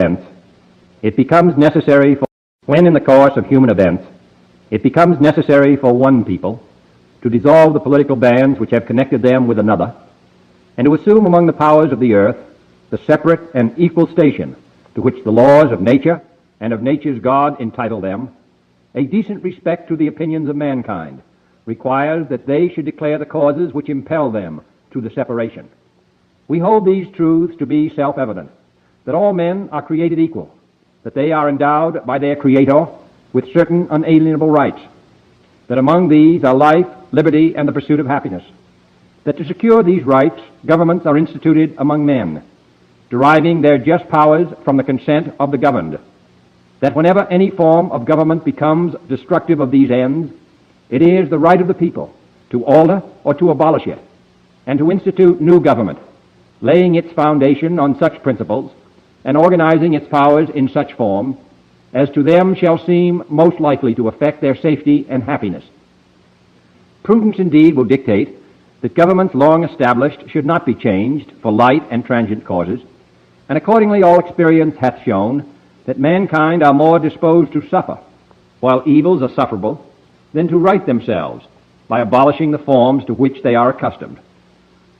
events, it becomes necessary for, when in the course of human events, it becomes necessary for one people to dissolve the political bands which have connected them with another, and to assume among the powers of the earth the separate and equal station to which the laws of nature and of nature's God entitle them, a decent respect to the opinions of mankind requires that they should declare the causes which impel them to the separation. We hold these truths to be self-evident, that all men are created equal, that they are endowed by their Creator with certain unalienable rights, that among these are life, liberty, and the pursuit of happiness, that to secure these rights, governments are instituted among men, deriving their just powers from the consent of the governed, that whenever any form of government becomes destructive of these ends, it is the right of the people to alter or to abolish it, and to institute new government, laying its foundation on such principles and organizing its powers in such form as to them shall seem most likely to affect their safety and happiness. Prudence indeed will dictate that governments long established should not be changed for light and transient causes, and accordingly all experience hath shown that mankind are more disposed to suffer, while evils are sufferable, than to right themselves by abolishing the forms to which they are accustomed.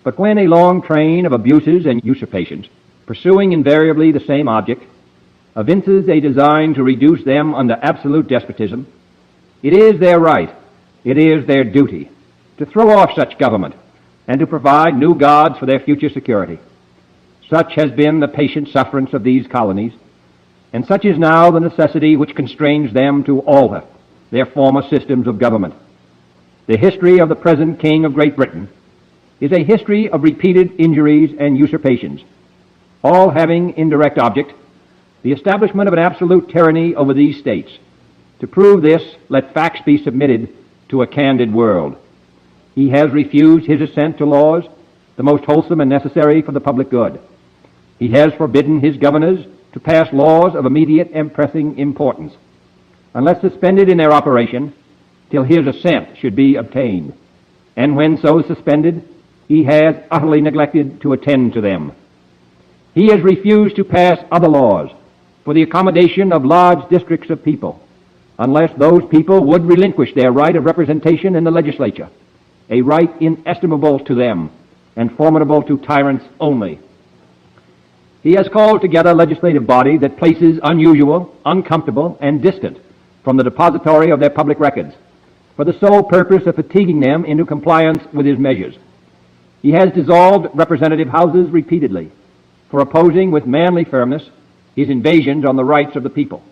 But when a long train of abuses and usurpations, pursuing invariably the same object, evinces a design to reduce them under absolute despotism, it is their right, it is their duty, to throw off such government and to provide new gods for their future security. Such has been the patient sufferance of these colonies, and such is now the necessity which constrains them to alter their former systems of government. The history of the present King of Great Britain is a history of repeated injuries and usurpations, all having in direct object the establishment of an absolute tyranny over these states. To prove this, let facts be submitted to a candid world. He has refused his assent to laws, the most wholesome and necessary for the public good. He has forbidden his governors to pass laws of immediate and pressing importance, unless suspended in their operation till his assent should be obtained. And when so suspended, he has utterly neglected to attend to them. He has refused to pass other laws for the accommodation of large districts of people, unless those people would relinquish their right of representation in the legislature, a right inestimable to them and formidable to tyrants only. He has called together a legislative body that places unusual, uncomfortable, and distant from the depository of their public records, for the sole purpose of fatiguing them into compliance with his measures. He has dissolved representative houses repeatedly for opposing with manly firmness his invasions on the rights of the people.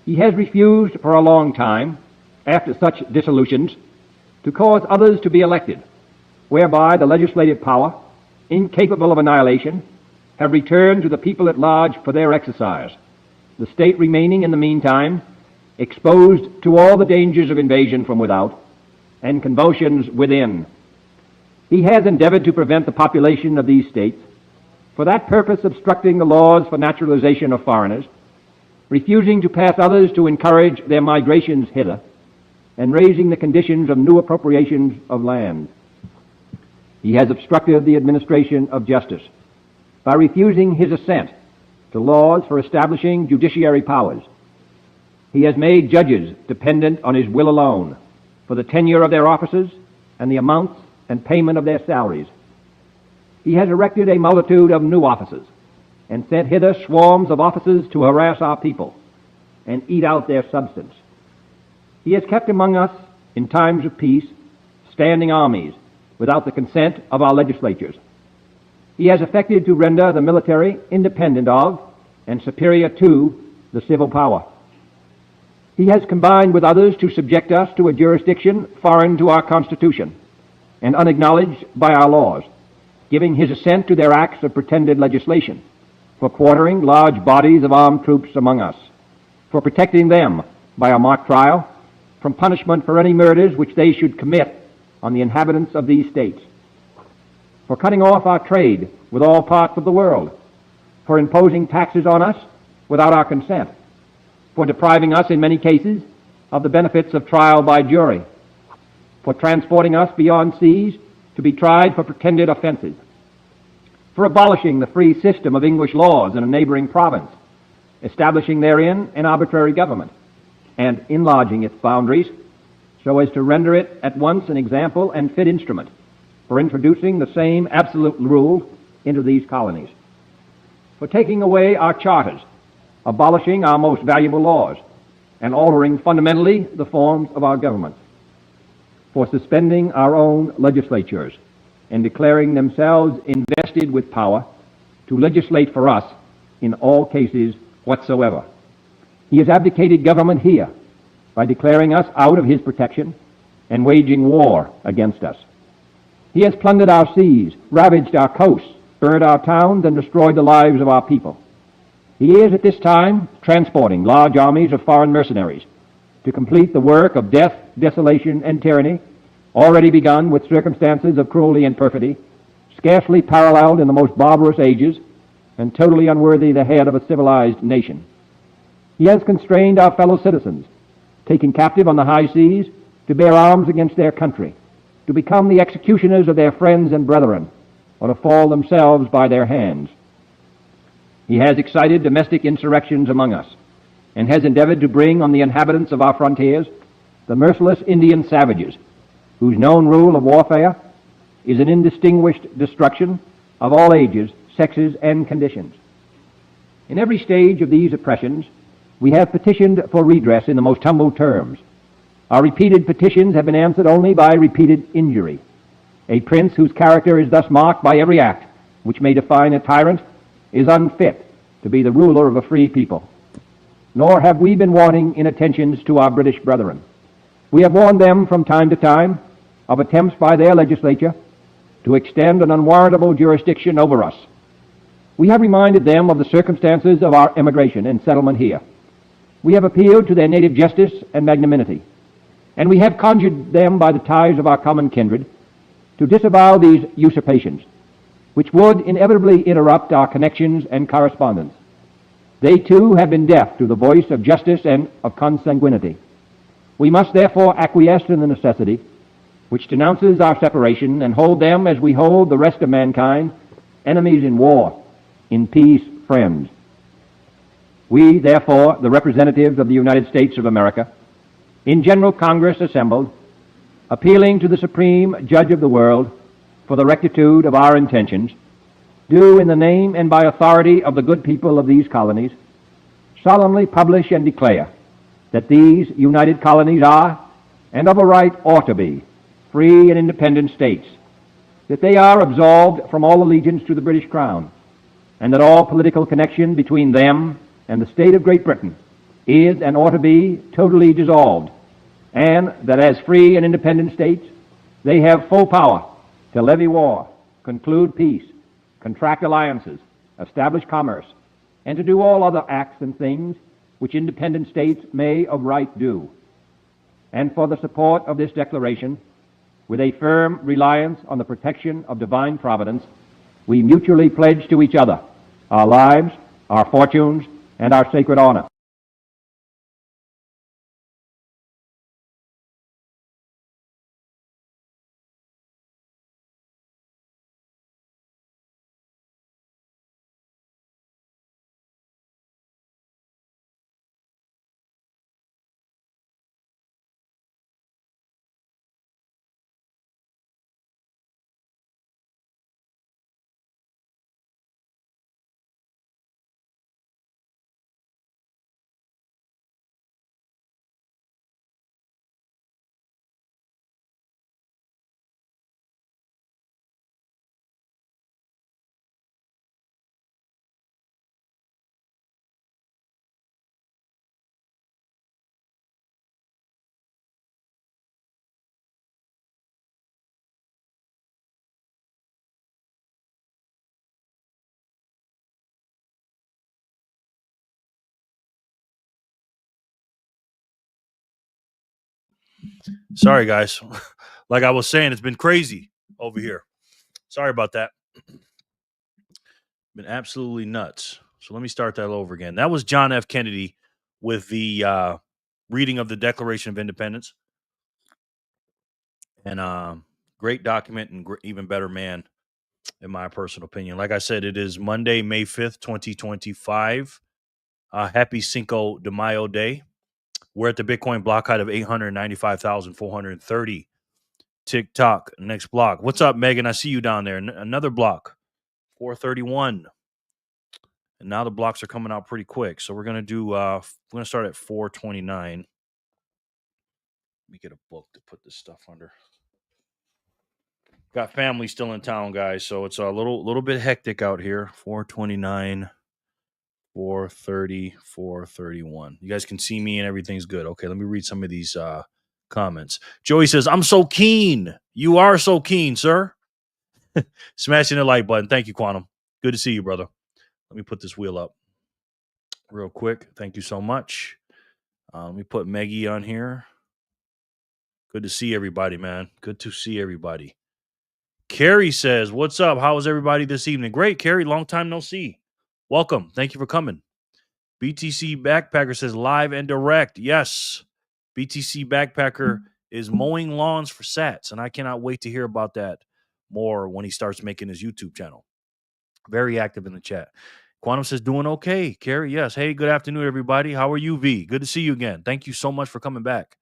He has refused for a long time, after such dissolutions, to cause others to be elected, whereby the legislative power, incapable of annihilation, have returned to the people at large for their exercise, the state remaining in the meantime exposed to all the dangers of invasion from without and convulsions within. He has endeavored to prevent the population of these states, for that purpose obstructing the laws for naturalization of foreigners, refusing to pass others to encourage their migrations hither, and raising the conditions of new appropriations of land. He has obstructed the administration of justice by refusing his assent to laws for establishing judiciary powers. He has made judges dependent on his will alone for the tenure of their offices and the amounts and payment of their salaries. He has erected a multitude of new offices and sent hither swarms of officers to harass our people and eat out their substance. He has kept among us, in times of peace, standing armies without the consent of our legislatures. He has effected to render the military independent of and superior to the civil power. He has combined with others to subject us to a jurisdiction foreign to our Constitution and unacknowledged by our laws, giving his assent to their acts of pretended legislation, for quartering large bodies of armed troops among us, for protecting them by a mock trial from punishment for any murders which they should commit on the inhabitants of these states, for cutting off our trade with all parts of the world, for imposing taxes on us without our consent, for depriving us in many cases of the benefits of trial by jury, for transporting us beyond seas to be tried for pretended offenses, for abolishing the free system of English laws in a neighboring province establishing therein an arbitrary government, and enlarging its boundaries so as to render it at once an example and fit instrument for introducing the same absolute rules into these colonies, for taking away our charters, abolishing our most valuable laws, and altering fundamentally the forms of our government, for suspending our own legislatures and declaring themselves invested with power to legislate for us in all cases whatsoever. He has abdicated government here by declaring us out of his protection and waging war against us. He has plundered our seas, ravaged our coasts, burned our towns, and destroyed the lives of our people. He is at this time transporting large armies of foreign mercenaries to complete the work of death, desolation, and tyranny, already begun with circumstances of cruelty and perfidy, scarcely paralleled in the most barbarous ages, and totally unworthy the head of a civilized nation. He has constrained our fellow citizens, taken captive on the high seas, to bear arms against their country, to become the executioners of their friends and brethren, or to fall themselves by their hands. He has excited domestic insurrections among us, and has endeavored to bring on the inhabitants of our frontiers the merciless Indian savages, whose known rule of warfare is an indistinguished destruction of all ages, sexes, and conditions. In every stage of these oppressions, we have petitioned for redress in the most humble terms. Our repeated petitions have been answered only by repeated injury. A prince whose character is thus marked by every act which may define a tyrant is unfit to be the ruler of a free people. Nor have we been wanting in attentions to our British brethren. We have warned them from time to time of attempts by their legislature to extend an unwarrantable jurisdiction over us. We have reminded them of the circumstances of our emigration and settlement here. We have appealed to their native justice and magnanimity, and we have conjured them by the ties of our common kindred to disavow these usurpations, which would inevitably interrupt our connections and correspondence. They too have been deaf to the voice of justice and of consanguinity. We must therefore acquiesce in the necessity which denounces our separation, and hold them as we hold the rest of mankind, enemies in war, in peace friends. We, therefore, the representatives of the United States of America, in General Congress assembled, appealing to the Supreme Judge of the world for the rectitude of our intentions, do, in the name and by authority of the good people of these colonies, solemnly publish and declare that these united colonies are, and of a right ought to be, free and independent states, that they are absolved from all allegiance to the British Crown, and that all political connection between them and the state of Great Britain is and ought to be totally dissolved, and that as free and independent states they have full power to levy war, conclude peace, contract alliances, establish commerce, and to do all other acts and things which independent states may of right do. And for the support of this declaration, with a firm reliance on the protection of divine providence, we mutually pledge to each other our lives, our fortunes, and our sacred honor. Sorry, guys. Like I was saying, it's been crazy over here. Sorry about that. Been absolutely nuts. So let me start that over again. That was John F. Kennedy with the reading of the Declaration of Independence. And great document and even better man, in my personal opinion. Like I said, it is Monday, May 5th, 2025. Happy Cinco de Mayo Day. We're at the Bitcoin block height of 895,430. TikTok, next block. What's up, Megan? I see you down there. Another block, 431. And now the blocks are coming out pretty quick. So we're gonna do we're gonna start at 429. Let me get a book to put this stuff under. Got family still in town, guys, so it's a little bit hectic out here. 429, 430, 431. You guys can see me and everything's good. Okay, let me read some of these comments. Joey says, I'm so keen. You are so keen, sir. Smashing the like button. Thank you, Quantum. Good to see you, brother. Let me put this wheel up real quick. Thank you so much. Let me put Maggie on here. Good to see everybody, man. Good to see everybody. Carrie says, what's up? How is everybody this evening? Great, Carrie. Long time no see. Welcome. Thank you for coming. BTC Backpacker says, live and direct. Yes. BTC Backpacker is mowing lawns for sats, and I cannot wait to hear about that more when he starts making his YouTube channel. Very active in the chat. Quantum says, doing okay. Carrie, yes. Hey, good afternoon, everybody. How are you, V? Good to see you again. Thank you so much for coming back.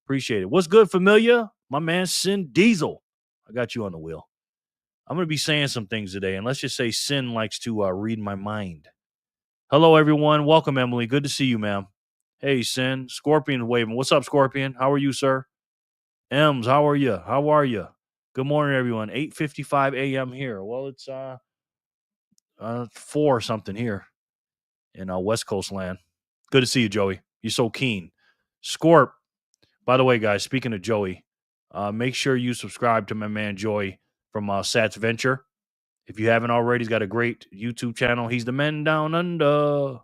Appreciate it. What's good, Familia? My man, Sin Diesel. I got you on the wheel. I'm going to be saying some things today, and let's just say Sin likes to read my mind. Hello, everyone. Welcome, Emily. Good to see you, ma'am. Hey, Sin. Scorpion waving. What's up, Scorpion? How are you, sir? Ems, how are you? How are you? Good morning, everyone. 8:55 a.m. here. Well, it's 4 something here in West Coast land. Good to see you, Joey. You're so keen. Scorp. By the way, guys, speaking of Joey, make sure you subscribe to my man Joey from Sats Venture. If you haven't already, he's got a great YouTube channel. He's the man down under.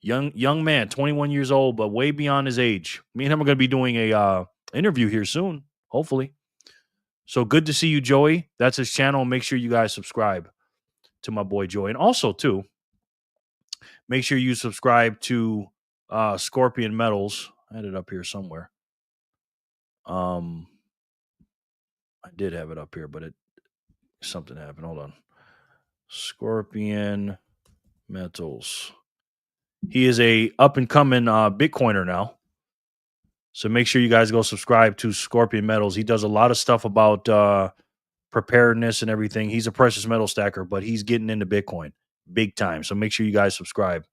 Young man, 21 years old, but way beyond his age. Me and him are going to be doing a interview here soon, hopefully. So good to see you, Joey. That's his channel. Make sure you guys subscribe to my boy Joey. And also, too, make sure you subscribe to Scorpion Metals. I had it up here somewhere. I did have it up here, but something happened. Hold on. Scorpion Metals. He is a up-and-coming Bitcoiner now. So make sure you guys go subscribe to Scorpion Metals. He does a lot of stuff about preparedness and everything. He's a precious metal stacker, but he's getting into Bitcoin big time. So make sure you guys subscribe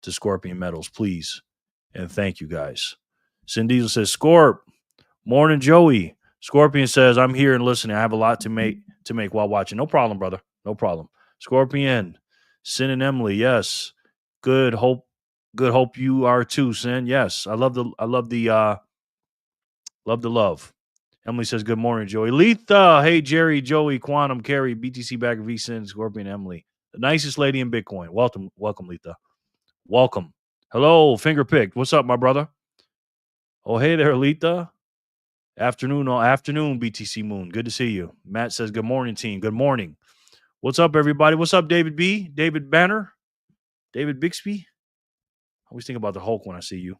to Scorpion Metals, please. And thank you, guys. Cindy says, Scorp, morning, Joey. Scorpion says, I'm here and listening. I have a lot to make while watching. No problem, brother. No problem. Scorpion, Sin and Emily, yes. Good hope you are too, Sin. Yes. I love the love. Emily says, good morning, Joey. Letha, hey, Jerry, Joey, Quantum, Carrie, BTC Bagger, V Sin, Scorpion, Emily. The nicest lady in Bitcoin. Welcome, Letha. Welcome. Hello, Fingerpicked. What's up, my brother? Oh, hey there, Letha. Afternoon, BTC Moon. Good to see you. Matt says, good morning, team. Good morning. What's up, everybody? What's up, David B? David Banner? David Bixby? I always think about the Hulk when I see you.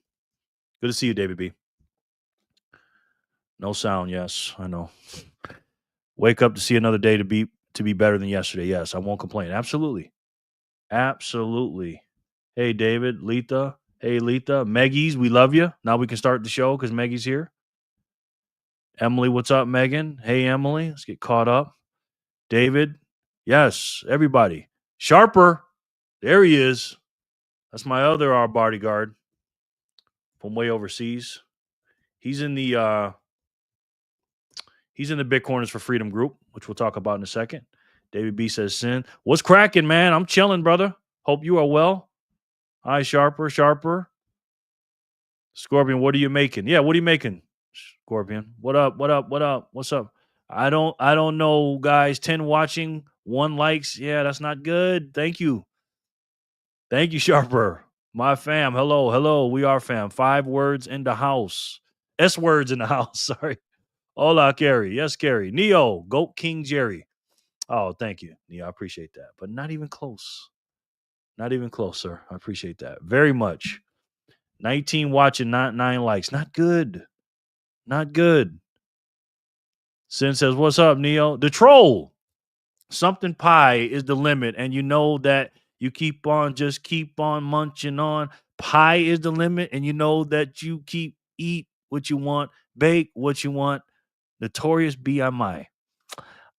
Good to see you, David B. No sound, yes, I know. Wake up to see another day to be better than yesterday. Yes, I won't complain. Absolutely. Absolutely. Hey, David, Letha. Hey, Letha. Maggie's, we love you. Now we can start the show because Maggie's here. Emily, what's up, Megan? Hey, Emily. Let's get caught up. David. Yes, everybody. Sharper. There he is. That's my other bodyguard from way overseas. He's in the Bitcoiners for Freedom group, which we'll talk about in a second. David B says, Sin. What's cracking, man? I'm chilling, brother. Hope you are well. Hi, Sharper. Scorpion, what are you making? Yeah, what are you making, Scorpion? What up? What's up? I don't know, guys. 10 watching, 1 likes. Yeah, that's not good. Thank you, Sharper. My fam. Hello. We are fam. 5 words in the house. S words in the house. Sorry. Hola, Carrie. Yes, Carrie. Neo, Goat King Jerry. Oh, thank you, Neo. I appreciate that. But not even close. Not even close, sir. I appreciate that very much. 19 watching, not 9 likes. Not good. Sin says, what's up, Neo? The troll. Something pi is the limit, and you know that You just keep on munching on. Pie is the limit, and you know that you eat what you want, bake what you want. Notorious B.I.M.I.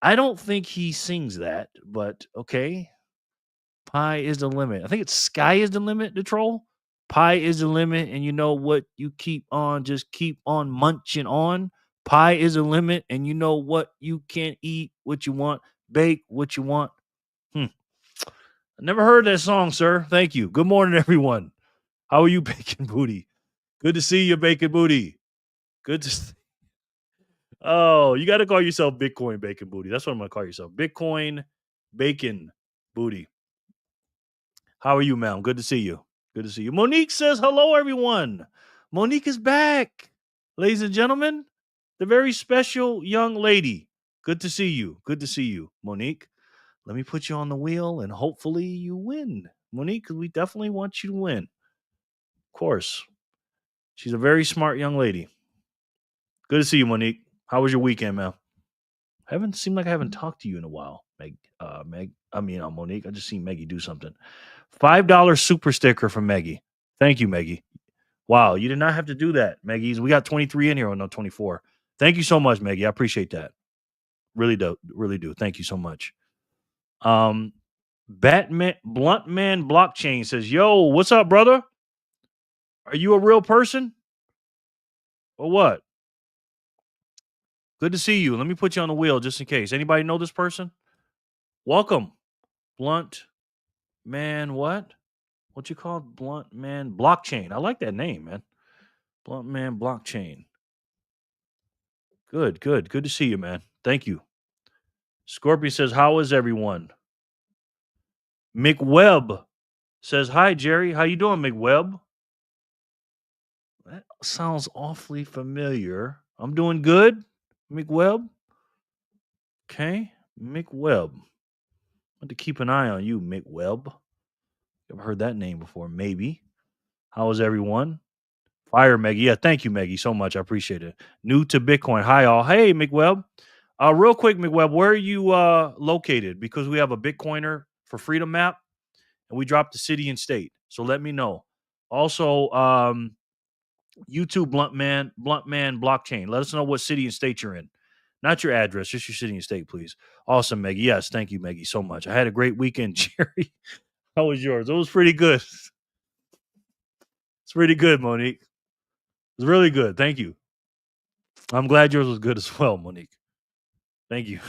I don't think he sings that, but okay. Pie is the limit. I think it's sky is the limit, the troll. Pie is the limit, and you know what you just keep on munching on. Pie is the limit, and you know what you can eat, what you want, bake what you want. I never heard that song, sir. Thank you. Good morning, everyone. How are you, Bacon Booty? Good to see you, Bacon Booty. Good to see. Oh, you got to call yourself Bitcoin Bacon Booty. That's what I'm going to call yourself. Bitcoin Bacon Booty. How are you, ma'am? Good to see you. Good to see you. Monique says, hello, everyone. Monique is back. Ladies and gentlemen, the very special young lady. Good to see you. Good to see you, Monique. Let me put you on the wheel and hopefully you win. Monique, because we definitely want you to win. Of course. She's a very smart young lady. Good to see you, Monique. How was your weekend, man? I haven't talked to you in a while, Monique. I just seen Maggie do something. $5 super sticker from Maggie. Thank you, Maggie. Wow, you did not have to do that, Maggie. We got 23 in here, no 24. Thank you so much, Maggie. I appreciate that. Really do. Thank you so much. Blunt Man Blockchain says, "Yo, what's up, brother? Are you a real person or what? Good to see you. Let me put you on the wheel just in case. Anybody know this person? Welcome, Blunt Man. What you call it? Blunt Man Blockchain? I like that name, man. Blunt Man Blockchain. Good to see you, man. Thank you." Scorpion says, "How is everyone?" McWebb says, "Hi, Jerry. How you doing, McWebb?" That sounds awfully familiar. I'm doing good, McWebb. Okay, McWebb. I have to keep an eye on you, McWebb. Ever heard that name before? Maybe. How is everyone? Fire, Maggie. Yeah, thank you, Maggie, so much. I appreciate it. New to Bitcoin. Hi, all. Hey, McWebb. Real quick, McWebb, where are you located? Because we have a Bitcoiner for Freedom map, and we dropped the city and state. So let me know. Also, YouTube Blunt Man Blockchain. Let us know what city and state you're in. Not your address, just your city and state, please. Awesome, Maggie. Yes, thank you, Maggie, so much. I had a great weekend, Jerry. How was yours? It was pretty good. It's pretty good, Monique. It was really good. Thank you. I'm glad yours was good as well, Monique. Thank you.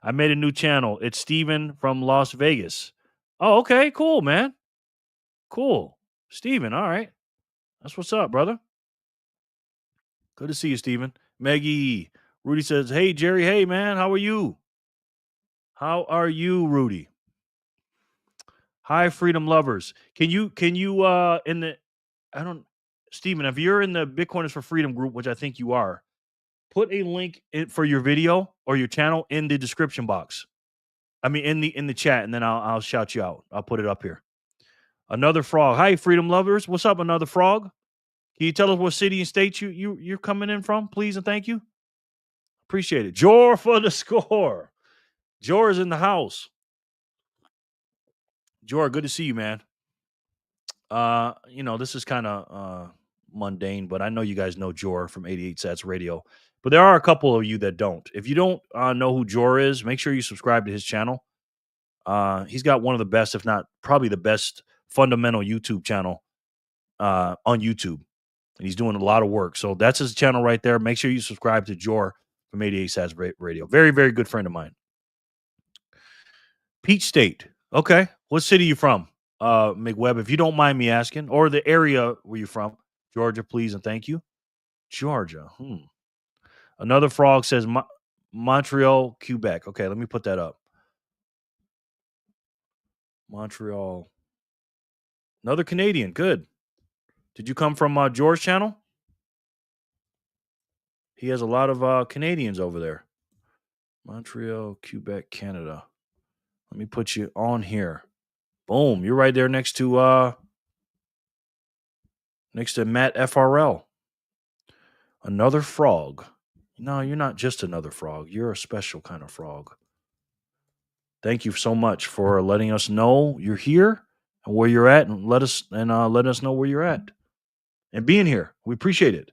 I made a new channel. It's Steven from Las Vegas. Oh, okay. Cool, man. Cool. Steven, all right. That's what's up, brother. Good to see you, Steven. Maggie. Rudy says, "Hey, Jerry. Hey, man. How are you? How are you, Rudy? Hi, freedom lovers. Can you in the I don't Steven, if you're in the Bitcoiners for Freedom group, which I think you are, put a link for your video or your channel in the description box. I mean in the chat, and then I'll shout you out. I'll put it up here. Another frog. Hi, freedom lovers. What's up, another frog? Can you tell us what city and state you're coming in from, please and thank you? Appreciate it. Jor for the score. Jor is in the house. Jor, good to see you, man. This is kind of mundane, but I know you guys know Jor from 88 Sats Radio. But there are a couple of you that don't. If you don't know who Jor is, make sure you subscribe to his channel. He's got one of the best, if not probably the best, fundamental YouTube channel on YouTube. And he's doing a lot of work. So that's his channel right there. Make sure you subscribe to Jor from 88 Sats Radio. Very, very good friend of mine. Peach State. Okay. What city you from? McWebb, if you don't mind me asking, or the area where you're from. Georgia, please and thank you. Georgia. Another frog says Montreal, Quebec. Okay, let me put that up. Montreal. Another Canadian. Good. Did you come from George channel? He has a lot of Canadians over there. Montreal, Quebec, Canada. Let me put you on here. Boom. You're right there next to Matt FRL. Another frog. No, you're not just another frog. You're a special kind of frog. Thank you so much for letting us know you're here and where you're at, and let us know where you're at and being here. We appreciate it.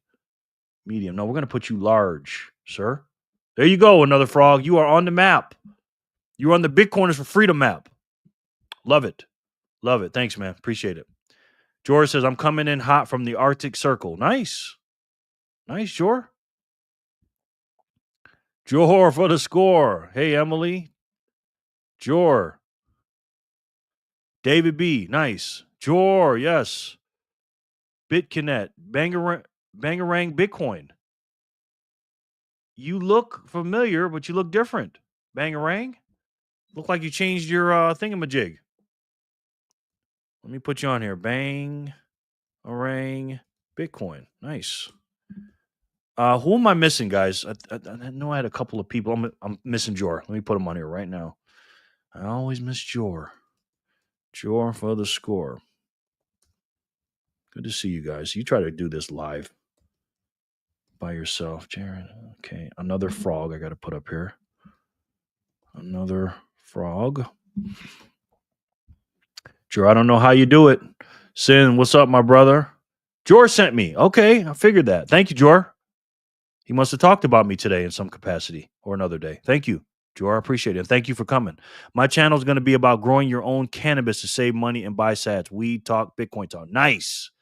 Medium. No, we're going to put you large, sir. There you go. Another frog. You are on the map. You're on the Bitcoiners for Freedom map. Love it. Love it. Thanks, man. Appreciate it. George says, I'm coming in hot from the Arctic Circle. Nice. Nice, George. Jor for the score. Hey, Emily. Jor. David B. Nice. Jor, yes. BitConnect. Bangarang Bitcoin. You look familiar, but you look different. Bangarang? Look like you changed your thingamajig. Let me put you on here. Bangarang Bitcoin. Nice. Who am I missing, guys? I know I had a couple of people. I'm missing Jor. Let me put him on here right now. I always miss Jor. Jor for the score. Good to see you guys. You try to do this live by yourself, Jared. Okay, another frog I got to put up here. Another frog. Jor, I don't know how you do it. Sin, what's up, my brother? Jor sent me. Okay, I figured that. Thank you, Jor. He must have talked about me today in some capacity or another day. Thank you, Jor. I appreciate it. And thank you for coming. My channel is going to be about growing your own cannabis to save money and buy sats. Weed talk, Bitcoin talk. Nice.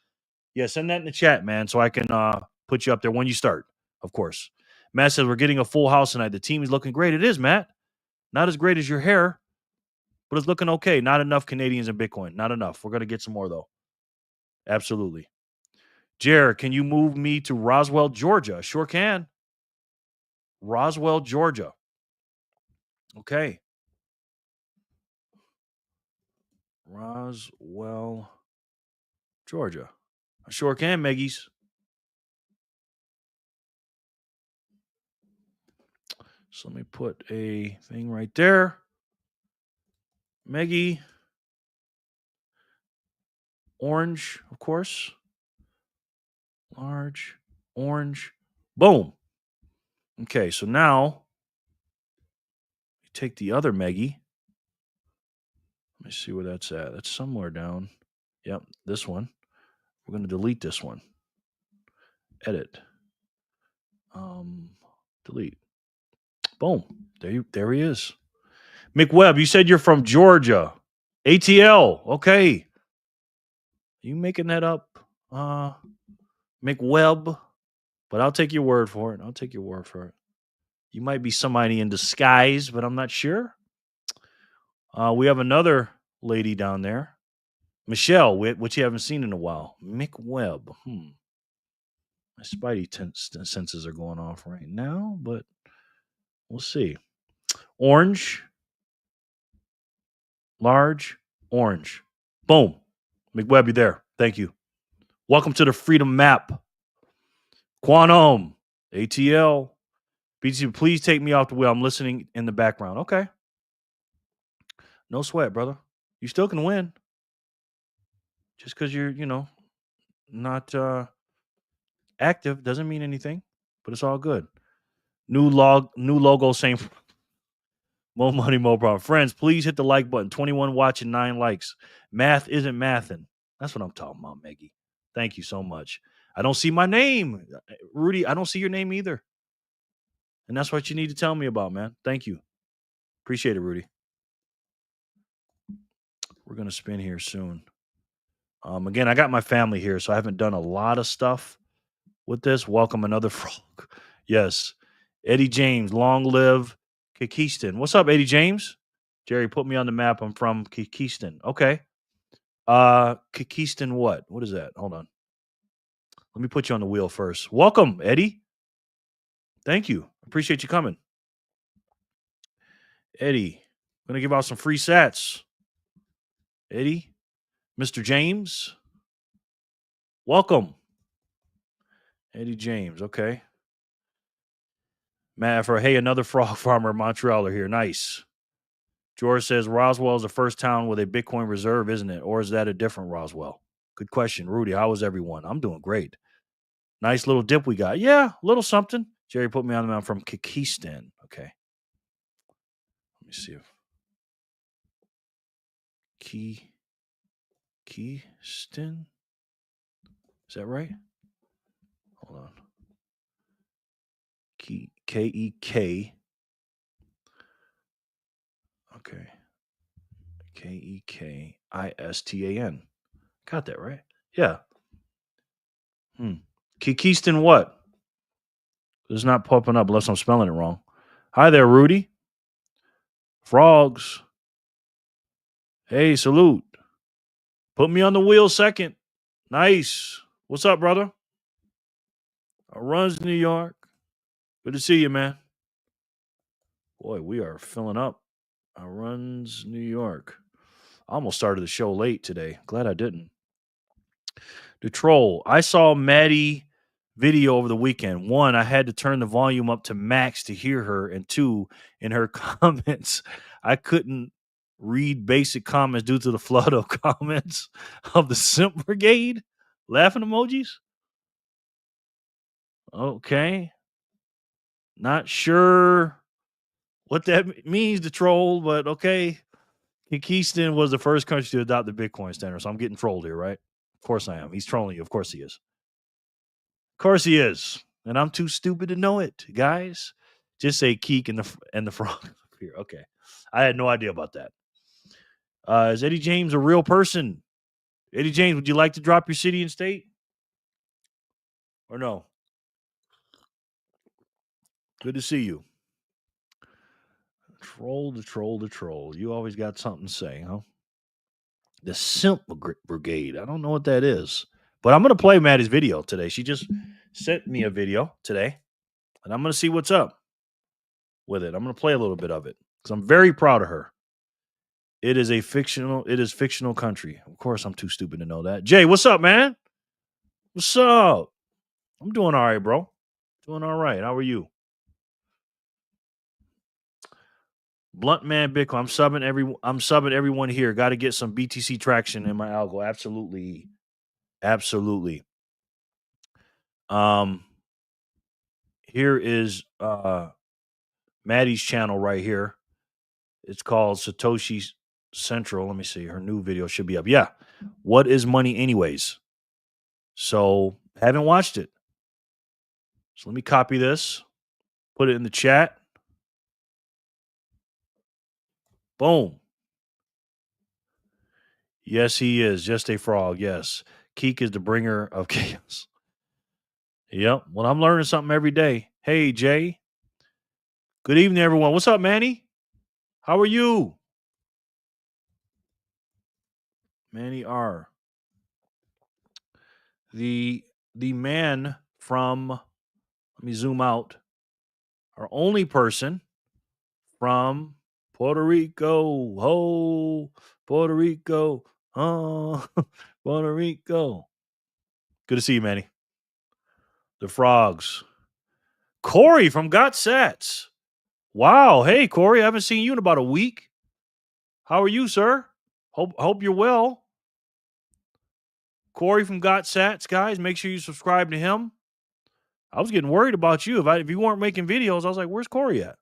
Yeah, send that in the chat, man, so I can put you up there when you start, of course. Matt says, we're getting a full house tonight. The team is looking great. It is, Matt. Not as great as your hair, but it's looking okay. Not enough Canadians in Bitcoin. Not enough. We're going to get some more, though. Absolutely. Jared, can you move me to Roswell, Georgia? Sure can. Roswell, Georgia. Okay. Roswell, Georgia. I sure can, Meggies. So let me put a thing right there. Meggie. Orange, of course. Large, orange. Boom. Okay, so now you take the other Meggie. Let me see where that's at. That's somewhere down. Yep, this one. We're going to delete this one. Edit. Delete. Boom. There he is. McWebb, you said you're from Georgia. ATL. Okay. You making that up? McWebb. But I'll take your word for it. You might be somebody in disguise, but I'm not sure. We have another lady down there. Michelle, which you haven't seen in a while. McWebb. My spidey senses are going off right now, but we'll see. Orange. Large. Orange. Boom. McWebb, you're there. Thank you. Welcome to the Freedom Map. Quantum. ATL. BTC, please take me off the wheel. I'm listening in the background. Okay. No sweat, brother. You still can win. Just because you're, not active doesn't mean anything, but it's all good. New logo, same. More money, more problem. Friends, please hit the like button. 21 watching, 9 likes. Math isn't mathing. That's what I'm talking about, Maggie. Thank you so much. I don't see my name. Rudy, I don't see your name either. And that's what you need to tell me about, man. Thank you. Appreciate it, Rudy. We're going to spin here soon. Again, I got my family here, so I haven't done a lot of stuff with this. Welcome another frog. Yes. Eddie James, long live Kikistan. What's up, Eddie James? Jerry, put me on the map. I'm from Kikistan. Okay. Kikistan what? What is that? Hold on. Let me put you on the wheel first. Welcome, Eddie. Thank you. Appreciate you coming. Eddie, I'm going to give out some free sats. Eddie, Mr. James, welcome. Eddie James, okay. Matt for hey, another frog farmer Montrealer here. Nice. George says Roswell is the first town with a Bitcoin reserve, isn't it? Or is that a different Roswell? Good question. Rudy, how is everyone? I'm doing great. Nice little dip we got. Yeah, a little something. Jerry put me on the map from Kyrgyzstan. Okay. Let me see if Keyston? Is that right? Hold on. K-E-K. Okay. Kekistan. Got that right? Yeah. Keyston what? It's not popping up unless I'm spelling it wrong. Hi there, Rudy. Frogs. Hey, salute. Put me on the wheel second. Nice. What's up, brother? Runs New York. Good to see you, man. Boy, we are filling up. Runs New York. I almost started the show late today. Glad I didn't. The troll. I saw Maddie video over the weekend. One, I had to turn the volume up to max to hear her. And two, in her comments, I couldn't read basic comments due to the flood of comments of the Simp Brigade. Laughing emojis. Okay. Not sure what that means, the troll, but okay. Keyston was the first country to adopt the Bitcoin standard, so I'm getting trolled here, right? Of course I am. He's trolling you. Of course he is. Of course he is. And I'm too stupid to know it, guys. Just say Keek and the frog here. Okay. I had no idea about that. Is Eddie James a real person? Eddie James, would you like to drop your city and state? Or no? Good to see you. Troll the troll the troll. You always got something to say, huh? The Simp Brigade. I don't know what that is. But I'm going to play Maddie's video today. She just sent me a video today. And I'm going to see what's up with it. I'm going to play a little bit of it. Because I'm very proud of her. It is fictional country. Of course, I'm too stupid to know that. Jay, what's up, man? What's up? I'm doing all right, bro. Doing all right. How are you? Blunt Man Bitcoin. I'm subbing everyone here. Got to get some BTC traction in my algo. Absolutely. Here is Maddie's channel right here. It's called Satoshi Central. Let me see. Her new video should be up. Yeah. What is money anyways? So haven't watched it. So let me copy this. Put it in the chat. Boom. Yes, he is. Just a frog. Yes. Keek is the bringer of chaos. Yep. Well, I'm learning something every day. Hey, Jay. Good evening, everyone. What's up, Manny? How are you? Manny R. The man from, let me zoom out, our only person from Puerto Rico. Oh, Puerto Rico. Oh, Puerto Rico. Good to see you, Manny. The frogs. Corey from Got Sats. Wow. Hey, Corey, I haven't seen you in about a week. How are you, sir? Hope you're well. Corey from Got Sats, guys, make sure you subscribe to him. I was getting worried about you. If you weren't making videos, I was like, where's Corey at?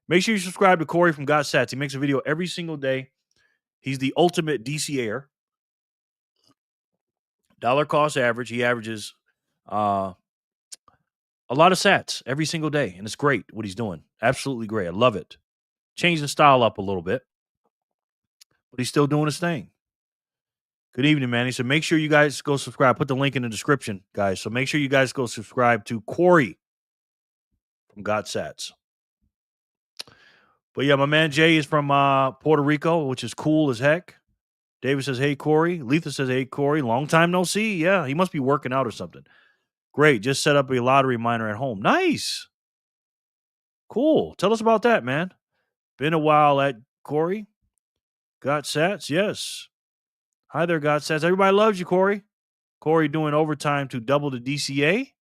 Make sure you subscribe to Corey from Got Sats. He makes a video every single day. He's the ultimate DCAer. Dollar cost average. He averages a lot of sats every single day. And it's great what he's doing. Absolutely great. I love it. Changed the style up a little bit. But he's still doing his thing. Good evening, Manny. So make sure you guys go subscribe. Put the link in the description, guys. So make sure you guys go subscribe to Corey from Got Sats. But yeah, my man Jay is from Puerto Rico, which is cool as heck. David says, hey, Corey. Letha says, hey, Corey. Long time no see. Yeah, he must be working out or something. Great. Just set up a lottery miner at home. Nice. Cool. Tell us about that, man. Been a while at Corey. Got Sats? Yes. Hi there, Got Sats. Everybody loves you, Corey. Corey doing overtime to double the DCA.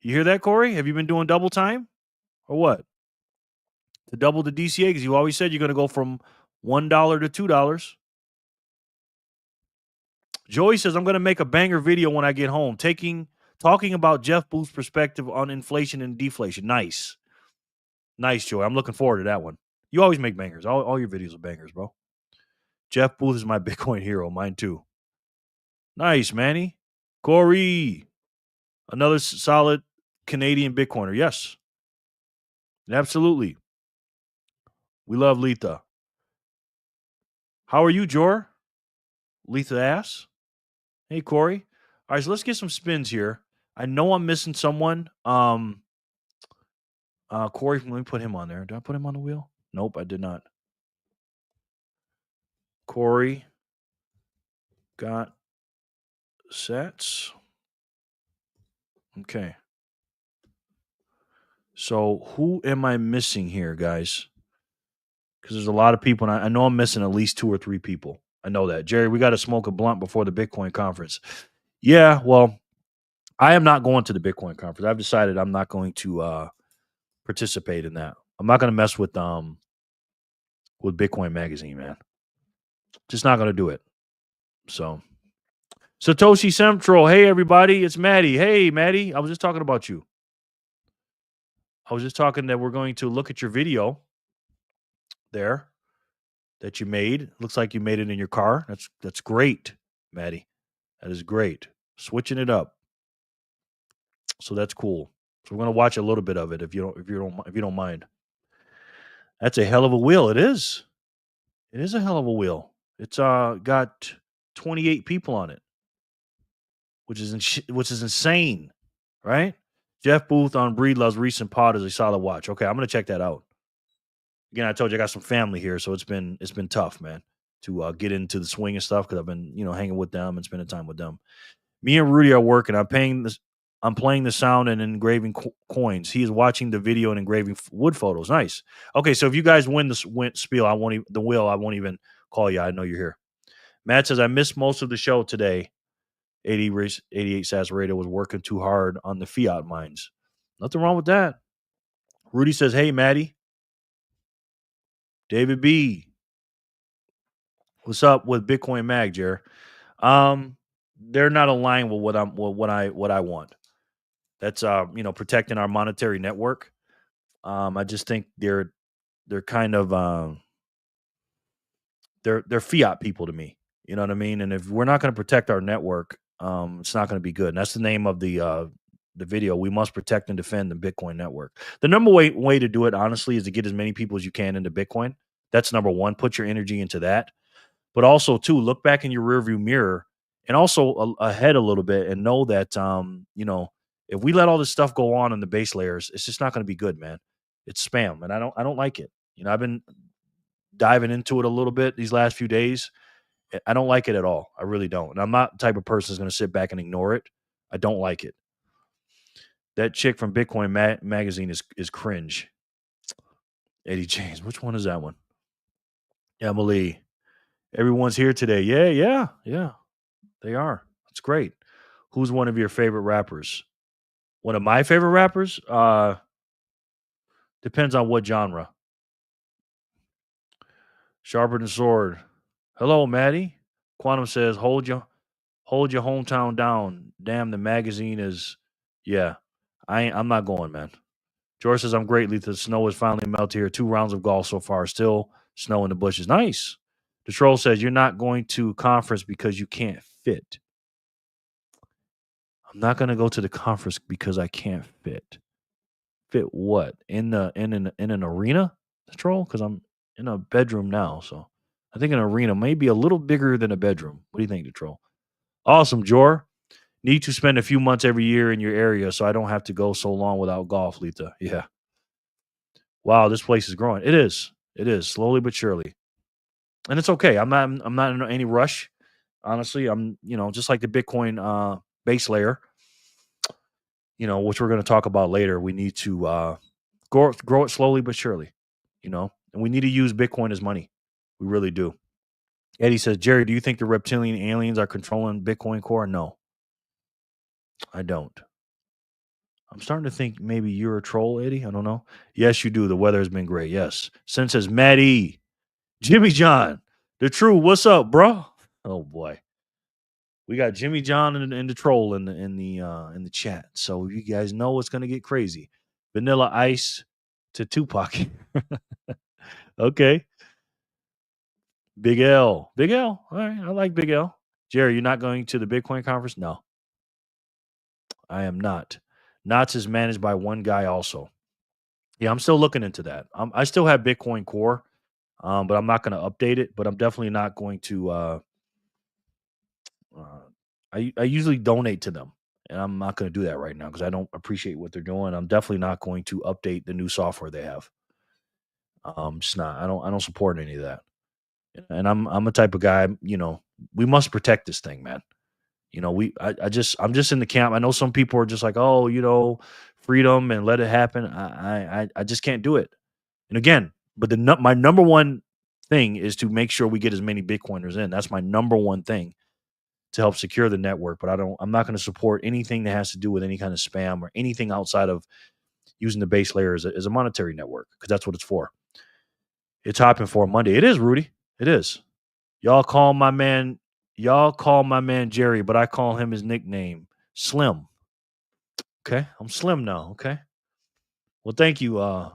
You hear that, Corey? Have you been doing double time? Or what? To double the DCA? Because you always said you're going to go from $1 to $2. Joey says, I'm going to make a banger video when I get home, talking about Jeff Booth's perspective on inflation and deflation. Nice. Nice, Joey. I'm looking forward to that one. You always make bangers. All your videos are bangers, bro. Jeff Booth is my Bitcoin hero. Mine too. Nice, Manny. Corey, another solid Canadian Bitcoiner. Yes, absolutely. We love Letha. How are you, Jor? Letha ass. Hey, Corey. All right, so let's get some spins here. I know I'm missing someone. Corey, let me put him on there. Did I put him on the wheel? Nope, I did not. Corey got sets. Okay. So who am I missing here, guys? Because there's a lot of people, and I know I'm missing at least 2 or 3 people. I know that. Jerry, we got to smoke a blunt before the Bitcoin conference. Yeah, well, I am not going to the Bitcoin conference. I've decided I'm not going to participate in that. I'm not going to mess with Bitcoin Magazine, man. Just not going to do it. So, Satoshi Central. Hey, everybody. It's Maddie. Hey, Maddie. I was just talking about you. I was just talking that we're going to look at your video there that you made. Looks like you made it in your car. That's great, Maddie. That is great. Switching it up. So that's cool. So we're gonna watch a little bit of it if you don't mind. That's a hell of a wheel. It is. It is a hell of a wheel. It's got 28 people on it, which is insane, right? Jeff Booth on Breedlove's recent pod is a solid watch. Okay, I'm gonna check that out. Again, I told you I got some family here, so it's been tough, man, to get into the swing and stuff because I've been hanging with them and spending time with them. Me and Rudy are working. I'm playing the sound and engraving coins. He is watching the video and engraving wood photos. Nice. Okay, so if you guys win the spiel, I won't even call you. I know you're here. Matt says I missed most of the show today. 88 SAS Radio was working too hard on the Fiat mines. Nothing wrong with that. Rudy says, hey, Maddie. David B. What's up with Bitcoin Mag, Jer? They're not aligned with what I want. That's protecting our monetary network. I just think they're kind of they're fiat people to me. You know what I mean? And if we're not going to protect our network, it's not going to be good. And that's the name of the video. We must protect and defend the Bitcoin network. The number way to do it, honestly, is to get as many people as you can into Bitcoin. That's number one. Put your energy into that. But also, too, look back in your rearview mirror and also ahead a little bit and know that, if we let all this stuff go on in the base layers, it's just not going to be good, man. It's spam, and I don't like it. I've been diving into it a little bit these last few days. I don't like it at all. I really don't. And I'm not the type of person who's going to sit back and ignore it. I don't like it. That chick from Bitcoin Magazine is cringe. Eddie James. Which one is that one? Emily. Everyone's here today. Yeah. They are. That's great. Who's one of your favorite rappers? One of my favorite rappers? Depends on what genre. Sharper than sword. Hello, Maddie. Quantum says, hold your hometown down. Damn, the magazine is, yeah. I'm not going, man. George says, I'm great. The snow is finally melted here. 2 rounds of golf so far. Still snow in the bushes. Nice. The troll says, you're not going to conference because you can't fit. I'm not going to go to the conference because I can't fit. Fit what? In an arena? The troll? Because I'm in a bedroom now. So I think an arena may be a little bigger than a bedroom. What do you think, the troll? Awesome, Jor. Need to spend a few months every year in your area so I don't have to go so long without golf, Lita. Yeah. Wow, this place is growing. It is. It is, slowly but surely. And it's okay. I'm not in any rush. Honestly, I'm, just like the Bitcoin base layer, which we're going to talk about later. We need to grow it slowly but surely, and we need to use Bitcoin as money. We really do. Eddie says, Jerry, do you think the reptilian aliens are controlling Bitcoin Core? No, I don't. I'm starting to think maybe you're a troll, Eddie. I don't know. Yes, you do. The weather has been great. Yes. Sin says, Maddie, Jimmy John, the true. What's up, bro? Oh boy, we got Jimmy John and the troll in the chat. So you guys know it's gonna get crazy. Vanilla Ice to Tupac. Okay. Big L. Big L. All right. I like Big L. Jerry, you're not going to the Bitcoin conference? No, I am not. Knots is managed by one guy also. Yeah, I'm still looking into that. I still have Bitcoin Core, but I'm not going to update it. But I'm definitely not going to. Uh, I usually donate to them, and I'm not going to do that right now because I don't appreciate what they're doing. I'm definitely not going to update the new software they have. Just not. I don't support any of that. And I'm a type of guy. We must protect this thing, man. I'm just in the camp. I know some people are just like, oh, freedom and let it happen. I just can't do it. And again, but my number one thing is to make sure we get as many Bitcoiners in. That's my number one thing to help secure the network. But I'm not going to support anything that has to do with any kind of spam or anything outside of using the base layer as a monetary network because that's what it's for. It's hopping for Monday. It is, Rudy. It is. Y'all call my man. Y'all call my man Jerry, but I call him his nickname Slim. Okay, I'm Slim now. Okay. Well, thank you,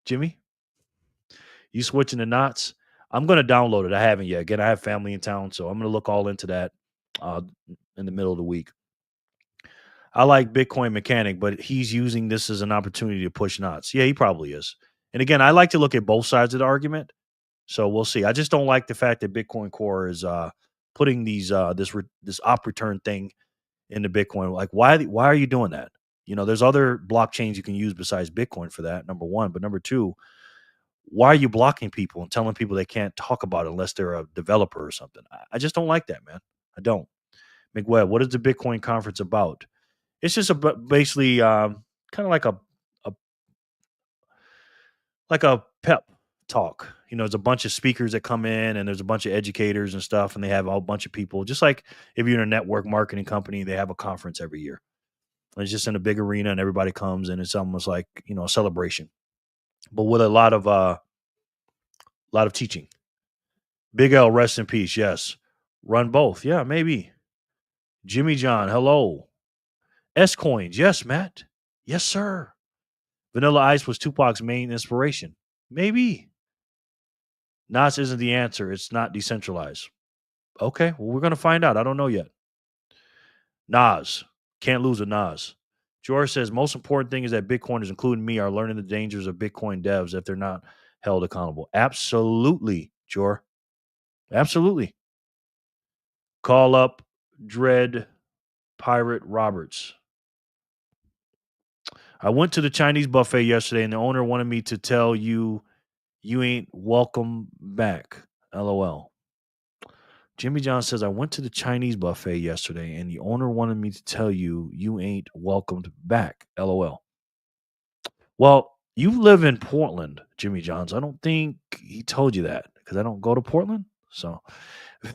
Jimmy. You switching the knots? I'm gonna download it. I haven't yet. Again, I have family in town, so I'm gonna look all into that uh, in the middle of the week. I like Bitcoin Mechanic, but he's using this as an opportunity to push knots. Yeah, he probably is. And again, I like to look at both sides of the argument. So we'll see. I just don't like the fact that Bitcoin Core is putting this op return thing into Bitcoin. Like, why are you doing that? There's other blockchains you can use besides Bitcoin for that. Number one, but number two, why are you blocking people and telling people they can't talk about it unless they're a developer or something? I just don't like that, man. I don't. McWebb, what is the Bitcoin conference about? It's just basically kind of a like a pep talk. There's a bunch of speakers that come in and there's a bunch of educators and stuff, and they have a whole bunch of people. Just like if you're in a network marketing company, they have a conference every year. It's just in a big arena and everybody comes and it's almost like, a celebration. But with a lot of teaching. Big L, rest in peace. Yes. Run both. Yeah, maybe. Jimmy John, hello. S Coins. Yes, Matt. Yes, sir. Vanilla Ice was Tupac's main inspiration. Maybe. Nas isn't the answer. It's not decentralized. Okay, well, we're going to find out. I don't know yet. Nas. Can't lose a Nas. George says, most important thing is that Bitcoiners, including me, are learning the dangers of Bitcoin devs if they're not held accountable. Absolutely, George. Absolutely. Call up Dread Pirate Roberts. I went to the Chinese buffet yesterday and the owner wanted me to tell you ain't welcome back. LOL. Jimmy John says, I went to the Chinese buffet yesterday and the owner wanted me to tell you ain't welcomed back. LOL. Well, you live in Portland, Jimmy Johns. I don't think he told you that because I don't go to Portland. So,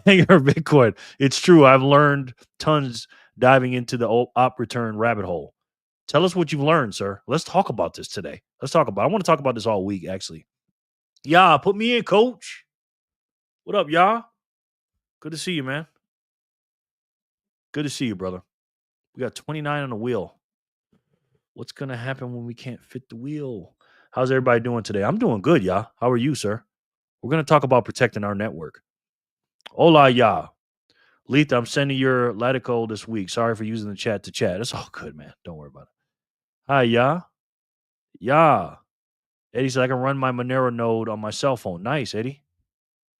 you're Bitcoin. It's true. I've learned tons diving into the op return rabbit hole. Tell us what you've learned, sir. Let's talk about this today. I want to talk about this all week, actually. Yeah, put me in, coach. What up, y'all? Good to see you, man. Good to see you, brother. We got 29 on the wheel. What's going to happen when we can't fit the wheel? How's everybody doing today? I'm doing good, y'all. How are you, sir? We're going to talk about protecting our network. Hola, y'all. Letha, I'm sending your Latico this week. Sorry for using the chat to chat. It's all good, man. Don't worry about it. Hi, y'all. Yeah. Eddie said I can run my Monero node on my cell phone. Nice, Eddie.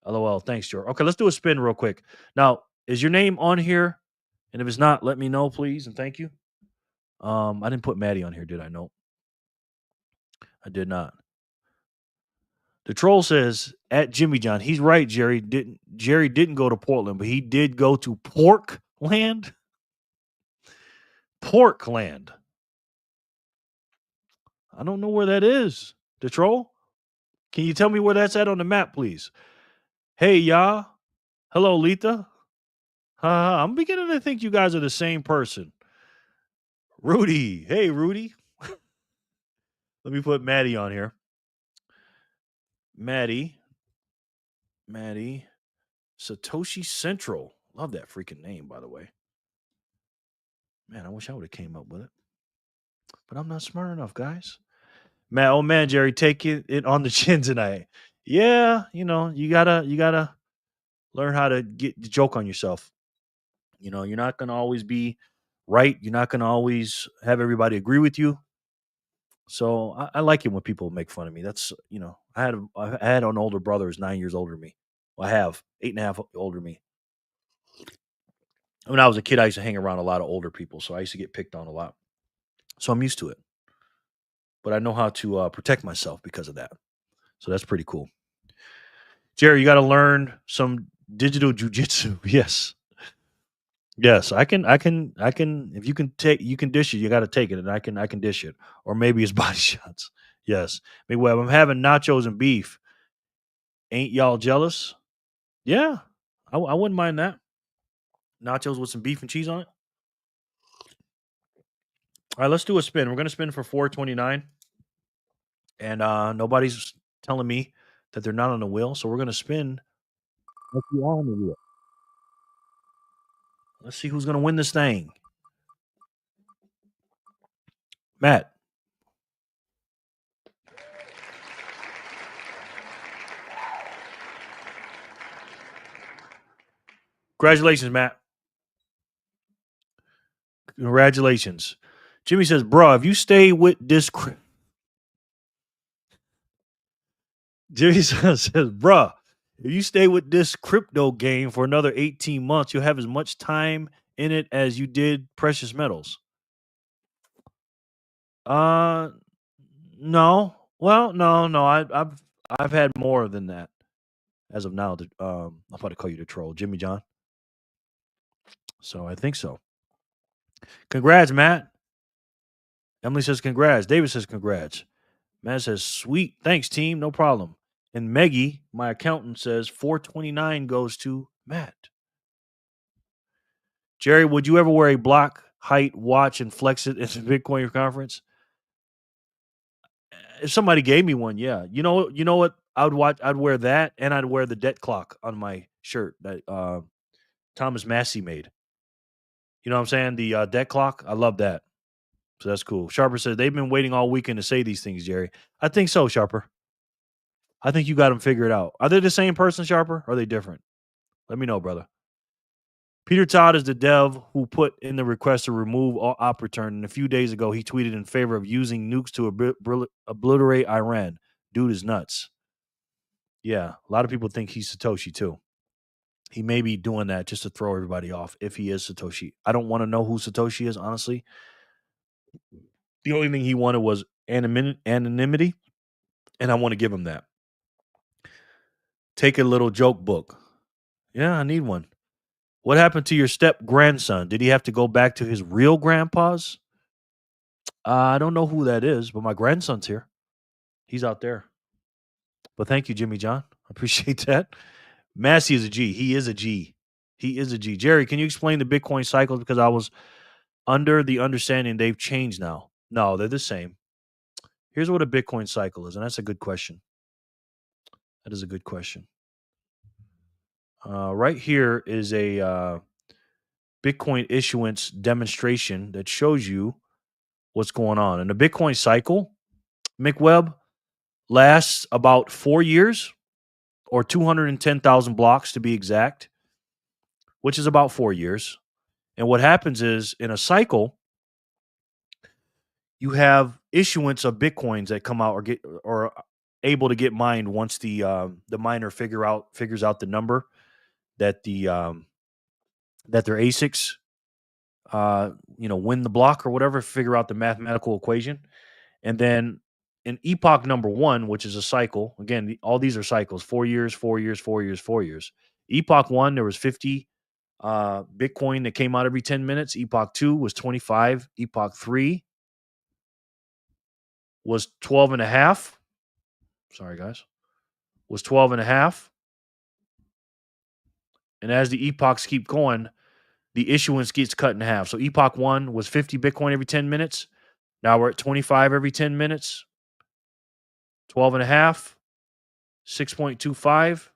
LOL. Thanks, George. Okay, let's do a spin real quick. Now, is your name on here? And if it's not, let me know, please, and thank you. I didn't put Maddie on here, did I? No, I did not. The troll says at Jimmy John, he's right, Jerry. Jerry didn't go to Portland, but he did go to Porkland. Porkland. I don't know where that is. The troll? Can you tell me where that's at on the map, please? Hey, y'all. Hello, Letha. I'm beginning to think you guys are the same person. Rudy. Hey, Rudy. Let me put Maddie on here. Maddie. Satoshi Central. Love that freaking name, by the way. Man, I wish I would have came up with it. But I'm not smart enough, guys. Man, oh man, Jerry, take it on the chin tonight. Yeah, you gotta learn how to get the joke on yourself. You're not gonna always be right. You're not gonna always have everybody agree with you. So I like it when people make fun of me. That's I had an older brother who's 9 years older than me. Well, I have 8.5 older than me. When I was a kid, I used to hang around a lot of older people, so I used to get picked on a lot. So I'm used to it, but I know how to protect myself because of that. So that's pretty cool. Jerry, you got to learn some digital jujitsu. Yes, yes, I can. If you can dish it. You got to take it, and I can dish it, or maybe it's body shots. Yes, maybe well, I'm having nachos and beef. Ain't y'all jealous? Yeah, I wouldn't mind that. Nachos with some beef and cheese on it. All right, let's do a spin. We're gonna spin for 429, and nobody's telling me that they're not on the wheel, so we're gonna spin. Like you are on the wheel. Let's see who's gonna win this thing. Matt, congratulations, Matt. Congratulations. Jimmy says, "Bro, if you stay with this," Jimmy says, "Bruh, if you stay with this crypto game for another 18 months, you'll have as much time in it as you did precious metals." Uh, no. Well, no, no. I've had more than that as of now. I'm about to call you the troll, Jimmy John. So I think so. Congrats, Matt. Emily says congrats. David says congrats. Matt says sweet. Thanks, team. No problem. And Meggie, my accountant, says 429 goes to Matt. Jerry, would you ever wear a block height watch and flex it at the Bitcoin conference? If somebody gave me one, yeah. You know what? I'd wear that, and I'd wear the debt clock on my shirt that Thomas Massey made. You know what I'm saying? The debt clock. I love that. So that's cool. Sharper says they've been waiting all weekend to say these things, Jerry. I think so, Sharper. I think you got them figured out. Are they the same person, Sharper? Or are they different? Let me know, brother. Peter Todd is the dev who put in the request to remove all op return. And a few days ago, he tweeted in favor of using nukes to obliterate Iran. Dude is nuts. Yeah, a lot of people think he's Satoshi too. He may be doing that just to throw everybody off if he is Satoshi. I don't want to know who Satoshi is, honestly. The only thing he wanted was anonymity, and I want to give him that. Take a little joke book. Yeah, I need one. What happened to your step grandson? Did he have to go back to his real grandpa's? I don't know who that is, but my grandson's here. He's out there. But thank you, Jimmy John. I appreciate that. Massey is a G. He is a G. He is a G. Jerry, can you explain the Bitcoin cycles? Because I was under the understanding they've changed now. No, they're the same. Here's what a Bitcoin cycle is, and that's a good question. That is a good question. Right here is a Bitcoin issuance demonstration that shows you what's going on. And the Bitcoin cycle, McWeb, lasts about 4 years or 210,000 blocks to be exact, which is about 4 years. And what happens is in a cycle, you have issuance of Bitcoins that come out or able to get mined once the miner figures out the number that that their ASICs win the block or whatever, figure out the mathematical equation. And then in epoch number one, which is a cycle, again, all these are cycles, 4 years, 4 years, 4 years, 4 years. Epoch one, there was 50 Bitcoin that came out every 10 minutes. Epoch two was 25. Epoch three was 12 and a half. Sorry, guys. Was 12 and a half. And as the epochs keep going, the issuance gets cut in half. So epoch one was 50 Bitcoin every 10 minutes. Now we're at 25 every 10 minutes, 12 and a half, 6.25.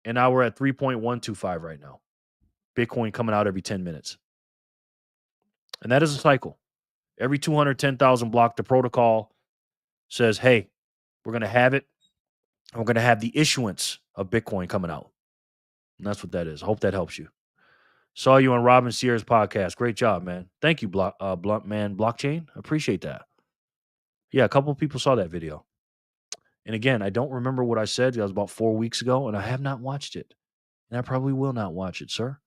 And now we're at 3.125 right now. Bitcoin coming out every 10 minutes. And that is a cycle. Every 210,000 block, the protocol says, hey, we're going to have it. And we're going to have the issuance of Bitcoin coming out. And that's what that is. I hope that helps you. Saw you on Robin Sierra's podcast. Great job, man. Thank you, Blunt Man Blockchain. Appreciate that. Yeah, a couple of people saw that video. And again, I don't remember what I said. That was about 4 weeks ago, and I have not watched it. And I probably will not watch it, sir.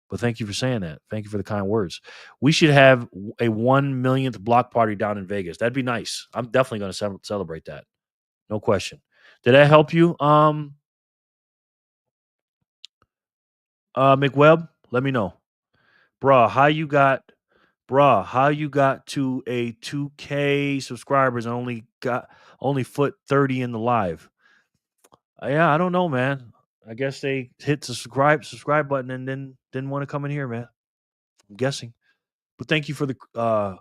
But thank you for saying that. Thank you for the kind words. We should have a 1 millionth block party down in Vegas. That'd be nice. I'm definitely going to celebrate that. No question. Did that help you, McWebb? Let me know. Bruh, how you got to a 2K subscribers and only foot 30 in the live? Yeah, I don't know, man. I guess they hit the subscribe button and then didn't want to come in here, man. I'm guessing. But thank you for the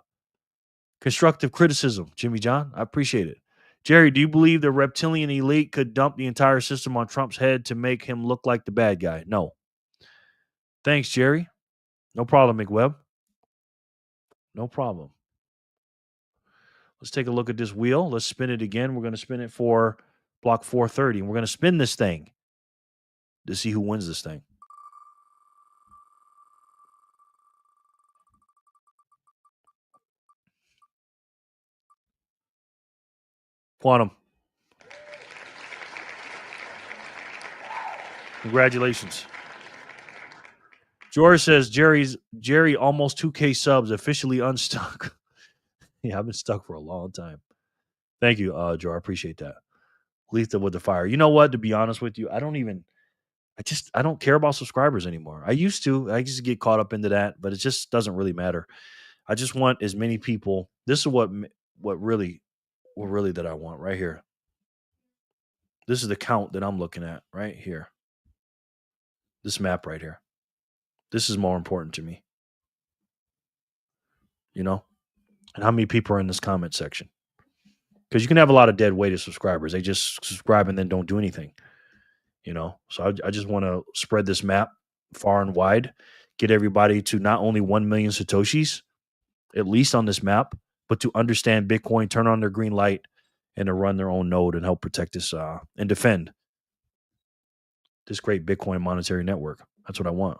constructive criticism, Jimmy John. I appreciate it. Jerry, do you believe the reptilian elite could dump the entire system on Trump's head to make him look like the bad guy? No. Thanks, Jerry. No problem, McWebb. No problem. Let's take a look at this wheel. Let's spin it again. We're going to spin it for block 430. And we're going to spin this thing to see who wins this thing. Quantum. Congratulations. George says Jerry almost 2K subs officially unstuck. Yeah, I've been stuck for a long time. Thank you, George. I appreciate that. Lethal with the fire. You know what? To be honest with you, I don't care about subscribers anymore. I used to get caught up into that, but it just doesn't really matter. I just want as many people. This is what really that I want right here. This is the count that I'm looking at right here. This map right here. This is more important to me. You know? And how many people are in this comment section? Because you can have a lot of dead weighted subscribers. They just subscribe and then don't do anything. You know? So I just want to spread this map far and wide, get everybody to not only 1 million Satoshis, at least on this map, but to understand Bitcoin, turn on their green light, and to run their own node and help protect this and defend this great Bitcoin monetary network. That's what I want.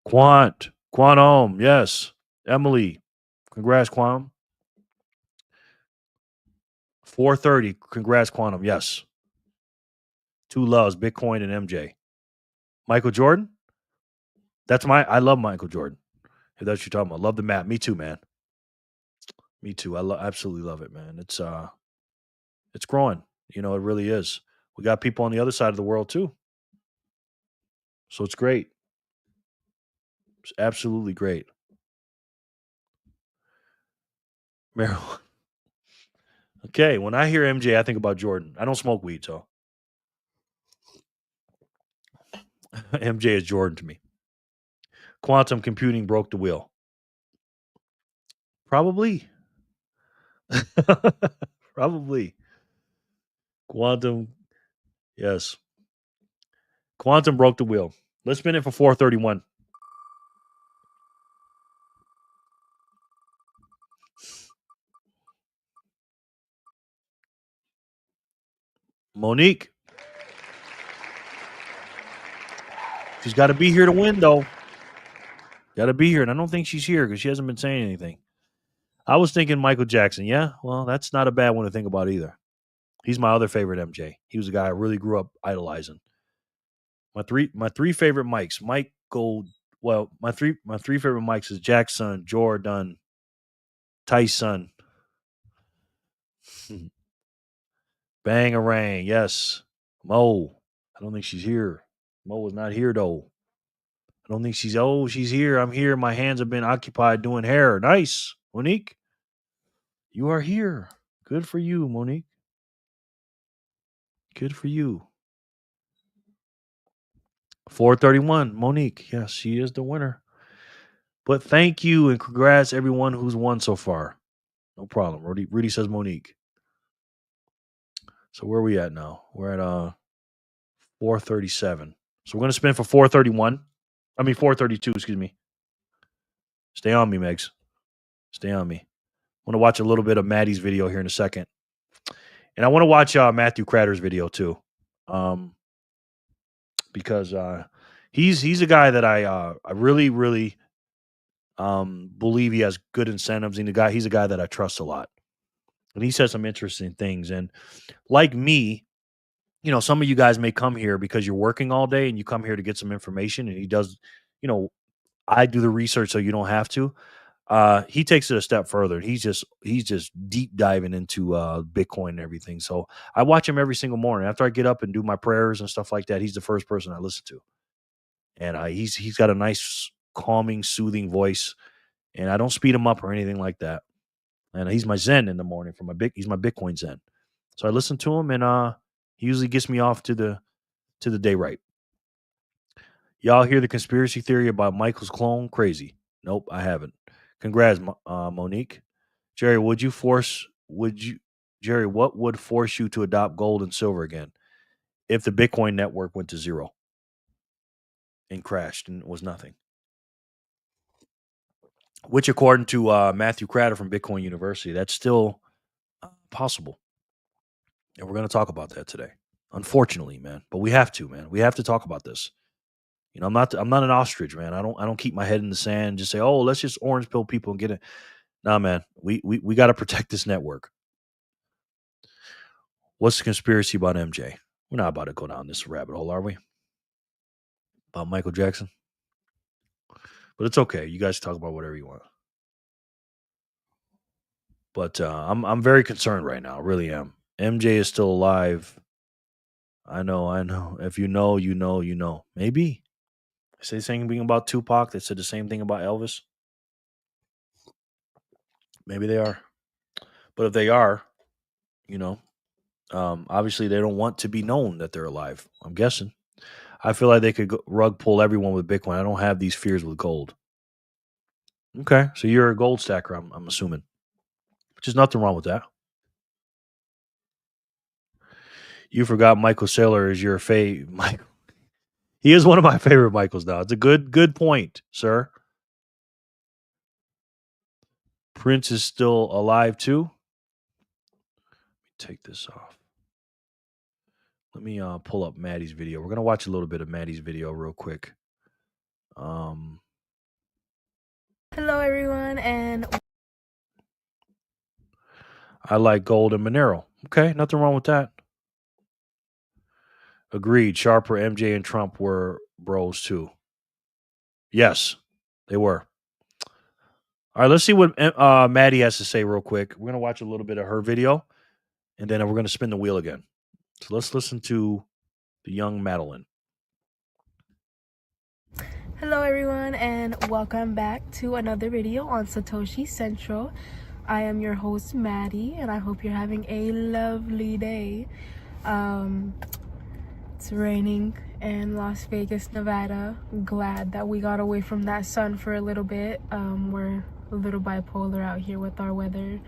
Quantum, yes. Emily, congrats, Quantum. 430, congrats, Quantum, yes. Two loves, Bitcoin and MJ. Michael Jordan? I love Michael Jordan. If that's what you're talking about. Love the map. Me too, man. Me too. I absolutely love it, man. It's growing. You know, it really is. We got people on the other side of the world too. So it's great. It's absolutely great. Marijuana. Okay, when I hear MJ, I think about Jordan. I don't smoke weed, so MJ is Jordan to me. Quantum computing broke the wheel. Probably. Probably. Quantum. Yes. Quantum broke the wheel. Let's spin it for 431. Monique. She's got to be here to win, though. Got to be here. And I don't think she's here because she hasn't been saying anything. I was thinking Michael Jackson. Yeah, well, that's not a bad one to think about either. He's my other favorite MJ. He was a guy I really grew up idolizing. My three favorite mics. My three favorite mics is Jackson, Jordan, Tyson. Bangarang, yes. Mo. I don't think she's here. Mo is not here though. I don't think she's here. I'm here. My hands have been occupied doing hair. Nice. Monique. You are here. Good for you, Monique. Good for you. 431, Monique. Yes, she is the winner. But thank you and congrats everyone who's won so far. No problem. Rudy says Monique. So where are we at now? We're at 437. So we're going to spin for 432, excuse me. Stay on me, Megs. Stay on me. I'm going to watch a little bit of Maddie's video here in a second. And I want to watch Matthew Cratter's video too, because he's a guy that I really believe he has good incentives. And he's a guy that I trust a lot, and he says some interesting things. And like me, some of you guys may come here because you're working all day and you come here to get some information. And he does, you know, I do the research so you don't have to. He takes it a step further. He's just deep diving into Bitcoin and everything. So I watch him every single morning after I get up and do my prayers and stuff like that. He's the first person I listen to, and he's got a nice, calming, soothing voice, and I don't speed him up or anything like that. And he's my Zen in the morning he's my Bitcoin Zen. So I listen to him, and he usually gets me off to the day right. Y'all hear the conspiracy theory about Michael's clone? Crazy. Nope, I haven't. Congrats, Monique. Jerry, Jerry, what would force you to adopt gold and silver again if the Bitcoin network went to zero and crashed and was nothing? Which, according to Matthew Cratter from Bitcoin University, that's still possible. And we're going to talk about that today. Unfortunately, man, but we have to, man. We have to talk about this. I'm not an ostrich, man. I don't keep my head in the sand and just say, "Oh, let's just orange pill people and get it." Nah, man. We got to protect this network. What's the conspiracy about MJ? We're not about to go down this rabbit hole, are we? About Michael Jackson? But it's okay. You guys talk about whatever you want. But I'm very concerned right now. I really am. MJ is still alive. I know. If you know, you know, you know. Maybe. I say the same thing about Tupac. They said the same thing about Elvis. Maybe they are. But if they are, you know, obviously they don't want to be known that they're alive. I'm guessing. I feel like they could rug pull everyone with Bitcoin. I don't have these fears with gold. Okay, so you're a gold stacker, I'm assuming. Which is nothing wrong with that. You forgot Michael Saylor is your Michael. He is one of my favorite Michaels now. It's a good point, sir. Prince is still alive too. Let me take this off. Let me pull up Maddie's video. We're gonna watch a little bit of Maddie's video real quick. Hello everyone, and I like gold and Monero. Okay, nothing wrong with that. Agreed. Sharper, MJ, and Trump were bros too. Yes, they were. All right, let's see what Maddie has to say real quick. We're gonna watch a little bit of her video, and then we're gonna spin the wheel again. So let's listen to the young Madeline. hello everyone, and welcome back to another video on Satoshi Central. I am your host Maddie, and I hope you're having a lovely day. It's raining in Las Vegas, Nevada. Glad that we got away from that sun for a little bit. We're a little bipolar out here with our weather,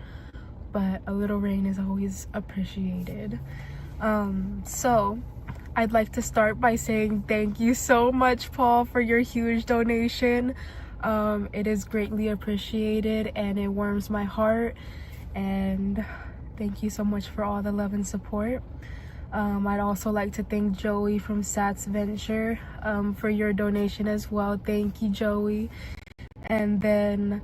but a little rain is always appreciated. So I'd like to start by saying thank you so much, Paul, for your huge donation. It is greatly appreciated and it warms my heart, and thank you so much for all the love and support. I'd also like to thank Joey from Sats Venture for your donation as well. Thank you, Joey. And then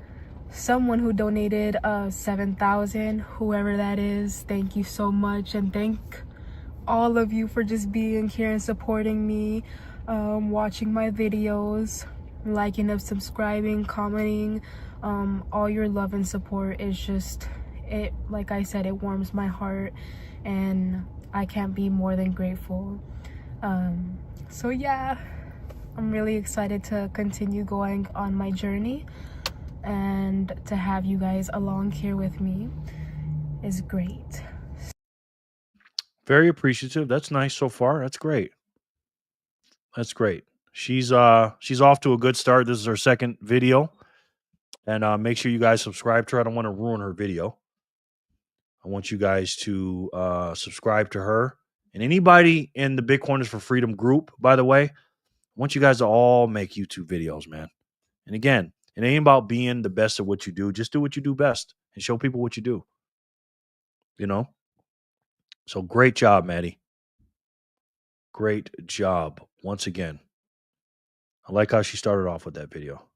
someone who donated 7,000, whoever that is, thank you so much, and thank all of you for just being here and supporting me, watching my videos, liking and subscribing, commenting. All your love and support is just, it, like I said, it warms my heart, and I can't be more than grateful. So yeah, I'm really excited to continue going on my journey, and to have you guys along here with me is great. Very appreciative. That's nice so far. That's great. That's great. She's off to a good start. This is her second video, and make sure you guys subscribe to her. I don't want to ruin her video. I want you guys to subscribe to her, and anybody in the Bitcoiners for Freedom group. By the way, I want you guys to all make YouTube videos, man. And again, it ain't about being the best at what you do. Just do what you do best and show people what you do. You know, So great job, Maddie. Great job once again. I like how she started off with that video.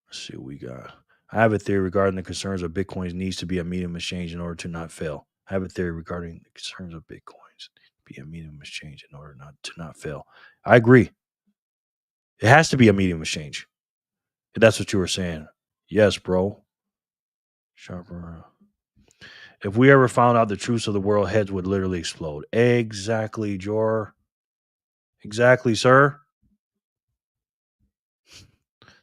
Let's see what we got. I have a theory regarding the concerns of Bitcoins needs to be a medium exchange in order to not fail. I have a theory regarding the concerns of Bitcoins be a medium exchange in order to not fail. I agree. It has to be a medium exchange. If that's what you were saying. Yes, bro. Sharper. If we ever found out the truth of the world, heads would literally explode. Exactly, Jor. Exactly, sir.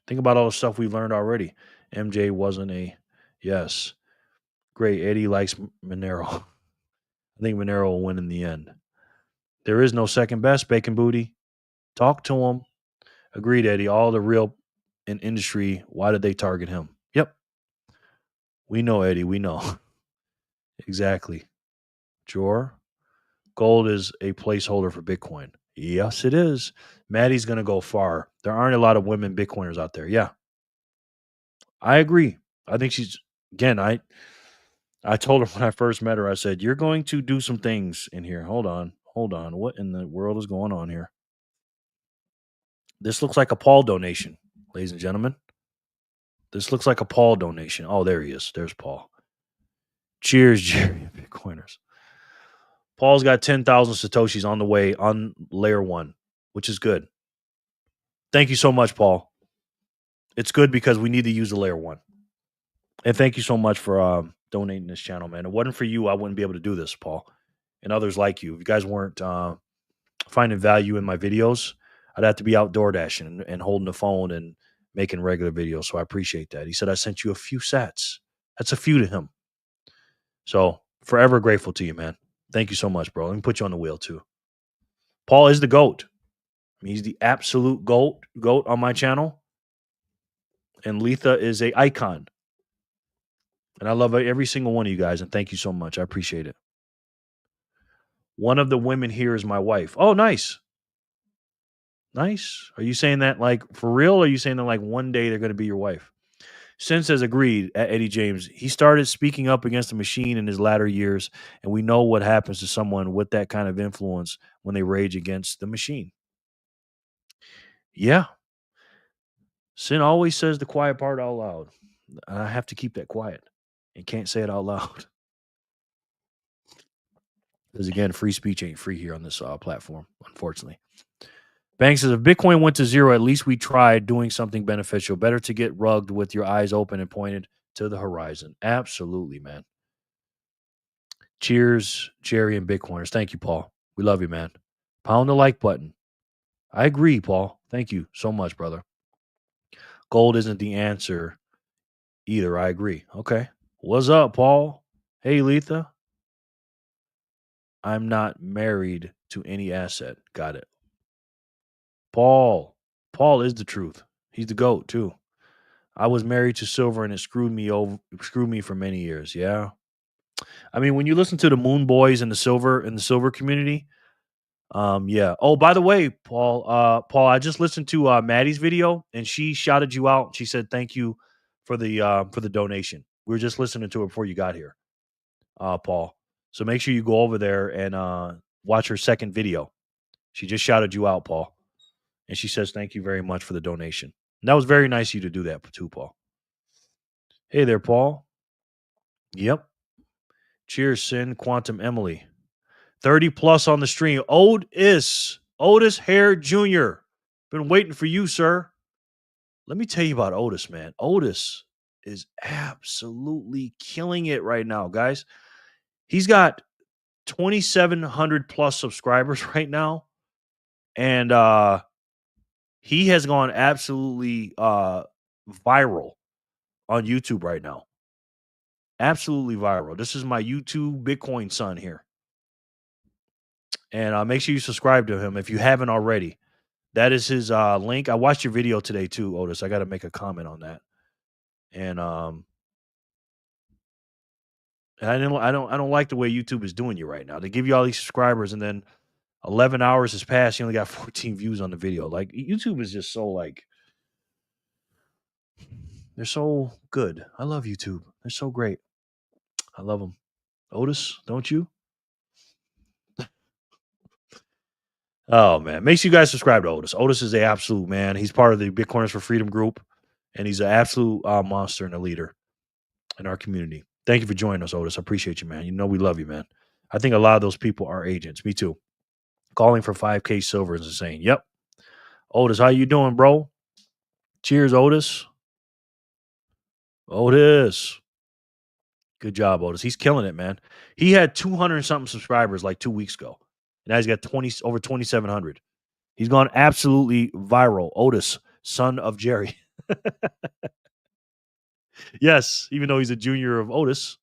Think about all the stuff we've learned already. MJ wasn't a yes. Great. Eddie likes Monero. I think Monero will win in the end. There is no second best, Bacon Booty. Talk to him. Agreed, Eddie. All the real in industry, why did they target him? Yep. We know, Eddie. We know. Exactly. Jor. Gold is a placeholder for Bitcoin. Yes, it is. Maddie's going to go far. There aren't a lot of women Bitcoiners out there. Yeah. I agree. I think she's, again, I told her when I first met her, I said, you're going to do some things in here. Hold on. What in the world is going on here? This looks like a Paul donation, ladies and gentlemen. This looks like a Paul donation. Oh, there he is. There's Paul. Cheers, Jerry Bitcoiners. Paul's got 10,000 Satoshis on the way on layer 1, which is good. Thank you so much, Paul. It's good because we need to use the layer 1. And thank you so much for donating this channel, man. If it wasn't for you, I wouldn't be able to do this, Paul. And others like you. If you guys weren't finding value in my videos, I'd have to be out door dashing and holding the phone and making regular videos. So I appreciate that. He said, I sent you a few sats. That's a few to him. So forever grateful to you, man. Thank you so much, bro. Let me put you on the wheel too. Paul is the GOAT. I mean, he's the absolute GOAT on my channel. And Letha is a icon. And I love every single one of you guys. And thank you so much. I appreciate it. One of the women here is my wife. Oh, nice. Nice. Are you saying that like for real? Or are you saying that like one day they're going to be your wife? Since has agreed at Eddie James. He started speaking up against the machine in his latter years. And we know what happens to someone with that kind of influence when they rage against the machine. Yeah. Sin always says the quiet part out loud. I have to keep that quiet and can't say it out loud. Because again, free speech ain't free here on this platform, unfortunately. Bank says, if Bitcoin went to zero, at least we tried doing something beneficial. Better to get rugged with your eyes open and pointed to the horizon. Absolutely, man. Cheers, Jerry and Bitcoiners. Thank you, Paul. We love you, man. Pound the like button. I agree, Paul. Thank you so much, brother. Gold isn't the answer either. I agree. Okay. What's up, Paul? Hey, Letha. I'm not married to any asset. Got it. Paul is the truth. He's the GOAT too. I was married to silver and it screwed me for many years. Yeah. I mean, when you listen to the Moon Boys in the silver community, yeah. Oh, by the way, Paul, I just listened to Maddie's video and she shouted you out. She said thank you for the donation. We were just listening to it before you got here, Paul. So make sure you go over there and watch her second video. She just shouted you out, Paul. And she says, thank you very much for the donation. And that was very nice of you to do that too, Paul. Hey there, Paul. Yep. Cheers, Sin. Quantum Emily. 30 plus on the stream. Otis Hare Jr. Been waiting for you, sir. Let me tell you about Otis, man. Otis is absolutely killing it right now, guys. He's got 2,700 plus subscribers right now. And he has gone absolutely viral on YouTube right now. Absolutely viral. This is my YouTube Bitcoin son here. And make sure you subscribe to him if you haven't already. That is his link. I watched your video today too, Otis. I got to make a comment on that. And I don't like the way YouTube is doing you right now. They give you all these subscribers and then 11 hours has passed. You only got 14 views on the video. Like YouTube is just so like, they're so good. I love YouTube. They're so great. I love them. Otis, don't you? Oh man, make sure you guys subscribe to Otis. Otis is a absolute man. He's part of the Bitcoiners for Freedom group, and he's an absolute monster and a leader in our community. Thank you for joining us, Otis. I appreciate you, man. You know we love you, man. I think a lot of those people are agents. Me too. Calling for 5K silver is insane. Yep. Otis, how you doing, bro? Cheers, Otis. Otis. Good job, Otis. He's killing it, man. He had 200 and something subscribers like 2 weeks ago. Now he's got over 2,700. He's gone absolutely viral. Otis, son of Jerry. Yes, even though he's a junior of Otis.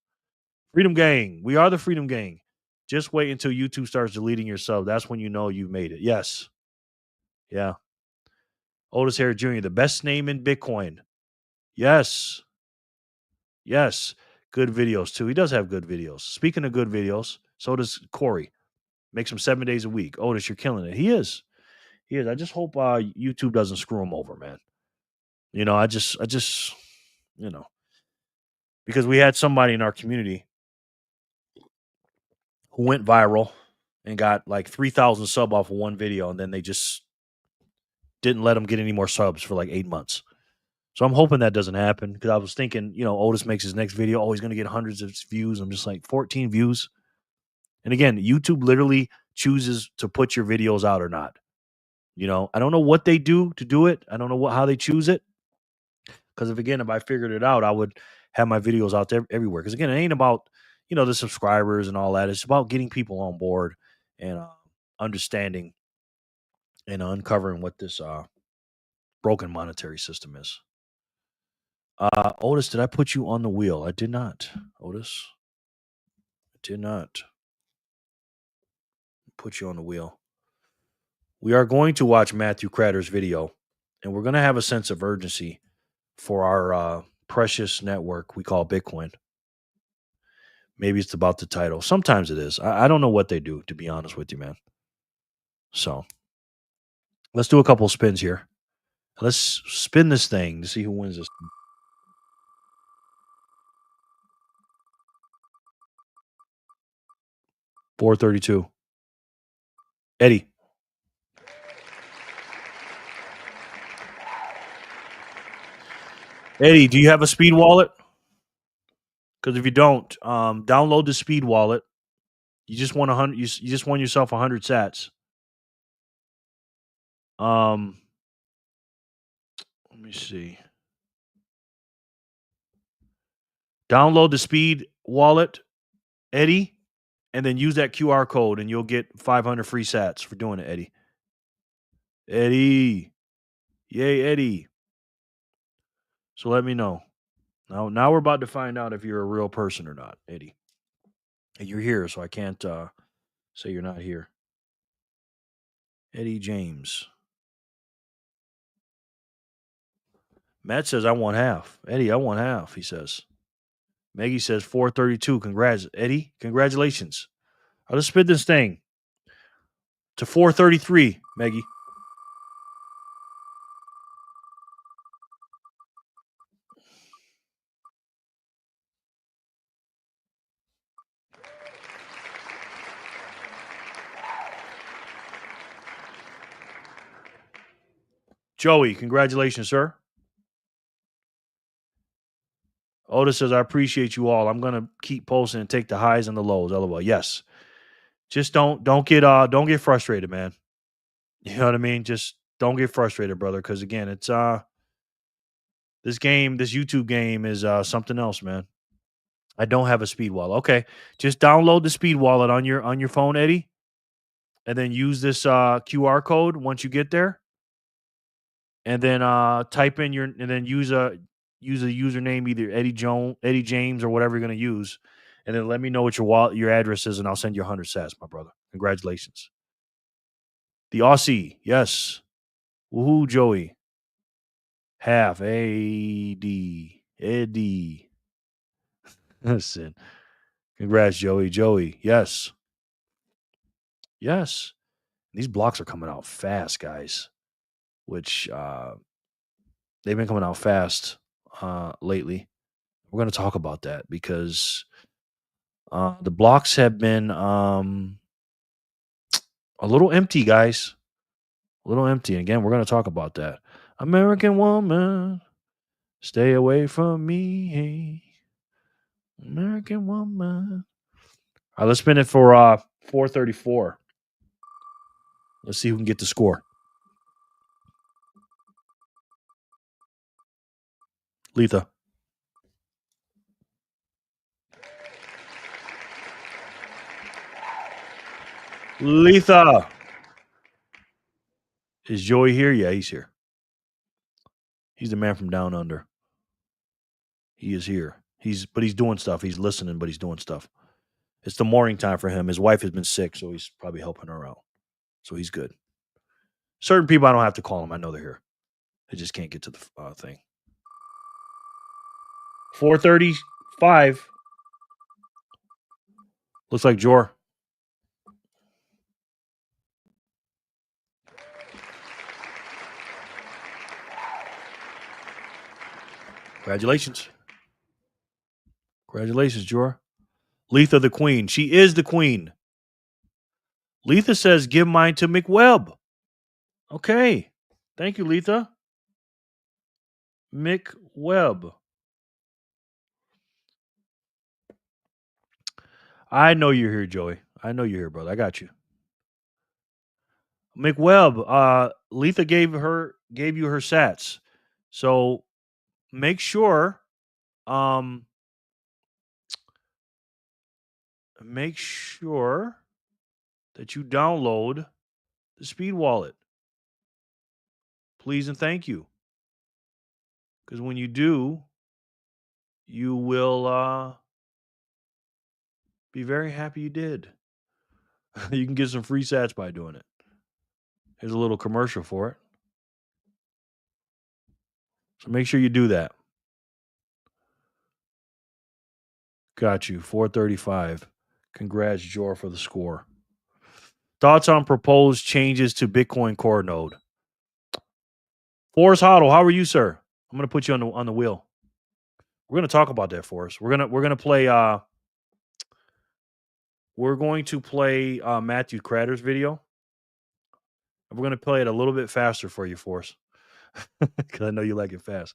Freedom Gang. We are the Freedom Gang. Just wait until YouTube starts deleting your sub. That's when you know you've made it. Yes. Yeah. Otis Harris Jr., the best name in Bitcoin. Yes. Yes. Good videos, too. He does have good videos. Speaking of good videos, so does Corey. Makes him 7 days a week. Otis, you're killing it. He is. He is. I just hope YouTube doesn't screw him over, man. You know, I just, you know, because we had somebody in our community who went viral and got like 3,000 sub off of one video, and then they just didn't let him get any more subs for like 8 months. So I'm hoping that doesn't happen, because I was thinking, you know, Otis makes his next video. Oh, he's going to get hundreds of views. I'm just like, 14 views. And again, YouTube literally chooses to put your videos out or not. You know, I don't know what they do to do it. I don't know how they choose it. Because if I figured it out, I would have my videos out there everywhere. Because again, it ain't about, you know, the subscribers and all that. It's about getting people on board and understanding and uncovering what this broken monetary system is. Otis, did I put you on the wheel? I did not. Otis, I did not put you on the wheel. We are going to watch Matthew Cratter's video, and we're going to have a sense of urgency for our precious network we call Bitcoin. Maybe it's about the title. Sometimes it is. I don't know what they do, to be honest with you, man. So let's do a couple of spins here. Let's spin this thing to see who wins this. 432. Eddie. Eddie, do you have a speed wallet? Because if you don't, download the speed wallet. You just won 100. You just won yourself 100 sats. Let me see. Download the speed wallet, Eddie, and then use that QR code, and you'll get 500 free sats for doing it, Eddie. Eddie, yay, Eddie. So let me know. Now we're about to find out if you're a real person or not, Eddie. And you're here, so I can't say you're not here. Eddie James. Matt says, I want half. Eddie, I want half, he says. Maggie says 432. Congrats, Eddie. Congratulations. I'll just spin this thing to 433, Maggie. Joey, congratulations, sir. Otis says, I appreciate you all. I'm gonna keep posting and take the highs and the lows. LOL. Yes. Just don't get frustrated, man. You know what I mean? Just don't get frustrated, brother. Because again, it's this YouTube game is something else, man. I don't have a speed wallet. Okay, just download the speed wallet on your phone, Eddie, and then use this QR code once you get there, and then type in and then use a username, either Eddie James, or whatever you're gonna use, and then let me know what your address is, and I'll send you 100 sats, my brother. Congratulations. The Aussie, yes. Woohoo, Joey. Half Eddie. Listen. Congrats, Joey. Joey, yes. Yes. These blocks are coming out fast, guys, which they've been coming out fast lately. We're going to talk about that because The blocks have been a little empty, guys. A little empty. And again, we're going to talk about that. American woman, stay away from me. American woman. All right, let's spin it for 434. Let's see who can get the score. Letha. Letha. Is Joey here? Yeah, he's here. He's the man from down under. He is here. He's doing stuff. He's listening, but he's doing stuff. It's the morning time for him. His wife has been sick, so he's probably helping her out. So he's good. Certain people, I don't have to call them. I know they're here. They just can't get to the thing. 435. Looks like Jor. Congratulations. Congratulations, Jor. Letha the queen. She is the queen. Letha says, give mine to McWebb. Okay. Thank you, Letha. McWebb. I know you're here, Joey. I know you're here, brother. I got you. McWebb, Letha gave you her sats. So make sure that you download the Speed Wallet. Please and thank you. Because when you do, you will be very happy you did. You can get some free sats by doing it. Here's a little commercial for it. So make sure you do that. Got you. 435. Congrats, Jor, for the score. Thoughts on proposed changes to Bitcoin core node? Forrest Hoddle, how are you, sir? I'm going to put you on the wheel. We're going to talk about that, Forrest. We're going to play Matthew Cratter's video. We're going to play it a little bit faster for you, Forrest, because I know you like it fast.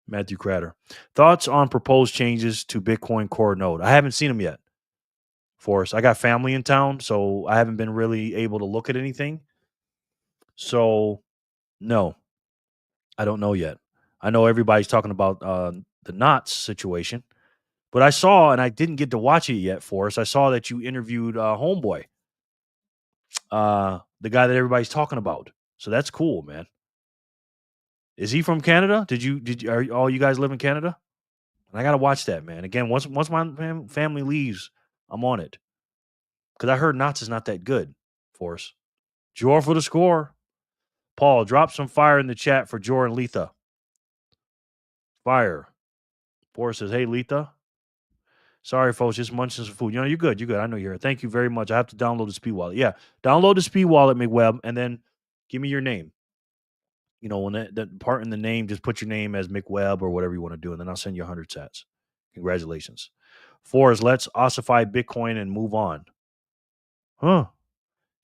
Matthew Cratter. Thoughts on proposed changes to Bitcoin core node? I haven't seen them yet, Forrest. I got family in town, so I haven't been really able to look at anything. So, no, I don't know yet. I know everybody's talking about the Knots situation, but I saw, and I didn't get to watch it yet, Forrest. I saw that you interviewed Homeboy, the guy that everybody's talking about. So that's cool, man. Is he from Canada? Are all you guys live in Canada? And I got to watch that, man. Again, once my family leaves, I'm on it. Because I heard Knots is not that good, Forrest. Jor for the score. Paul, drop some fire in the chat for Jor and Letha. Fire. Forrest says, hey, Letha. Sorry, folks, just munching some food. You're good. You're good. I know you're here. Thank you very much. I have to download the Speed Wallet. Yeah, download the Speed Wallet, McWebb, and then give me your name. When that part in the name, just put your name as McWebb or whatever you want to do, and then I'll send you 100 sats. Congratulations. Forrest, let's ossify Bitcoin and move on. Huh.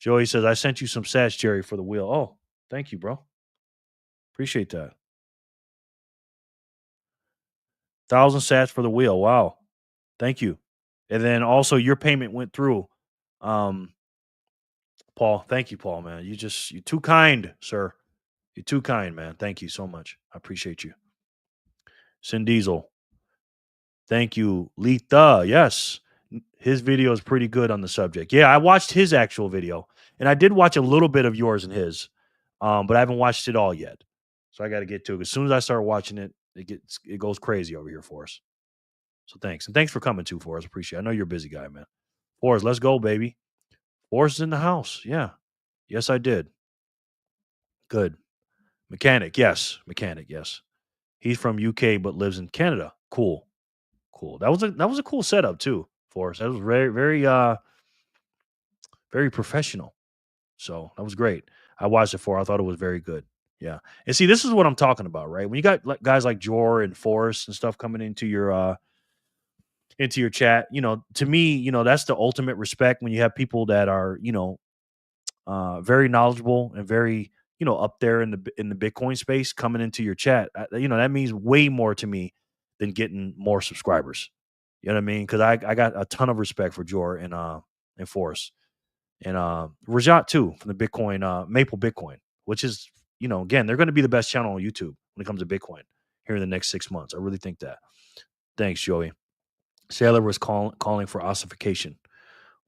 Joey says, I sent you some sats, Jerry, for the wheel. Oh, thank you, bro. Appreciate that. 1,000 sats for the wheel. Wow. Thank you. And then also your payment went through. Paul, thank you, Paul, man. You're too kind, sir. You're too kind, man. Thank you so much. I appreciate you. Sin Diesel. Thank you. Letha. Yes. His video is pretty good on the subject. Yeah, I watched his actual video. And I did watch a little bit of yours and his. But I haven't watched it all yet. So I got to get to it. As soon as I start watching it, it goes crazy over here for us. So thanks. And thanks for coming too, Forrest. Appreciate it. I know you're a busy guy, man. Forrest, let's go, baby. Forrest is in the house. Yeah. Yes, I did. Good. Mechanic. Yes. He's from UK but lives in Canada. Cool. That was a cool setup too, Forrest. That was very, very very professional. So that was great. I watched it I thought it was very good. Yeah. And see, this is what I'm talking about, right? When you got guys like Jor and Forrest and stuff coming into your into your chat. To me, that's the ultimate respect when you have people that are, very knowledgeable and very, up there in the Bitcoin space coming into your chat. That means way more to me than getting more subscribers. You know what I mean? Because I got a ton of respect for Jor and Forrest and Rajat too from the Bitcoin Maple Bitcoin, which is, again, they're going to be the best channel on YouTube when it comes to Bitcoin here in the next 6 months. I really think that. Thanks, Joey. Sailor was calling for ossification.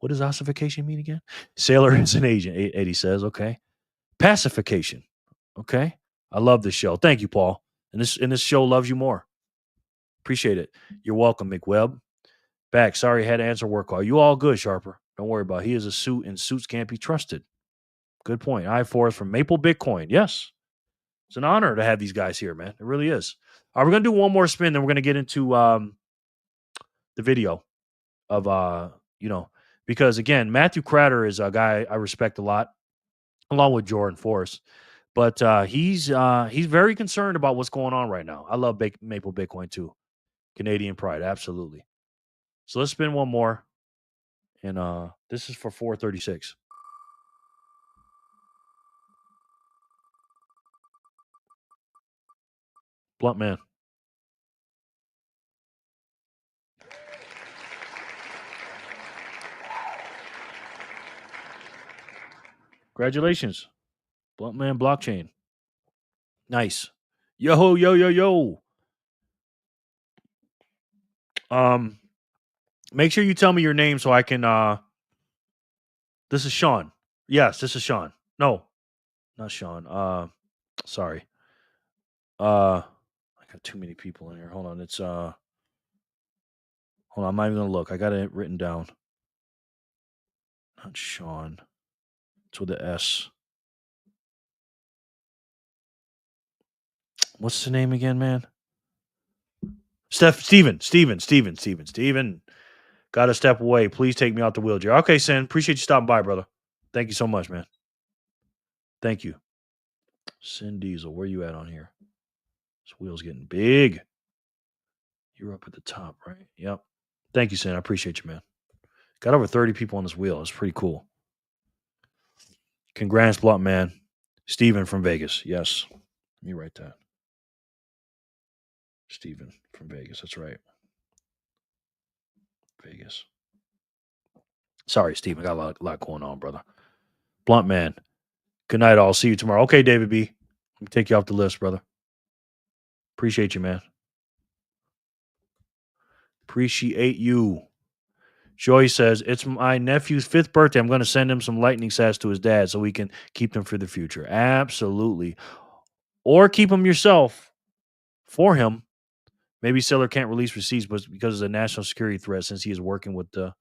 What does ossification mean again? Sailor is an agent, Eddie says. Okay. Pacification. Okay. I love this show. Thank you, Paul. And this show loves you more. Appreciate it. You're welcome, McWebb. Back. Sorry, had to answer work call. You all good, Sharper. Don't worry about it. He is a suit, and suits can't be trusted. Good point. I4 from Maple Bitcoin. Yes. It's an honor to have these guys here, man. It really is. All right, we're going to do one more spin, then we're going to get into the video of, because, again, Matthew Cratter is a guy I respect a lot, along with Jordan Force. But he's very concerned about what's going on right now. I love Maple Bitcoin, too. Canadian pride, absolutely. So let's spin one more. And this is for 436. Blunt man. Congratulations. Blunt man blockchain. Nice. Yo, yo, yo, yo. Make sure you tell me your name so I can this is Sean. Yes, this is Sean. No, not Sean. Sorry. I got too many people in here. Hold on. It's hold on, I'm not even gonna look. I got it written down. Not Sean. It's with the S. What's the name again, man? Steven. Got to step away. Please take me out the wheelchair. Okay, Sin. Appreciate you stopping by, brother. Thank you so much, man. Thank you. Sin Diesel, where you at on here? This wheel's getting big. You're up at the top, right? Yep. Thank you, Sin. I appreciate you, man. Got over 30 people on this wheel. It's pretty cool. Congrats, Blunt man. Steven from Vegas. Yes. Let me write that. Steven from Vegas. That's right. Vegas. Sorry, Steven. Got a lot going on, brother. Blunt man. Good night, all. See you tomorrow. Okay, David B. Let me take you off the list, brother. Appreciate you, man. Appreciate you. Joy says, it's my nephew's 5th birthday. I'm going to send him some lightning sats to his dad so we can keep them for the future. Absolutely. Or keep them yourself for him. Maybe seller can't release receipts but because of the national security threat since he is working with the...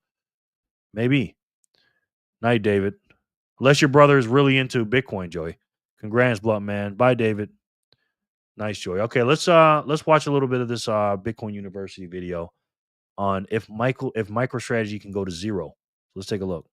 Maybe. Night, David. Unless your brother is really into Bitcoin, Joey. Congrats, Blunt man. Bye, David. Nice, Joey. Okay, let's watch a little bit of this Bitcoin University video on if MicroStrategy can go to zero. Let's take a look.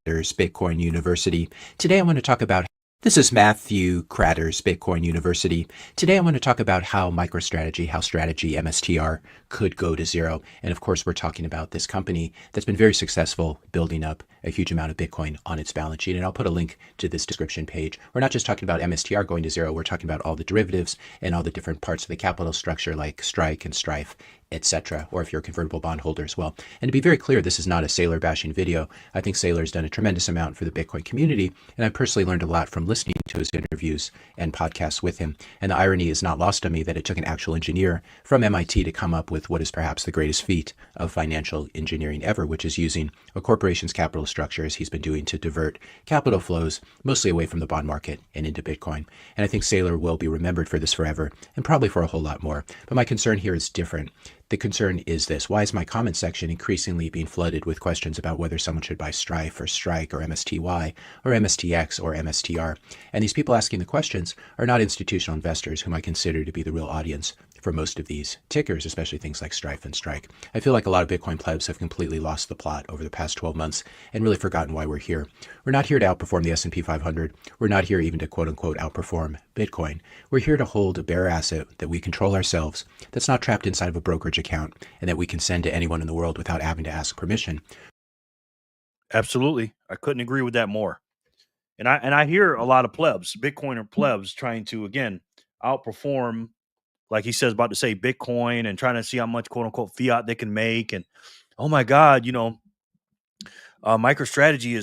There's Bitcoin University. Today I want to talk about... This is Matthew Cratter's Bitcoin University. Today I want to talk about how MicroStrategy, how strategy MSTR could go to zero. And of course, we're talking about this company that's been very successful building up a huge amount of Bitcoin on its balance sheet. And I'll put a link to this description page. We're not just talking about MSTR going to zero. We're talking about all the derivatives and all the different parts of the capital structure like Strike and Strife, etc., or if you're a convertible bond holder as well. And to be very clear, this is not a Saylor bashing video. I think Saylor's done a tremendous amount for the Bitcoin community, and I personally learned a lot from listening to his interviews and podcasts with him. And the irony is not lost on me that it took an actual engineer from MIT to come up with what is perhaps the greatest feat of financial engineering ever, which is using a corporation's capital structure, as he's been doing, to divert capital flows mostly away from the bond market and into Bitcoin. And I think Saylor will be remembered for this forever, and probably for a whole lot more. But my concern here is different. The concern is this: why is my comment section increasingly being flooded with questions about whether someone should buy Strife or Strike or MSTY or MSTX or MSTR? And these people asking the questions are not institutional investors, whom I consider to be the real audience for most of these tickers, especially things like Strife and Strike. I feel like a lot of Bitcoin plebs have completely lost the plot over the past 12 months and really forgotten why we're here. We're not here to outperform the S&P 500. We're not here even to quote-unquote outperform Bitcoin. We're here to hold a bearer asset that we control ourselves, that's not trapped inside of a brokerage account and that we can send to anyone in the world without having to ask permission. Absolutely. I couldn't agree with that more. And I hear a lot of plebs, Bitcoiner plebs, trying to again outperform, like he says, about to say Bitcoin and trying to see how much quote unquote fiat they can make. And oh my God, MicroStrategy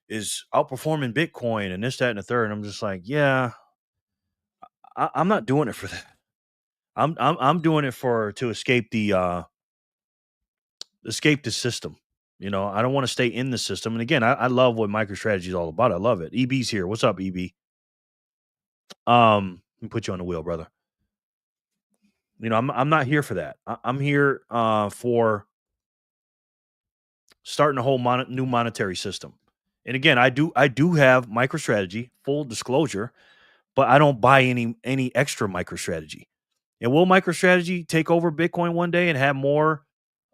is outperforming Bitcoin and this, that, and the third. And I'm just like, yeah, I'm not doing it for that. I'm doing it to escape the system. I don't want to stay in the system. And again, I love what MicroStrategy is all about. I love it. EB's here. What's up, EB? Let me put you on the wheel, brother. I'm not here for that. I'm here for starting a whole new monetary system. And again, I do have MicroStrategy, full disclosure, but I don't buy any extra MicroStrategy. And will MicroStrategy take over Bitcoin one day and have more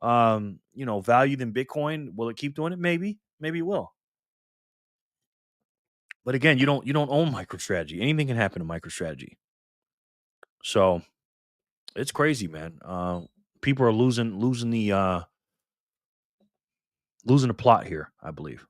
value than Bitcoin? Will it keep doing it? Maybe it will. But again, you don't own MicroStrategy. Anything can happen to MicroStrategy. So it's crazy, man. People are losing the plot here, I believe.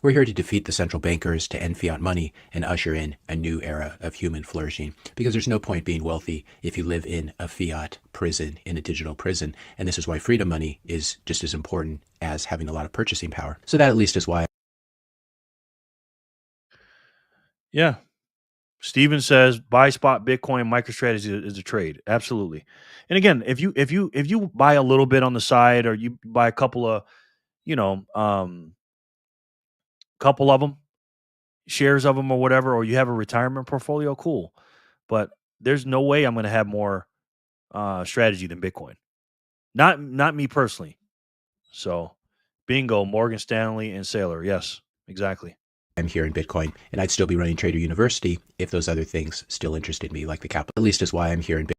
We're here to defeat the central bankers, to end fiat money, and usher in a new era of human flourishing. Because there's no point being wealthy if you live in a fiat prison, in a digital prison. And this is why freedom money is just as important as having a lot of purchasing power. So that at least is why. Yeah. Steven says buy spot Bitcoin. MicroStrategy is a trade. Absolutely. And again, if you buy a little bit on the side, or you buy a couple of couple of them, shares of them or whatever, or you have a retirement portfolio, cool. But there's no way I'm going to have more strategy than Bitcoin. Not me personally. So bingo, Morgan Stanley and Saylor. Yes, exactly. I'm here in Bitcoin, and I'd still be running Trader University if those other things still interested me, like the capital. At least is why I'm here in Bitcoin,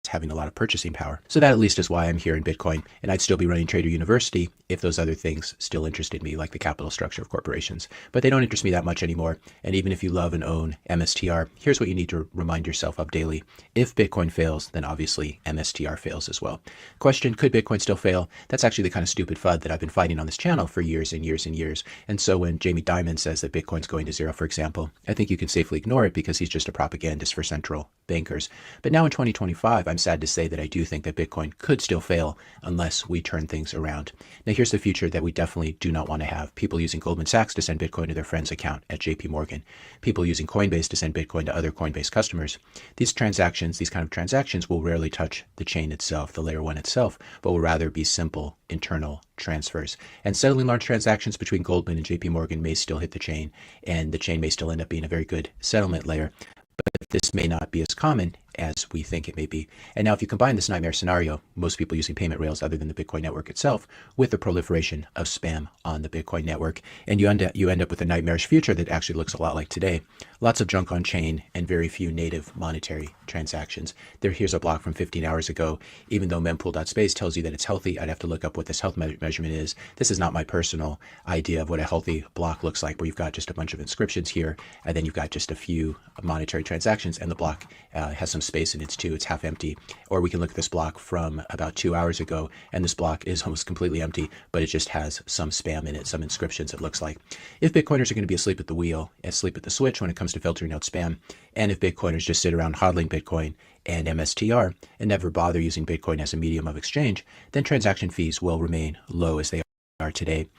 having a lot of purchasing power. So that at least is why I'm here in Bitcoin, and I'd still be running Trader University if those other things still interested me, like the capital structure of corporations. But they don't interest me that much anymore. And even if you love and own MSTR, here's what you need to remind yourself of daily. If Bitcoin fails, then obviously MSTR fails as well. Question, could Bitcoin still fail? That's actually the kind of stupid FUD that I've been fighting on this channel for years and years and years. And so when Jamie Dimon says that Bitcoin's going to zero, for example, I think you can safely ignore it because he's just a propagandist for central bankers. But now in 2025, I'm sad to say that I do think that Bitcoin could still fail unless we turn things around. Now, here's the future that we definitely do not want to have. People using Goldman Sachs to send Bitcoin to their friend's account at JP Morgan. People using Coinbase to send Bitcoin to other Coinbase customers. These kind of transactions will rarely touch the chain itself, the layer one itself, but will rather be simple internal transfers. And settling large transactions between Goldman and JP Morgan may still hit the chain, and the chain may still end up being a very good settlement layer. But this may not be as common as we think it may be. And now if you combine this nightmare scenario, most people using payment rails other than the Bitcoin network itself, with the proliferation of spam on the Bitcoin network, and you end up with a nightmarish future that actually looks a lot like today. Lots of junk on chain and very few native monetary transactions. Here's a block from 15 hours ago. Even though mempool.space tells you that it's healthy, I'd have to look up what this health measurement is. This is not my personal idea of what a healthy block looks like, where you've got just a bunch of inscriptions here, and then you've got just a few monetary transactions, and the block has some space in it too. It's half empty. Or we can look at this block from about 2 hours ago, and this block is almost completely empty, but it just has some spam in it, some inscriptions, it looks like. If Bitcoiners are going to be asleep at the wheel, asleep at the switch when it comes to filtering out spam, and if Bitcoiners just sit around hodling Bitcoin and MSTR and never bother using Bitcoin as a medium of exchange, then transaction fees will remain low as they are today.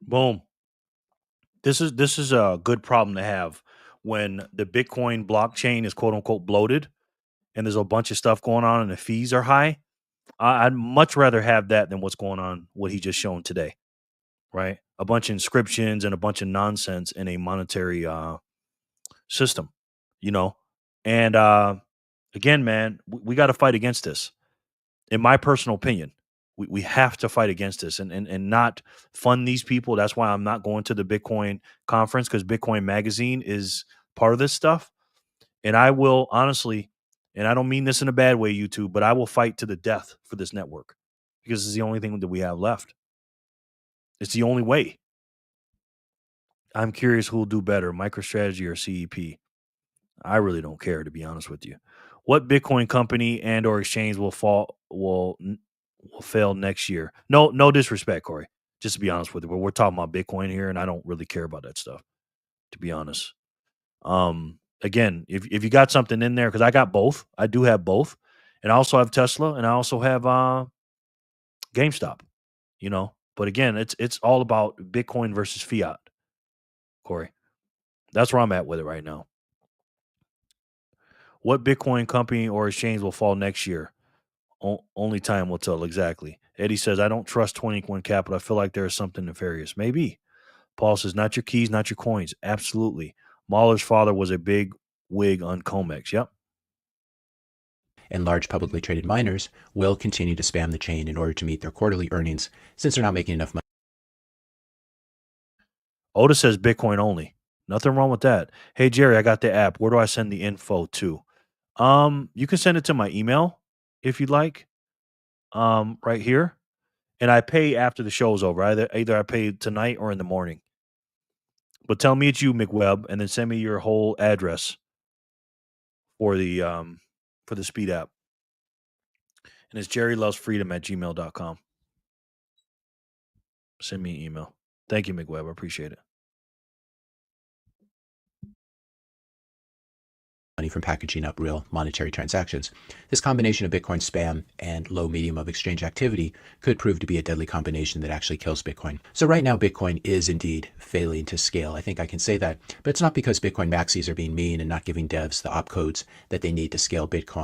Boom. This is a good problem to have when the Bitcoin blockchain is quote unquote bloated and there's a bunch of stuff going on and the fees are high. I'd much rather have that than what's going on, what he just shown today, right? A bunch of inscriptions and a bunch of nonsense in a monetary system, And again, man, we got to fight against this. In my personal opinion, we have to fight against this and not fund these people. That's why I'm not going to the Bitcoin conference, because Bitcoin Magazine is part of this stuff. And I will honestly, and I don't mean this in a bad way, YouTube, but I will fight to the death for this network because it's the only thing that we have left. It's the only way. I'm curious who'll do better, MicroStrategy or CEP. I really don't care, to be honest with you. What Bitcoin company and or exchange will fail next year? No disrespect, Corey. Just to be honest with you, but we're talking about Bitcoin here, and I don't really care about that stuff, to be honest. Again, if you got something in there, because I got both, I do have both, and I also have Tesla, and I also have GameStop. But again, it's all about Bitcoin versus fiat, Corey. That's where I'm at with it right now. What Bitcoin company or exchange will fall next year? Only time will tell. Exactly. Eddie says, I don't trust 21 Capital. I feel like there is something nefarious. Maybe. Paul says, not your keys, not your coins. Absolutely. Mahler's father was a big wig on Comex. Yep. And large publicly traded miners will continue to spam the chain in order to meet their quarterly earnings since they're not making enough money. Otis says Bitcoin only. Nothing wrong with that. Hey, Jerry, I got the app. Where do I send the info to? You can send it to my email if you'd like. Right here. And I pay after the show's over. Either I pay tonight or in the morning. But tell me it's you, McWeb, and then send me your whole address for the speed app. And it's jerrylovesfreedom@gmail.com. Send me an email. Thank you, McWeb. I appreciate it. Money from packaging up real monetary transactions. This combination of Bitcoin spam and low medium of exchange activity could prove to be a deadly combination that actually kills Bitcoin. So right now, Bitcoin is indeed failing to scale. I think I can say that, but it's not because Bitcoin maxis are being mean and not giving devs the opcodes that they need to scale Bitcoin.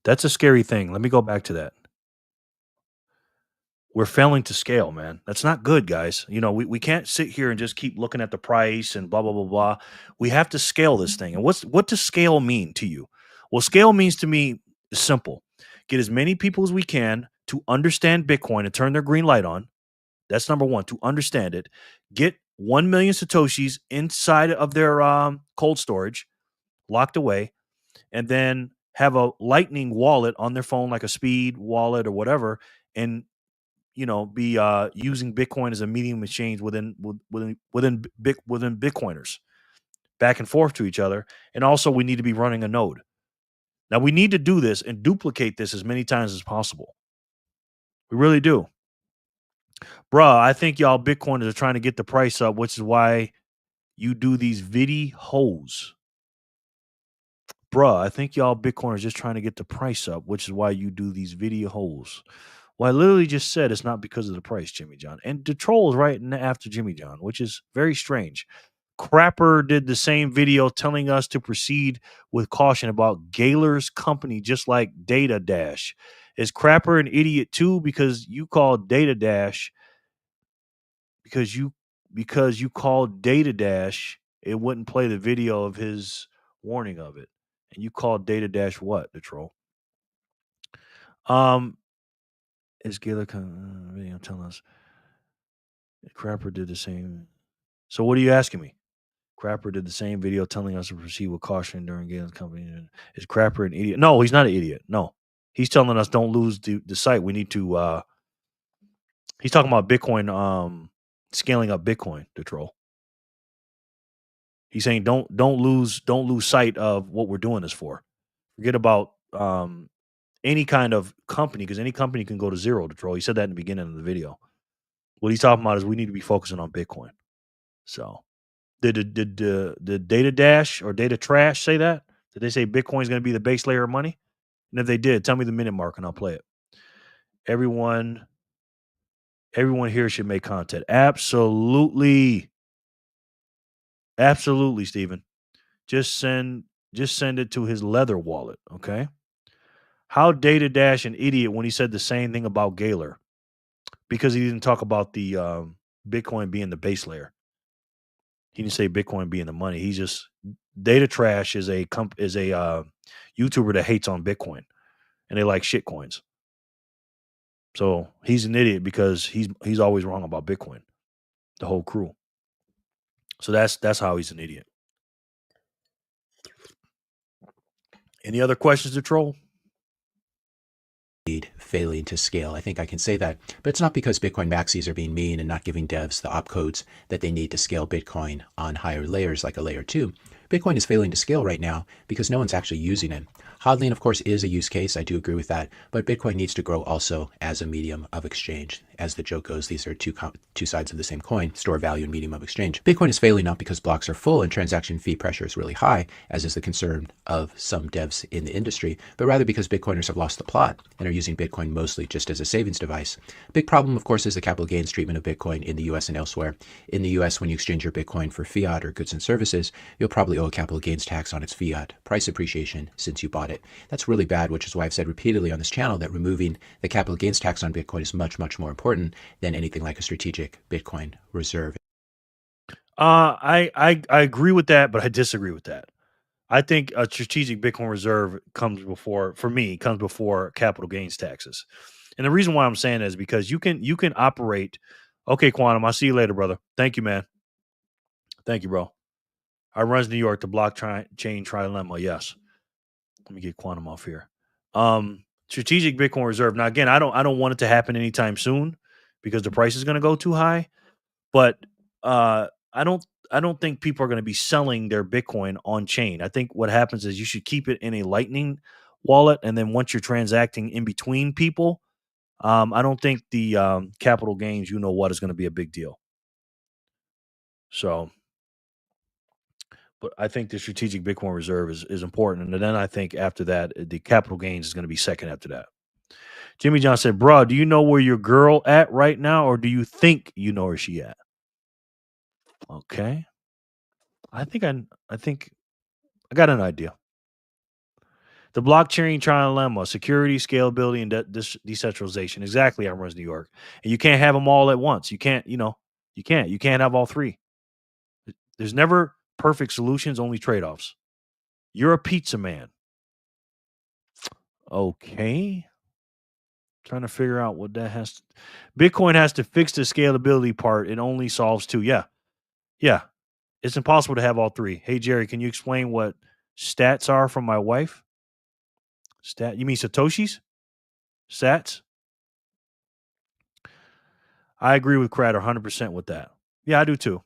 That's a scary thing. Let me go back to that. We're failing to scale, man. That's not good, guys. We can't sit here and just keep looking at the price and blah, blah, blah, blah. We have to scale this thing. And what does scale mean to you? Well, scale means to me is simple. Get as many people as we can to understand Bitcoin and turn their green light on. That's number one, to understand it. Get 1 million Satoshis inside of their cold storage, locked away, and then have a lightning wallet on their phone, like a speed wallet or whatever, and be using Bitcoin as a medium exchange within Bitcoiners, back and forth to each other. And also, we need to be running a node. Now, we need to do this and duplicate this as many times as possible. We really do. Bruh, I think y'all Bitcoiners are trying to get the price up, which is why you do these videos. Bruh, I think y'all Bitcoiners just trying to get the price up, which is why you do these videos. Well, I literally just said it's not because of the price, Jimmy John. And the troll is right after Jimmy John, which is very strange. Crapper did the same video telling us to proceed with caution about Gaylor's company, just like Data Dash. Is Crapper an idiot too? Because you called Data Dash, because you called Data Dash, it wouldn't play the video of his warning of it. And you called Data Dash what, the troll? Is Gaylor video telling us Crapper did the same? So what are you asking me? Crapper did the same video telling us to proceed with caution during Gaylor's company. Is Crapper an idiot? No, he's not an idiot. No, he's telling us don't lose the site. We need to. He's talking about Bitcoin, scaling up Bitcoin. The troll. He's saying don't lose sight of what we're doing this for. Forget about any kind of company, because any company can go to zero, to troll. He said that in the beginning of the video. What he's talking about is we need to be focusing on Bitcoin. So did Data Dash or Data Trash say that? Did they say Bitcoin is going to be the base layer of money? And if they did, tell me the minute mark and I'll play it. Everyone here should make content. Absolutely. Absolutely, Stephen. Just send it to his leather wallet, okay? How Data Dash an idiot when he said the same thing about Gaylor? Because he didn't talk about the Bitcoin being the base layer. He didn't say Bitcoin being the money. He's just Data Trash is a YouTuber that hates on Bitcoin, and they like shit coins. So he's an idiot because he's always wrong about Bitcoin. The whole crew. So that's how he's an idiot. Any other questions to troll? Failing to scale. I think I can say that, but it's not because Bitcoin maxis are being mean and not giving devs the opcodes that they need to scale Bitcoin on higher layers like a layer 2. Bitcoin is failing to scale right now because no one's actually using it. Hodling, of course, is a use case. I do agree with that. But Bitcoin needs to grow also as a medium of exchange. As the joke goes, these are two sides of the same coin, store value and medium of exchange. Bitcoin is failing not because blocks are full and transaction fee pressure is really high, as is the concern of some devs in the industry, but rather because Bitcoiners have lost the plot and are using Bitcoin mostly just as a savings device. Big problem, of course, is the capital gains treatment of Bitcoin in the US and elsewhere. In the US, when you exchange your Bitcoin for fiat or goods and services, you'll probably owe a capital gains tax on its fiat price appreciation since you bought it. That's really bad, which is why I've said repeatedly on this channel that removing the capital gains tax on Bitcoin is much, much more important than anything like a strategic Bitcoin reserve. I agree with that, but I disagree with that. I think a strategic Bitcoin reserve comes before capital gains taxes. And the reason why I'm saying that is because you can operate. Okay, Quantum, I'll see you later, brother. Thank you, man. Thank you, bro. I runs New York, the blockchain trilemma. Yes. Let me get Quantum off here. Strategic Bitcoin reserve. Now, again, I don't want it to happen anytime soon because the price is going to go too high. But I don't think people are going to be selling their Bitcoin on chain. I think what happens is you should keep it in a Lightning wallet, and then once you're transacting in between people, I don't think the capital gains, is going to be a big deal. So, but I think the strategic Bitcoin reserve is important, and then I think after that, the capital gains is going to be second after that. Jimmy John said, "Bro, do you know where your girl at right now, or do you think you know where she at?" Okay. I think I got an idea. The blockchain trilemma: security, scalability, and decentralization. Exactly, I'm runs New York, and you can't have them all at once. You can't, you can't have all three. There's never perfect solutions, only trade-offs. You're a pizza man. Okay. Trying to figure out what that has to. Bitcoin has to fix the scalability part. It only solves two. Yeah. It's impossible to have all three. Hey, Jerry, can you explain what stats are from my wife? You mean Satoshi's? Sats? I agree with Cratter 100% with that. Yeah, I do too.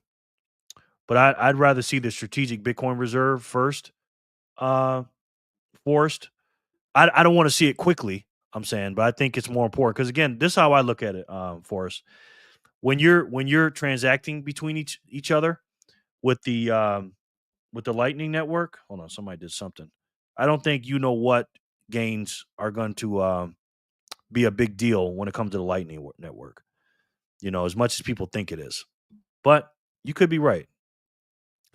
But I'd rather see the strategic Bitcoin reserve first, forced. I don't want to see it quickly, I'm saying, but I think it's more important because, again, this is how I look at it, Forrest. When you're transacting between each other with the Lightning Network, hold on, somebody did something. I don't think what gains are going to be a big deal when it comes to the Lightning Network. As much as people think it is. But you could be right.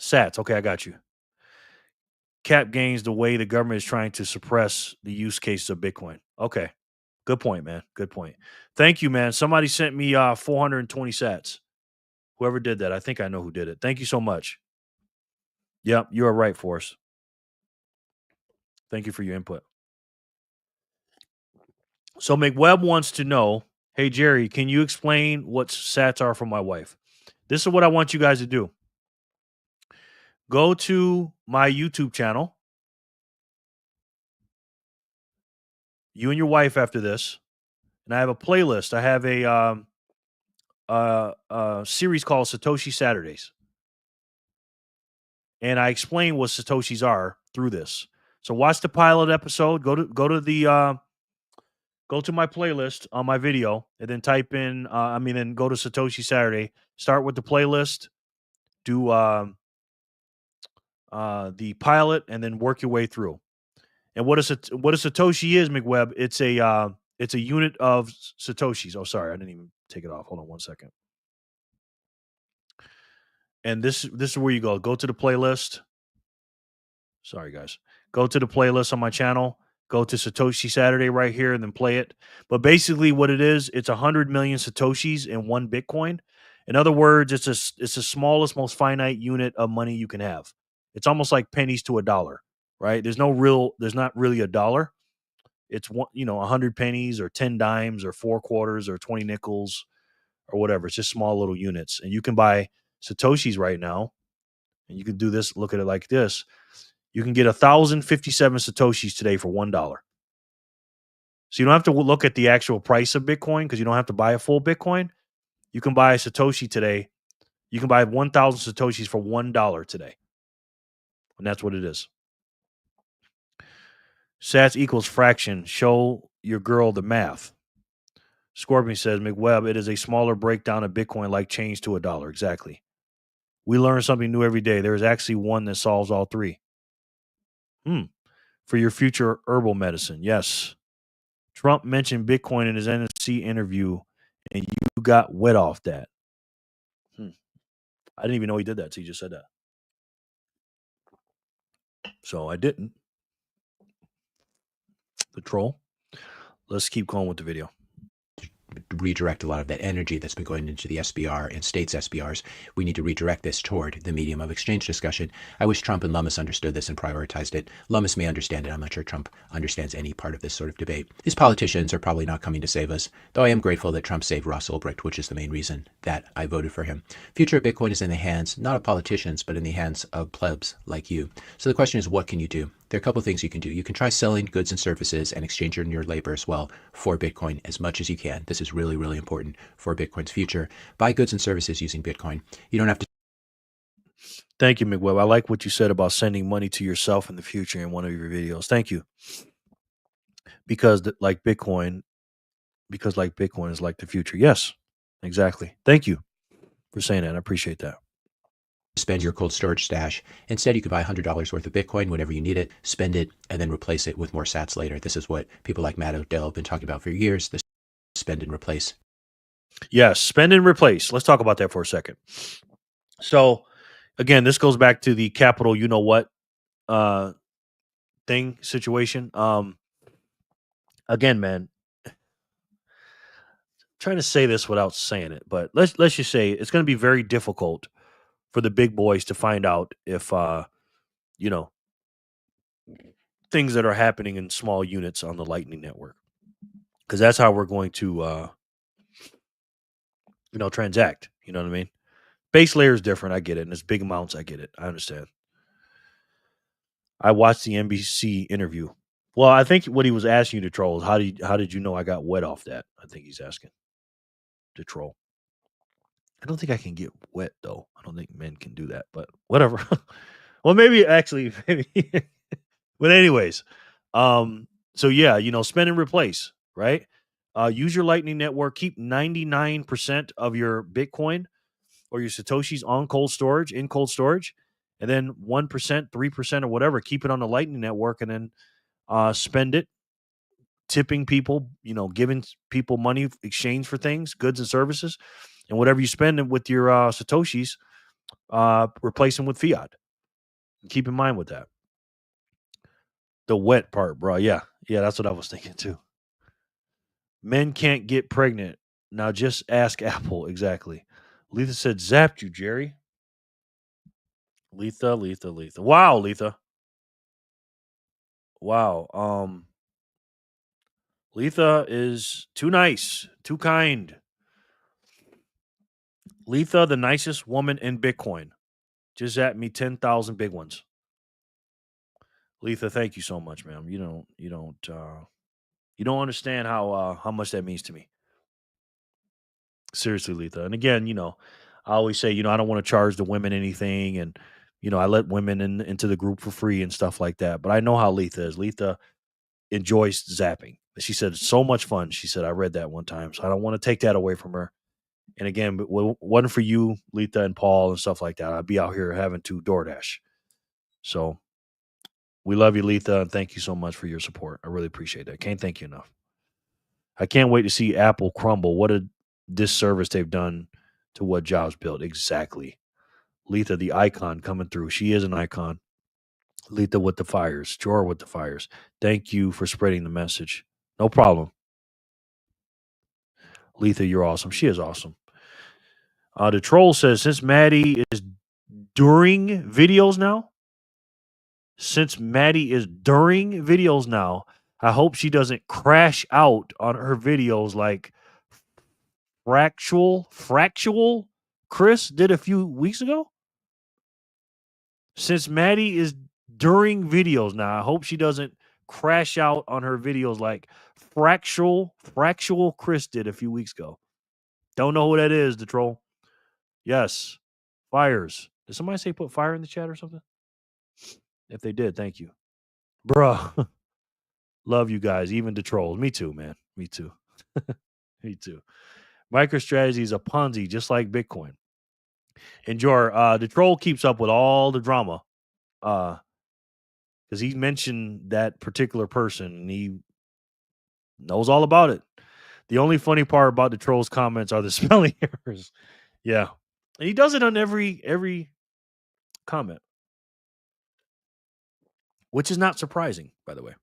Sats, okay, I got you. Cap gains the way the government is trying to suppress the use cases of Bitcoin. Okay. Good point, man. Good point. Thank you, man. Somebody sent me 420 sats. Whoever did that, I think I know who did it. Thank you so much. Yep, you are right, Forrest. Thank you for your input. So McWebb wants to know, hey, Jerry, can you explain what sats are for my wife? This is what I want you guys to do. Go to my YouTube channel. You and your wife after this. And I have a playlist. I have a series called Satoshi Saturdays. And I explain what Satoshis are through this. So watch the pilot episode. Go to my playlist on my video, and then type in. Then go to Satoshi Saturday. Start with the playlist. Do the pilot, and then work your way through. And what a Satoshi is, McWebb? It's a unit of Satoshis. Oh, sorry, I didn't even take it off. Hold on 1 second. And this is where you go. Go to the playlist. Sorry, guys. Go to the playlist on my channel. Go to Satoshi Saturday right here and then play it. But basically what it is, it's 100 million Satoshis in one Bitcoin. In other words, it's the smallest, most finite unit of money you can have. It's almost like pennies to a dollar, right? There's not really a dollar. It's 100 pennies or 10 dimes or 4 quarters or 20 nickels or whatever. It's just small little units. And you can buy Satoshis right now. And you can do this, look at it like this. You can get 1,057 Satoshis today for $1. So you don't have to look at the actual price of Bitcoin because you don't have to buy a full Bitcoin. You can buy a Satoshi today. You can buy 1,000 Satoshis for $1 today. And that's what it is. Sats equals fraction. Show your girl the math. Scorpion says, McWeb, it is a smaller breakdown of Bitcoin like change to $1. Exactly. We learn something new every day. There is actually one that solves all three. For your future herbal medicine. Yes. Trump mentioned Bitcoin in his NSC interview, and you got wet off that. I didn't even know he did that until he just said that. So I didn't. The troll. Let's keep going with the video. Redirect a lot of that energy that's been going into the SBR and states SBRs. We need to redirect this toward the medium of exchange discussion. I wish Trump and Lummis understood this and prioritized it. Lummis may understand it. I'm not sure Trump understands any part of this sort of debate. These politicians are probably not coming to save us, though I am grateful that Trump saved Ross Ulbricht, which is the main reason that I voted for him. Future of Bitcoin is in the hands, not of politicians, but in the hands of plebs like you. So the question is, what can you do? There are a couple of things you can do. You can try selling goods and services and exchanging your labor as well for Bitcoin as much as you can. This is really, really important for Bitcoin's future. Buy goods and services using Bitcoin. You don't have to. Thank you, McWeb. I like what you said about sending money to yourself in the future in one of your videos. Thank you. Because like Bitcoin is like the future. Yes, exactly. Thank you for saying that. I appreciate that. Spend your cold storage stash. Instead, you could buy $100 worth of Bitcoin whenever you need it, spend it, and then replace it with more sats later. This is what people like Matt Odell have been talking about for years, this spend and replace. Yes, spend and replace. Let's talk about that for a second. So, again, this goes back to the capital you-know-what thing situation. Again, man, I'm trying to say this without saying it, but let's just say it's going to be very difficult for the big boys to find out if things that are happening in small units on the Lightning Network, because that's how we're going to transact. You know what I mean? Base layer is different. I get it, and it's big amounts. I get it. I understand. I watched the NBC interview. Well, I think what he was asking you to troll is how did you know I got wet off that? I think he's asking to troll. I don't think I can get wet though. I don't think men can do that, but whatever. Well, maybe. But anyways, so yeah, spend and replace, right? Use your Lightning Network. Keep 99% of your Bitcoin or your Satoshis in cold storage, and then 1%, 3%, or whatever, keep it on the Lightning Network, and then spend it, tipping people, giving people money, exchange for things, goods and services, and whatever you spend with your Satoshis, replace them with fiat. Keep in mind with that. The wet part, bro. Yeah, that's what I was thinking too. Men can't get pregnant. Now just ask Apple. Exactly. Letha said, zapped you, Jerry. Letha. Wow, Letha. Wow. Letha is too nice, too kind. Letha, the nicest woman in Bitcoin. Just at me 10,000 big ones. Letha, thank you so much, ma'am. You don't understand how much that means to me. Seriously, Letha. And again, I always say, I don't want to charge the women anything, and I let women into the group for free and stuff like that. But I know how Letha is. Letha enjoys zapping. She said it's so much fun. She said I read that one time, so I don't want to take that away from her. And again, but wasn't for you, Letha and Paul and stuff like that, I'd be out here having to DoorDash. So we love you, Letha, and thank you so much for your support. I really appreciate that. Can't thank you enough. I can't wait to see Apple crumble. What a disservice they've done to what Jobs built. Exactly. Letha, the icon coming through. She is an icon. Letha with the fires. Jor with the fires. Thank you for spreading the message. No problem. Letha, you're awesome. She is awesome. The troll says, since Maddie is during videos now, I hope she doesn't crash out on her videos like Fractual Chris did a few weeks ago. Since Maddie is during videos now, I hope she doesn't crash out on her videos like Fractual Chris did a few weeks ago. Don't know who that is, the troll. Yes. Fires. Did somebody say put fire in the chat or something? If they did, thank you. Bruh. Love you guys, even the trolls. Me too, man. Me too. Me too. MicroStrategy is a Ponzi, just like Bitcoin. And the troll keeps up with all the drama. Because he mentioned that particular person and he knows all about it. The only funny part about the troll's comments are the spelling errors. Yeah. And he does it on every comment, which is not surprising, by the way.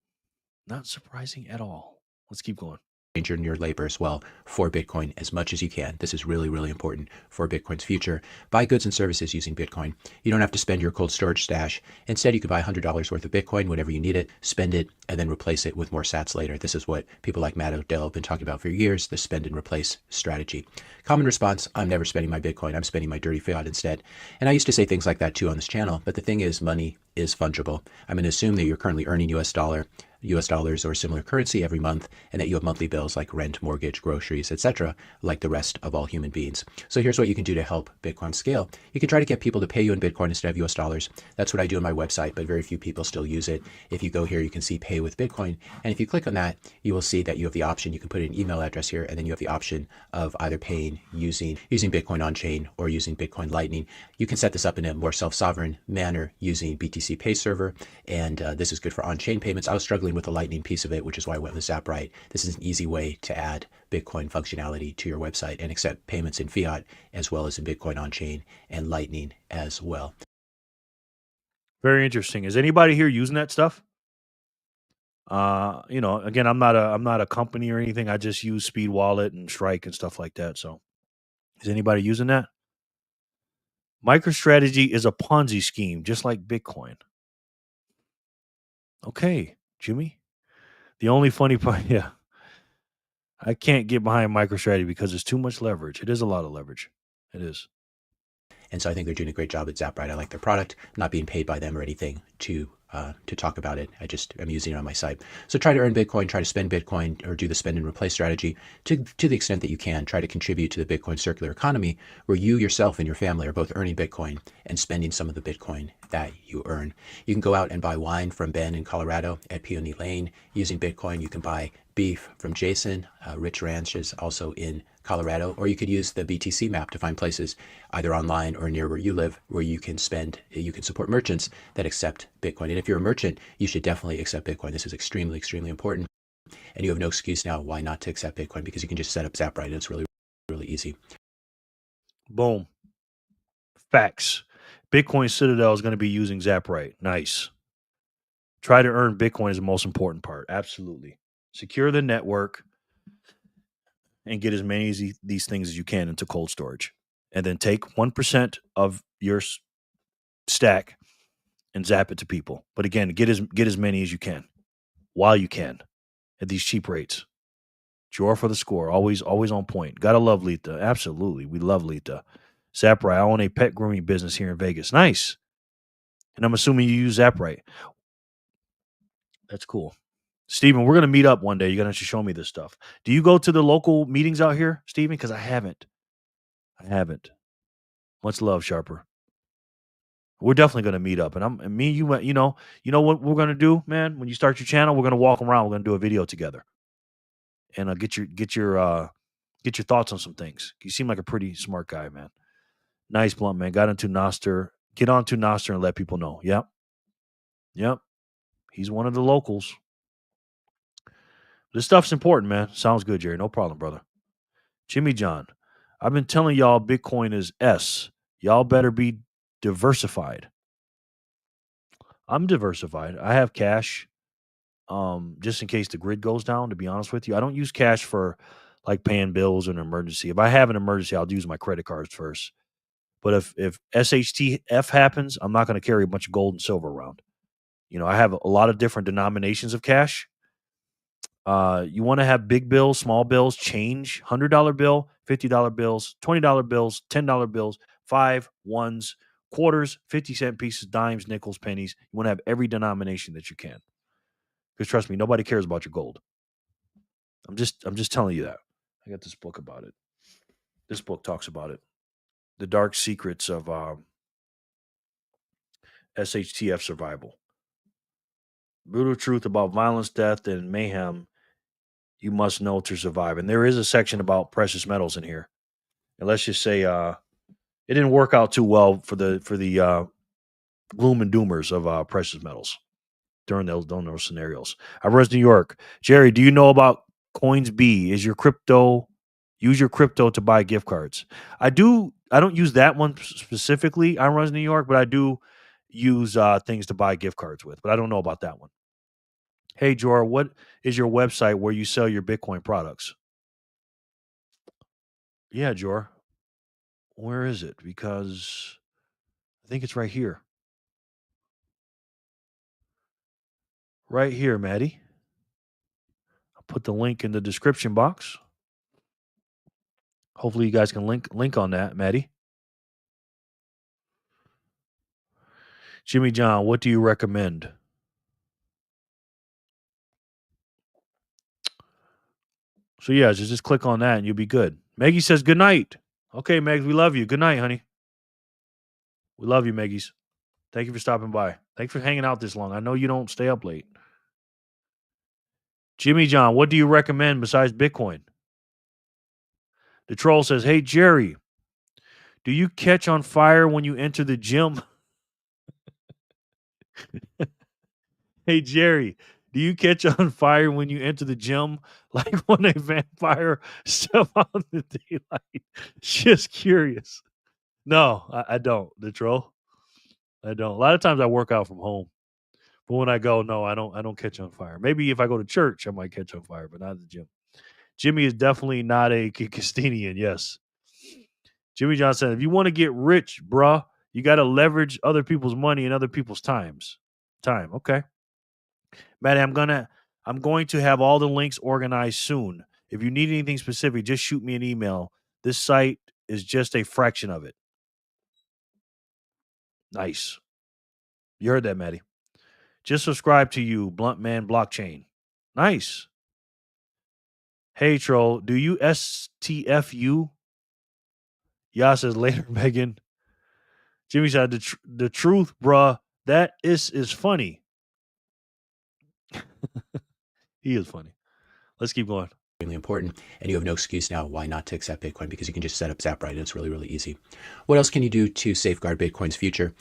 Not surprising at all. Let's keep going. In your labor as well for Bitcoin as much as you can. This is really, really important for Bitcoin's future. Buy goods and services using Bitcoin. You don't have to spend your cold storage stash. Instead, you can buy $100 worth of Bitcoin whenever you need it, spend it, and then replace it with more sats later. This is what people like Matt Odell have been talking about for years, the spend and replace strategy. Common response, I'm never spending my Bitcoin. I'm spending my dirty fiat instead. And I used to say things like that too on this channel, but the thing is, money is fungible. I'm going to assume that you're currently earning US dollars or similar currency every month, and that you have monthly bills like rent, mortgage, groceries, etc., like the rest of all human beings. So here's what you can do to help Bitcoin scale. You can try to get people to pay you in Bitcoin instead of US dollars. That's what I do on my website, but very few people still use it. If you go here, you can see pay with Bitcoin. And if you click on that, you will see that you have the option. You can put an email address here, and then you have the option of either paying using Bitcoin Onchain or using Bitcoin Lightning. You can set this up in a more self-sovereign manner using BTC Pay Server, and this is good for on-chain payments. I was struggling with the Lightning piece of it, which is why I went with Zappright. This is an easy way to add Bitcoin functionality to your website and accept payments in fiat as well as in Bitcoin on-chain and Lightning as well. Very interesting. Is anybody here using that stuff? Again, I'm not a company or anything. I just use Speed Wallet and Strike and stuff like that. So, is anybody using that? MicroStrategy is a Ponzi scheme, just like Bitcoin. Okay, Jimmy. The only funny part, yeah. I can't get behind MicroStrategy because it's too much leverage. It is a lot of leverage. It is. And so I think they're doing a great job at Zappright. I like their product, not being paid by them or anything to talk about it. I'm using it on my site. So try to earn Bitcoin, try to spend Bitcoin, or do the spend and replace strategy to the extent that you can. Try to contribute to the Bitcoin circular economy where you yourself and your family are both earning Bitcoin and spending some of the Bitcoin that you earn. You can go out and buy wine from Ben in Colorado at Peony Lane using Bitcoin. You can buy beef from Jason, Rich Ranch is also in Colorado, or you could use the BTC map to find places either online or near where you live where you can support merchants that accept Bitcoin. And if you're a merchant, you should definitely accept Bitcoin. This is extremely, extremely important. And you have no excuse now why not to accept Bitcoin, because you can just set up Zappright and it's really, really easy. Boom. Facts. Bitcoin Citadel is going to be using Zappright. Nice. Try to earn Bitcoin is the most important part. Absolutely. Secure the network and get as many of these things as you can into cold storage. And then take 1% of your stack and zap it to people. But again, get as many as you can while you can at these cheap rates. Draw for the score. Always on point. Gotta love Letha. Absolutely. We love Letha. Zappright. I own a pet grooming business here in Vegas. Nice. And I'm assuming you use Zappright. That's cool. Steven, we're going to meet up one day. You're going to show me this stuff. Do you go to the local meetings out here, Steven? Because I haven't. Much love, Sharper. We're definitely going to meet up. And me and you know what we're going to do, man? When you start your channel, we're going to walk around. We're going to do a video together. And get your thoughts on some things. You seem like a pretty smart guy, man. Nice blunt, man. Got into Noster. Get onto Noster and let people know. Yep. He's one of the locals. This stuff's important, man. Sounds good, Jerry. No problem, brother. Jimmy John, I've been telling y'all Bitcoin is S. Y'all better be diversified. I'm diversified. I have cash just in case the grid goes down, to be honest with you. I don't use cash for like paying bills or an emergency. If I have an emergency, I'll use my credit cards first. But if SHTF happens, I'm not going to carry a bunch of gold and silver around. I have a lot of different denominations of cash. You want to have big bills, small bills, change, $100 bill, $50 bills, $20 bills, $10 bills, 5, 1s, quarters, 50-cent pieces, dimes, nickels, pennies. You want to have every denomination that you can. Because trust me, nobody cares about your gold. I'm just telling you that. I got this book about it. This book talks about it. The dark secrets of SHTF survival. Brutal truth about violence, death, and mayhem you must know to survive. And there is a section about precious metals in here. And let's just say it didn't work out too well for the gloom and doomers of precious metals during those scenarios. I runs New York. Jerry, do you know about Coins B? Use your crypto to buy gift cards. I do. I don't use that one specifically. I runs New York, but I do use things to buy gift cards with. But I don't know about that one. Hey, Jor, what is your website where you sell your Bitcoin products? Yeah, Jor. Where is it? Because I think it's right here. Right here, Maddie. I'll put the link in the description box. Hopefully you guys can link on that, Maddie. Jimmy John, what do you recommend? So yeah, just click on that and you'll be good. Maggie says good night. Okay, Megs, we love you. Good night, honey. We love you, Meggies. Thank you for stopping by. Thanks for hanging out this long. I know you don't stay up late. Jimmy John, what do you recommend besides Bitcoin? The troll says, hey, Jerry, do you catch on fire when you enter the gym? Hey, Jerry, do you catch on fire when you enter the gym like when a vampire step out in the daylight? Just curious. No, I don't. The troll. I don't. A lot of times I work out from home. But when I go, no, I don't catch on fire. Maybe if I go to church, I might catch on fire, but not at the gym. Jimmy is definitely not a Castinian, yes. Jimmy Johnson, if you want to get rich, bruh, you got to leverage other people's money and other people's time. Okay. Maddie, I'm going to have all the links organized soon. If you need anything specific, just shoot me an email. This site is just a fraction of it. Nice. You heard that, Maddie. Just subscribe to you, Blunt Man Blockchain. Nice. Hey, troll, do you STFU? Yah says later, Megan. Jimmy said, the truth, bruh, that is funny. He is funny. Let's keep going. Really important, and you have no excuse now why not to accept Bitcoin, because you can just set up Zapright and it's really, really easy. What else can you do to safeguard Bitcoin's future?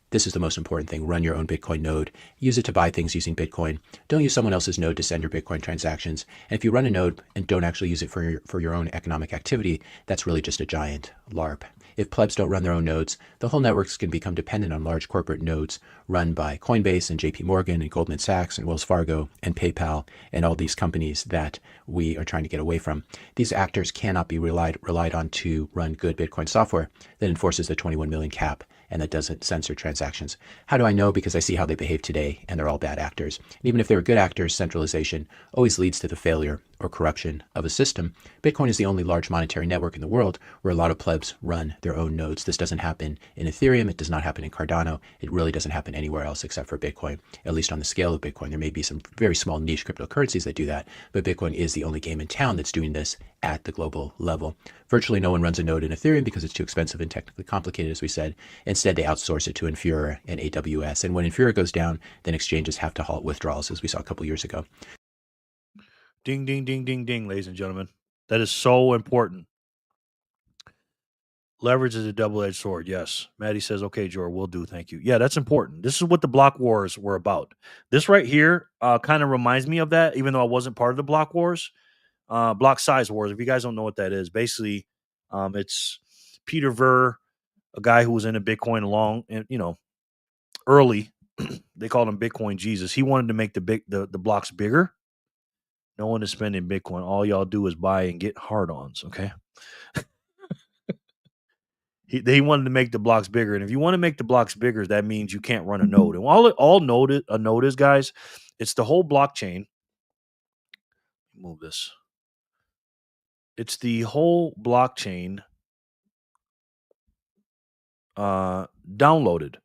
This is the most important thing. Run your own Bitcoin node. Use it to buy things using Bitcoin. Don't use someone else's node to send your Bitcoin transactions. And if you run a node and don't actually use it for your own economic activity, that's really just a giant LARP. If plebs don't run their own nodes, the whole networks can become dependent on large corporate nodes run by Coinbase and JP Morgan and Goldman Sachs and Wells Fargo and PayPal and all these companies that we are trying to get away from. These actors cannot be relied on to run good Bitcoin software that enforces the 21 million cap and that doesn't censor transactions. How do I know? Because I see how they behave today, and they're all bad actors. And even if they were good actors, centralization always leads to the failure or corruption of a system. Bitcoin is the only large monetary network in the world where a lot of plebs run their own nodes. This doesn't happen in Ethereum. It does not happen in Cardano. It really doesn't happen anywhere else except for Bitcoin, at least on the scale of Bitcoin. There may be some very small niche cryptocurrencies that do that, but Bitcoin is the only game in town that's doing this at the global level. Virtually no one runs a node in Ethereum because it's too expensive and technically complicated, as we said. Instead, they outsource it to Infura and AWS. And when Infura goes down, then exchanges have to halt withdrawals, as we saw a couple years ago. Ding, ding, ding, ding, ding, ladies and gentlemen. That is so important. Leverage is a double-edged sword, yes. Maddie says, okay, George, will do, thank you. Yeah, that's important. This is what the block wars were about. This right here kind of reminds me of that, even though I wasn't part of the block wars. Block size wars, if you guys don't know what that is, basically it's Peter Ver, a guy who was into Bitcoin early. They called him Bitcoin Jesus. He wanted to make the blocks bigger. No one is spending Bitcoin. All y'all do is buy and get hard-ons, okay? He wanted to make the blocks bigger. And if you want to make the blocks bigger, that means you can't run a node. And all a node is, guys, it's the whole blockchain. Move this. It's the whole blockchain downloaded,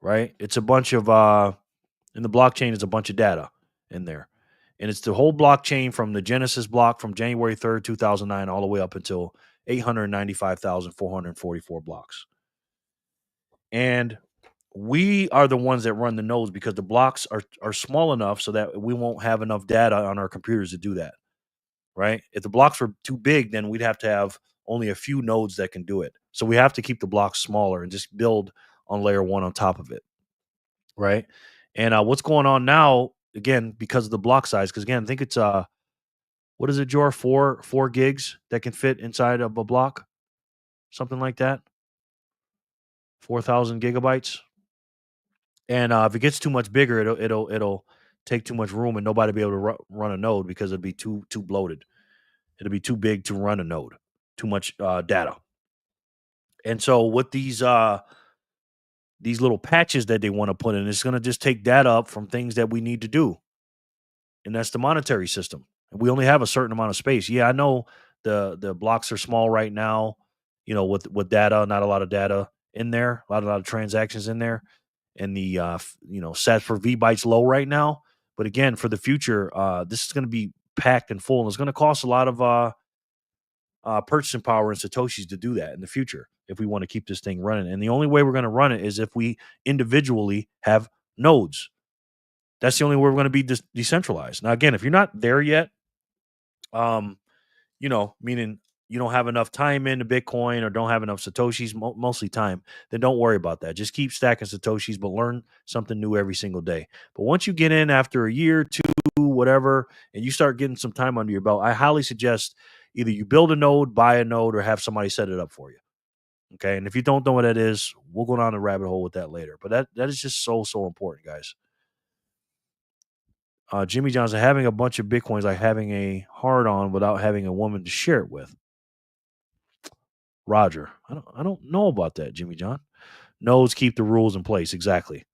right? It's a bunch of in the blockchain is a bunch of data in there. And it's the whole blockchain from the Genesis block from January 3rd, 2009, all the way up until 895,444 blocks. And we are the ones that run the nodes because the blocks are small enough so that we won't have enough data on our computers to do that, right? If the blocks were too big, then we'd have to have only a few nodes that can do it. So we have to keep the blocks smaller and just build on layer one on top of it, right? And what's going on now, again, because of the block size, because again, I think it's what is it, Jor? Four gigs that can fit inside of a block, something like that. 4,000 gigabytes. And if it gets too much bigger, it'll take too much room, and nobody will be able to run a node because it'll be too bloated. It'll be too big to run a node, too much data. And so with these little patches that they want to put in, it's going to just take data up from things that we need to do, and that's the monetary system. And we only have a certain amount of space. Yeah, I know the blocks are small right now, with data, not a lot of data in there, a lot of transactions in there, and the sats per V bytes low right now. But again, for the future, this is going to be packed and full, and it's going to cost a lot of purchasing power and Satoshis to do that in the future if we want to keep this thing running. And the only way we're going to run it is if we individually have nodes. That's the only way we're going to be decentralized. Now, again, if you're not there yet, meaning you don't have enough time into Bitcoin or don't have enough Satoshis, mostly time, then don't worry about that. Just keep stacking Satoshis, but learn something new every single day. But once you get in after a year, two, whatever, and you start getting some time under your belt, I highly suggest either you build a node, buy a node, or have somebody set it up for you. Okay. And if you don't know what that is, we'll go down the rabbit hole with that later. But that is just so important, guys. Jimmy Johnson, having a bunch of Bitcoins like having a hard on without having a woman to share it with. Roger, I don't know about that, Jimmy John. Nodes keep the rules in place. Exactly.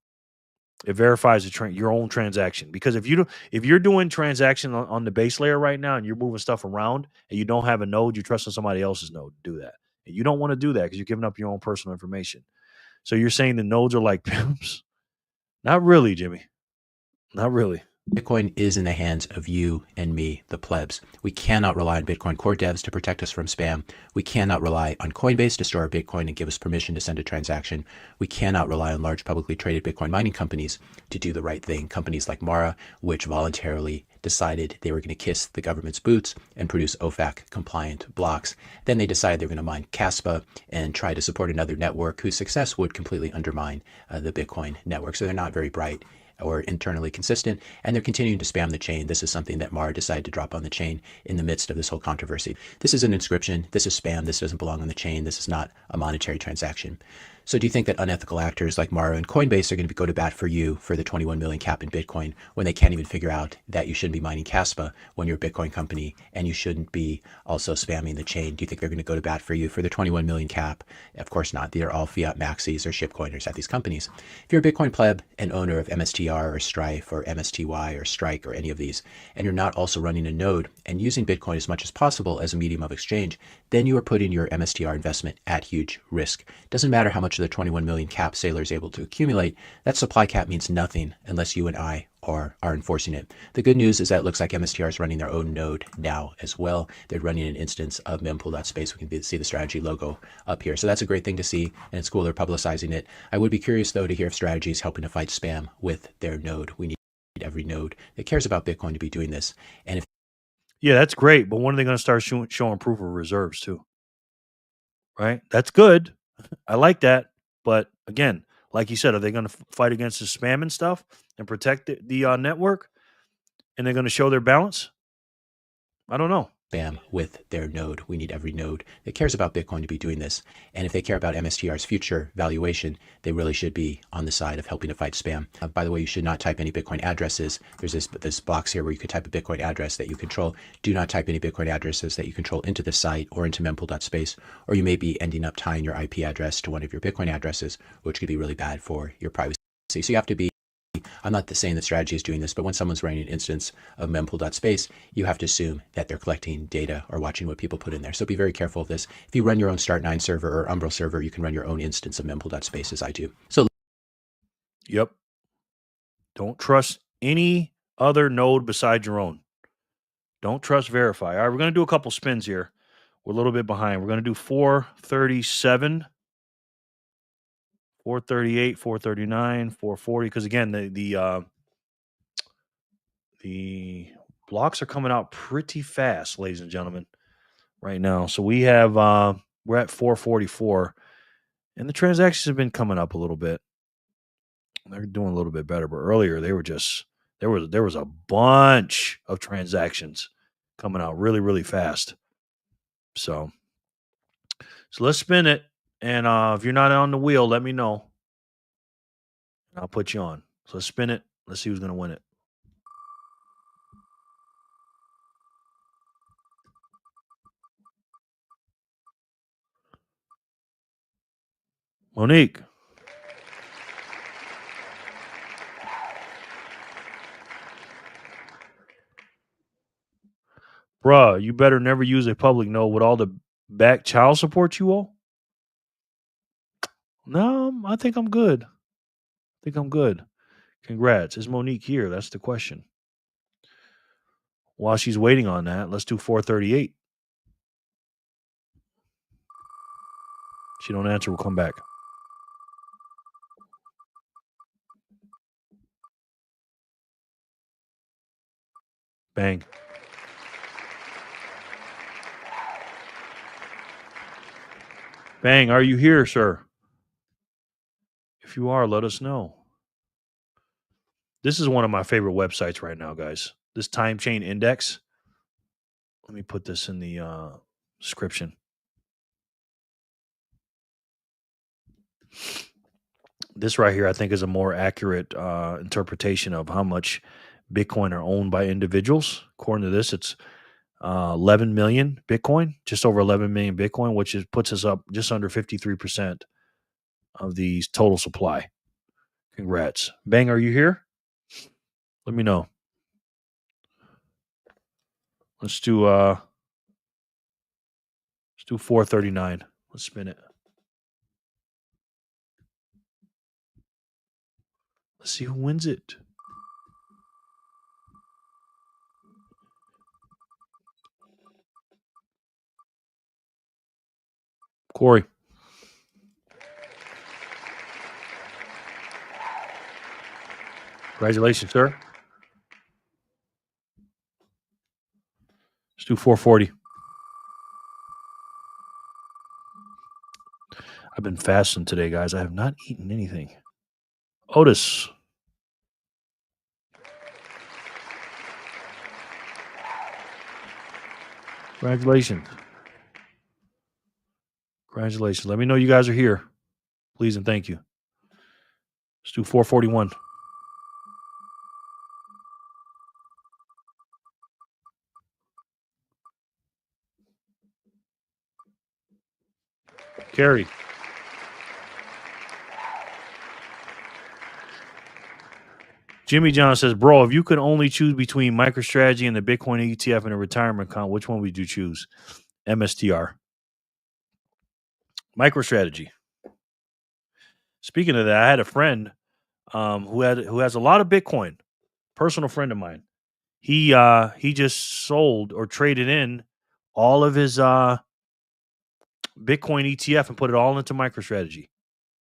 It verifies your own transaction, because if you're doing transaction on the base layer right now and you're moving stuff around and you don't have a node, you're trusting somebody else's node to do that. And you don't want to do that because you're giving up your own personal information. So you're saying the nodes are like pimps? Not really, Jimmy. Not really. Bitcoin is in the hands of you and me, the plebs. We cannot rely on Bitcoin core devs to protect us from spam. We cannot rely on Coinbase to store our Bitcoin and give us permission to send a transaction. We cannot rely on large publicly traded Bitcoin mining companies to do the right thing. Companies like Mara, which voluntarily decided they were going to kiss the government's boots and produce OFAC compliant blocks. Then they decided they were going to mine Caspa and try to support another network whose success would completely undermine the Bitcoin network. So they're not very bright or internally consistent, and they're continuing to spam the chain. This is something that Mara decided to drop on the chain in the midst of this whole controversy. This is an inscription. This is spam. This doesn't belong on the chain. This is not a monetary transaction. So do you think that unethical actors like Mara and Coinbase are going to go to bat for you for the 21 million cap in Bitcoin when they can't even figure out that you shouldn't be mining Caspa when you're a Bitcoin company and you shouldn't be also spamming the chain? Do you think they're going to go to bat for you for the 21 million cap? Of course not. They're all fiat maxis or shitcoiners at these companies. If you're a Bitcoin pleb and owner of MSTR or Strife or MSTY or Strike or any of these, and you're not also running a node and using Bitcoin as much as possible as a medium of exchange, then you are putting your MSTR investment at huge risk. Doesn't matter how much of the 21 million cap Saylor is able to accumulate. That supply cap means nothing unless you and I are enforcing it. The good news is that it looks like MSTR is running their own node now as well. They're running an instance of mempool.space. We can see the strategy logo up here. So that's a great thing to see, and it's cool they're publicizing it. I would be curious, though, to hear if strategy is helping to fight spam with their node. We need every node that cares about Bitcoin to be doing this. And if Yeah, that's great. But when are they going to start showing proof of reserves too? Right? That's good. I like that. But again, like you said, are they going to fight against the spam and stuff and protect the network? And they're going to show their balance? I don't know. spam with their node. We need every node that cares about Bitcoin to be doing this. And if they care about MSTR's future valuation, they really should be on the side of helping to fight spam. By the way, you should not type any Bitcoin addresses. There's this box here where you could type a Bitcoin address that you control. Do not type any Bitcoin addresses that you control into the site or into mempool.space, or you may be ending up tying your IP address to one of your Bitcoin addresses, which could be really bad for your privacy. So you have to be, I'm not saying that strategy is doing this, but when someone's running an instance of mempool.space, you have to assume that they're collecting data or watching what people put in there. So be very careful of this. If you run your own Start9 server or Umbrel server, you can run your own instance of mempool.space, as I do. So Yep. Don't trust any other node besides your own. Don't trust verify. All right, we're going to do a couple spins here. We're a little bit behind. We're going to do 437. 438, 439, 440. Because again, the blocks are coming out pretty fast, ladies and gentlemen, right now. So we have we're at 444, and the transactions have been coming up a little bit. They're doing a little bit better, but earlier they were just there was a bunch of transactions coming out really, really fast. So let's spin it, and if you're not on the wheel, let me know, and I'll put you on. So let's spin it. Let's see who's gonna win it. Monique. Bruh, you better never use a public note with all the back child support you owe. No, I think I'm good. Congrats. Is Monique here? That's the question. While she's waiting on that, let's do 438. She don't answer, we'll come back. Bang. Bang, are you here, sir? If you are, let us know. This is one of my favorite websites right now, guys. This time chain index. Let me put this in the description. This right here, I think, is a more accurate interpretation of how much Bitcoin are owned by individuals. According to this, it's 11 million Bitcoin, just over 11 million Bitcoin, which puts us up just under 53% of the total supply. Congrats. Bang, are you here? Let me know. Let's do 439. Let's spin it. Let's see who wins it. Corey. Congratulations, sir. Let's do 440. I've been fasting today, guys. I have not eaten anything. Otis. Congratulations. Congratulations. Let me know you guys are here. Please and thank you. Let's do 441. Carrie. Jimmy John says, bro, if you could only choose between MicroStrategy and the Bitcoin ETF and a retirement account, which one would you choose? MSTR. MicroStrategy. Speaking of that, I had a friend who has a lot of Bitcoin, personal friend of mine. He just sold or traded in all of his Bitcoin ETF and put it all into MicroStrategy.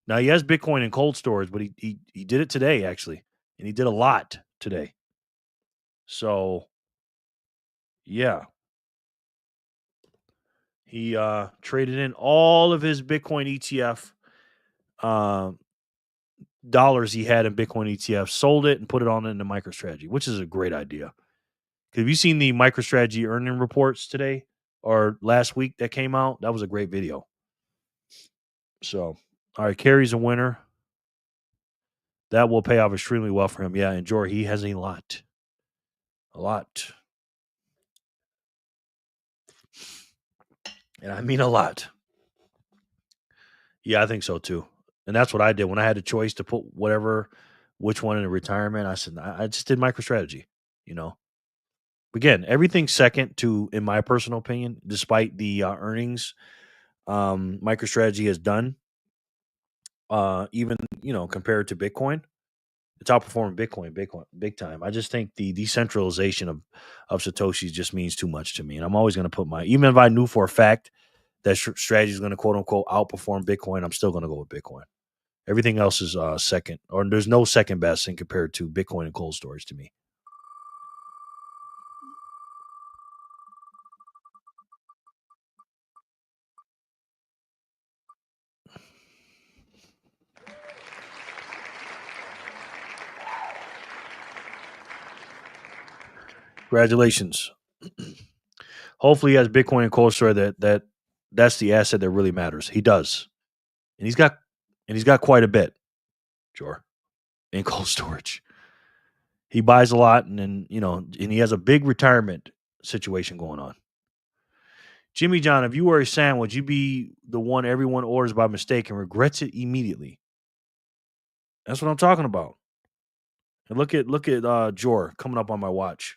Now he has Bitcoin in cold storage, but he did it today actually, and he did a lot today. So yeah, he traded in all of his Bitcoin ETF dollars he had in Bitcoin ETF, sold it and put it on into MicroStrategy, which is a great idea. Have you seen the MicroStrategy earning reports today or last week that came out? That was a great video. So, all right, Carrie's a winner. That will pay off extremely well for him. Yeah, enjoy. He has a lot. A lot. And I mean a lot. Yeah, I think so too. And that's what I did when I had a choice to put which one in a retirement. I said, I just did MicroStrategy, you know. Again, everything's second to, in my personal opinion, despite the earnings MicroStrategy has done, even, compared to Bitcoin. It's outperforming Bitcoin big time. I just think the decentralization of Satoshi just means too much to me. And I'm always going to put even if I knew for a fact that strategy is going to quote unquote outperform Bitcoin, I'm still going to go with Bitcoin. Everything else is second, or there's no second best in compared to Bitcoin and cold storage to me. Congratulations. Hopefully he has Bitcoin and cold storage that's the asset that really matters. He does. And he's got quite a bit, sure, in cold storage. He buys a lot and he has a big retirement situation going on. Jimmy John, if you were a Sam, would you be the one everyone orders by mistake and regrets it immediately? That's what I'm talking about. And look at Jor coming up on my watch.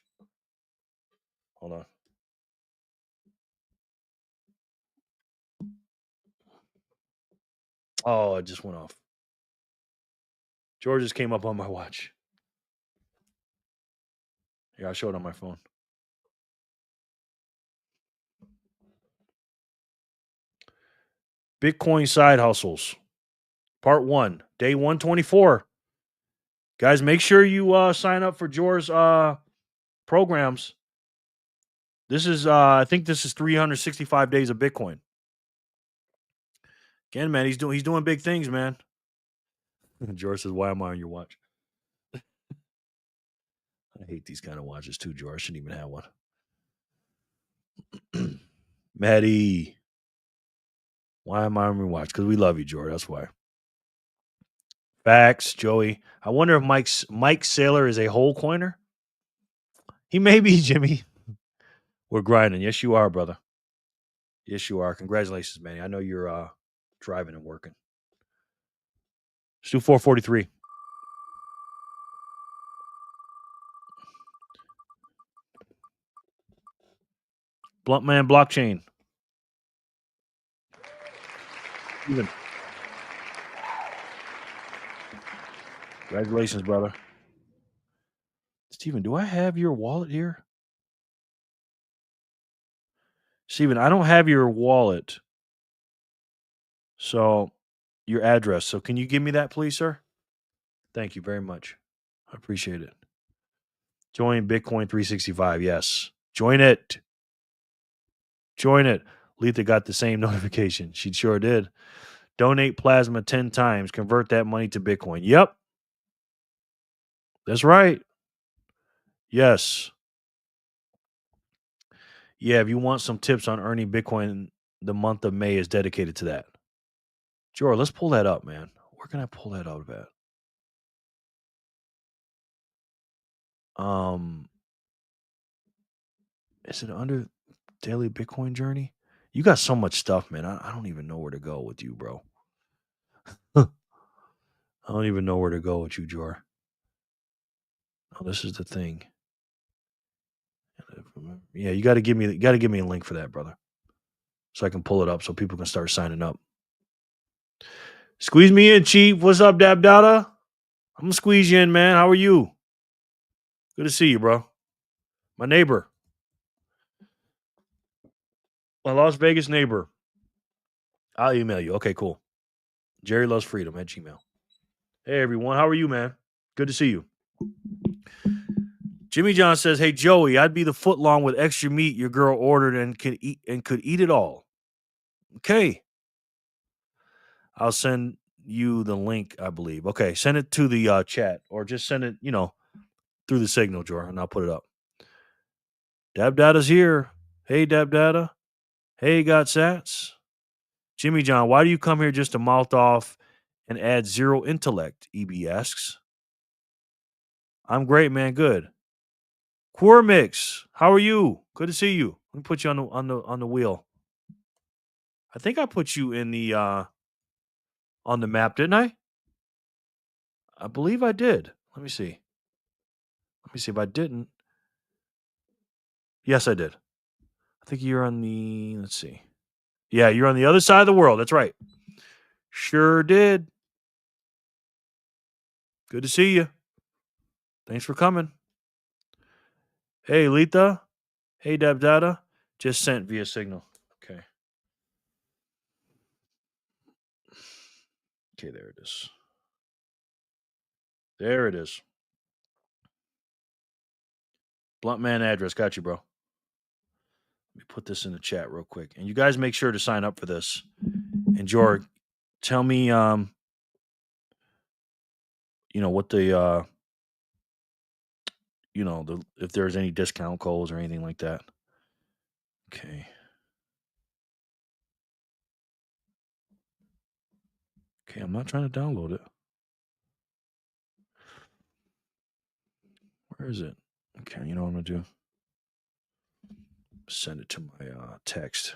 Hold on. Oh, it just went off. George just came up on my watch. Yeah, I'll show it on my phone. Bitcoin side hustles. Part 1, day 124. Guys, make sure you sign up for George's programs. This is I think this is 365 days of Bitcoin. Again, man, he's doing big things, man. George says, "Why am I on your watch?" I hate these kind of watches too, George. I shouldn't even have one. Maddie, why am I on your watch? Because we love you, George. That's why. Facts, Joey. I wonder if Mike Saylor is a whole coiner. He may be, Jimmy. We're grinding. Yes, you are, brother. Yes, you are. Congratulations, Manny. I know you're driving and working. Let's do 443. Blunt Man Blockchain. Steven. Congratulations, brother. Steven, do I have your wallet here? Steven, I don't have your wallet. So, your address. So, can you give me that, please, sir? Thank you very much. I appreciate it. Join Bitcoin 365. Yes. Join it. Join it. Letha got the same notification. She sure did. Donate plasma 10 times. Convert that money to Bitcoin. Yep. That's right. Yes. Yeah, if you want some tips on earning Bitcoin, the month of May is dedicated to that. Sure, let's pull that up, man. Where can I pull that up at? Is it under Daily Bitcoin Journey? You got so much stuff, man. I don't even know where to go with you, bro. I don't even know where to go with you, Jor. Oh, this is the thing. Yeah, you got to give me a link for that, brother, so I can pull it up so people can start signing up. Squeeze me in, Chief. What's up, Dab Dada? I'm gonna squeeze you in, man. How are you? Good to see you, bro. My neighbor, my Las Vegas neighbor. I'll email you. Okay, cool. jerrylovesfreedom at gmail. Hey, everyone. How are you, man? Good to see you. Jimmy John says, "Hey, Joey, I'd be the footlong with extra meat your girl ordered and could eat it all." Okay. I'll send you the link, I believe. Okay, send it to the chat or just send it, through the signal, Jor, and I'll put it up. Dab Dada's here. Hey, Dab Dada. Hey, Got Sats. Jimmy John, why do you come here just to mouth off and add zero intellect? EB asks. I'm great, man. Good. Quirmix, how are you? Good to see you. Let me put you on the wheel. I think I put you in the on the map, didn't I? I believe I did. Let me see. Let me see if I didn't. Yes, I did. I think you're on the. Let's see. Yeah, you're on the other side of the world. That's right. Sure did. Good to see you. Thanks for coming. Hey, Letha. Hey, Dab Dada. Just sent via signal. Okay. Okay, there it is. There it is. Blunt man address. Got you, bro. Let me put this in the chat real quick. And you guys make sure to sign up for this. And George, tell me what the if there's any discount codes or anything like that. Okay. Okay, I'm not trying to download it. Where is it? Okay, you know what I'm gonna do? Send it to my text.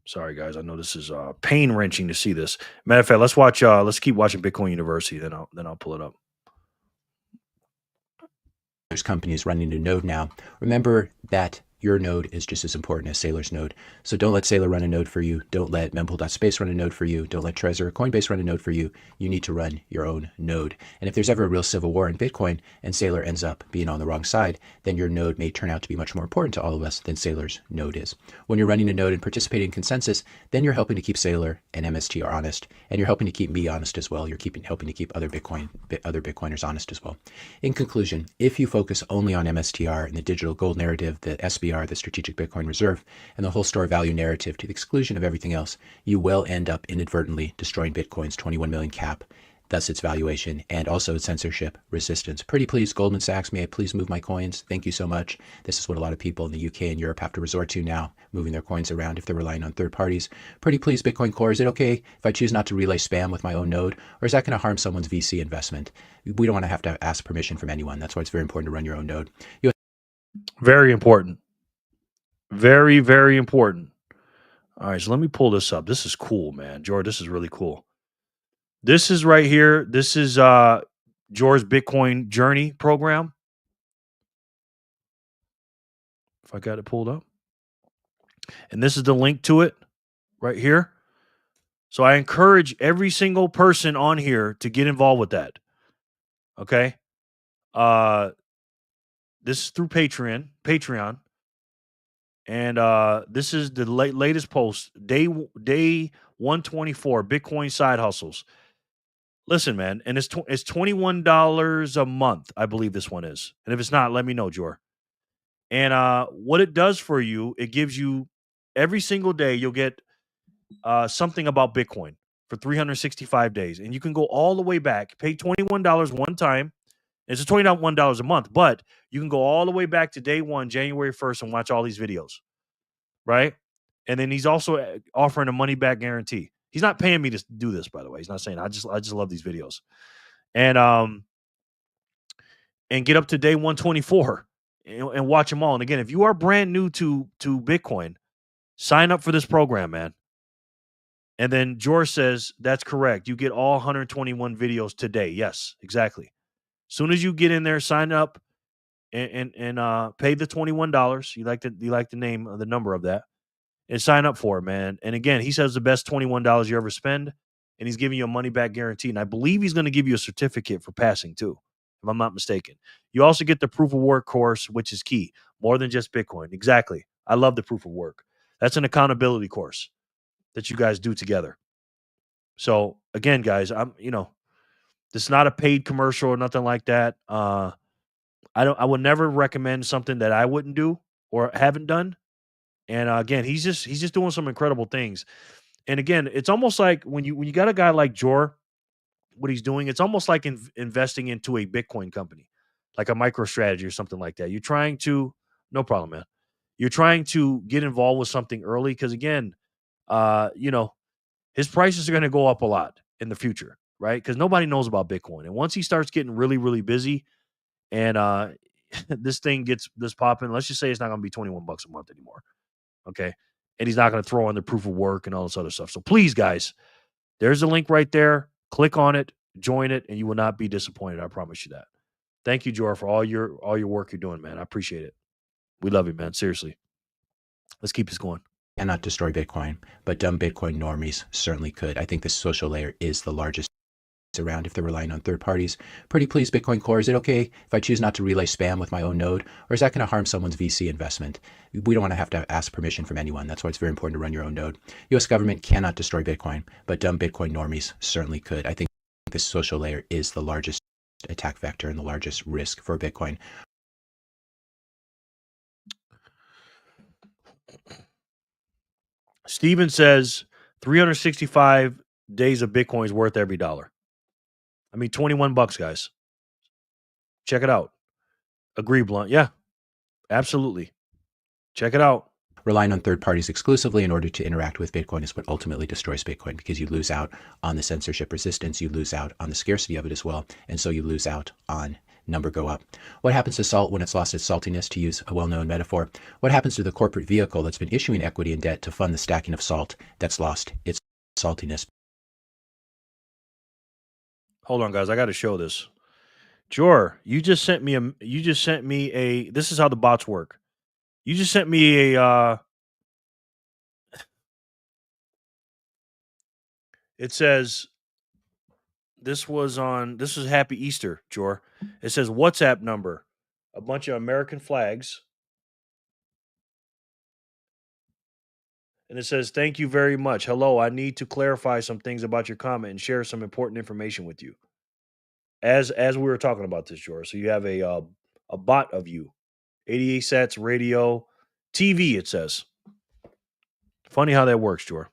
Sorry, guys. I know this is pain wrenching to see this. Matter of fact, let's watch. Let's keep watching Bitcoin University. Then I'll pull it up. There's companies running a node now. Remember that your node is just as important as Saylor's node. So don't let Saylor run a node for you. Don't let mempool.space run a node for you. Don't let Trezor or Coinbase run a node for you. You need to run your own node. And if there's ever a real civil war in Bitcoin and Saylor ends up being on the wrong side, then your node may turn out to be much more important to all of us than Saylor's node is. When you're running a node and participating in consensus, then you're helping to keep Saylor and MSTR honest, and you're helping to keep me honest as well. You're helping to keep other Bitcoiners honest as well. In conclusion, if you focus only on MSTR and the digital gold narrative, the SBR, the Strategic Bitcoin Reserve, and the whole store value narrative to the exclusion of everything else, you will end up inadvertently destroying Bitcoin's 21 million cap, thus its valuation, and also its censorship resistance. Pretty please, Goldman Sachs, may I please move my coins? Thank you so much. This is what a lot of people in the UK and Europe have to resort to now, moving their coins around if they're relying on third parties. Pretty please, Bitcoin Core, is it okay if I choose not to relay spam with my own node, or is that going to harm someone's VC investment? We don't want to have to ask permission from anyone. That's why it's very important to run your own node. Very important. Very, very important. All right, so let me pull this up. This is cool, man. George, this is really cool. This is right here. This is George's Bitcoin Journey program. If I got it pulled up. And this is the link to it right here. So I encourage every single person on here to get involved with that. Okay? This is through Patreon. And this is the latest post, day 124, Bitcoin side hustles. Listen, man, and it's $21 a month, I believe this one is. And if it's not, let me know, Jor. And what it does for you, it gives you every single day, you'll get something about Bitcoin for 365 days. And you can go all the way back, pay $21 one time. It's $21 a month, but you can go all the way back to day one, January 1st, and watch all these videos, right? And then he's also offering a money back guarantee. He's not paying me to do this, by the way. He's not saying I just love these videos, and get up to day 124 and watch them all. And again, if you are brand new to Bitcoin, sign up for this program, man. And then George says that's correct. You get all 121 videos today. Yes, exactly. Soon as you get in there, sign up and pay the $21. You like the name of the number of that, and sign up for it, man. And again, he says the best $21 you ever spend, and he's giving you a money back guarantee. And I believe he's going to give you a certificate for passing too, if I'm not mistaken. You also get the proof of work course, which is key, more than just Bitcoin. Exactly. I love the proof of work. That's an accountability course that you guys do together. So again, guys, this is not a paid commercial or nothing like that. I would never recommend something that I wouldn't do or haven't done. And again, he's just doing some incredible things. And again, it's almost like when you got a guy like Jor, what he's doing, it's almost like investing into a Bitcoin company, like a MicroStrategy or something like that. You're trying to, no problem, man. You're trying to get involved with something early because again, his prices are going to go up a lot in the future, right? Because nobody knows about Bitcoin. And once he starts getting really, really busy and this thing gets this popping, let's just say it's not going to be $21 a month anymore. Okay. And he's not going to throw in the proof of work and all this other stuff. So please, guys, there's a link right there. Click on it, join it, and you will not be disappointed. I promise you that. Thank you, Jor, for all your work you're doing, man. I appreciate it. We love you, man. Seriously. Let's keep this going. Cannot destroy Bitcoin, but dumb Bitcoin normies certainly could. I think the social layer is the largest around if they're relying on third parties. Pretty please, Bitcoin Core, is it okay if I choose not to relay spam with my own node, or is that going to harm someone's VC investment? We don't want to have to ask permission from anyone. That's why it's very important to run your own node. U.S. government cannot destroy Bitcoin, but dumb Bitcoin normies certainly could. I think this social layer is the largest attack vector and the largest risk for Bitcoin. Steven says 365 days of Bitcoin is worth every dollar. I mean, $21, guys. Check it out. Agree, Blunt. Yeah, absolutely. Check it out. Relying on third parties exclusively in order to interact with Bitcoin is what ultimately destroys Bitcoin, because you lose out on the censorship resistance, you lose out on the scarcity of it as well, and so you lose out on number go up. What happens to salt when it's lost its saltiness, to use a well-known metaphor? What happens to the corporate vehicle that's been issuing equity and debt to fund the stacking of salt that's lost its saltiness? Hold on, guys. I got to show this. Jor, you just sent me a this is how the bots work. You just sent me a it says this is Happy Easter, Jor. It says WhatsApp number, a bunch of American flags. And it says, "Thank you very much. Hello, I need to clarify some things about your comment and share some important information with you." As we were talking about this, Jor. So you have a bot of you. 88 sats, radio, TV, it says. Funny how that works, Jor.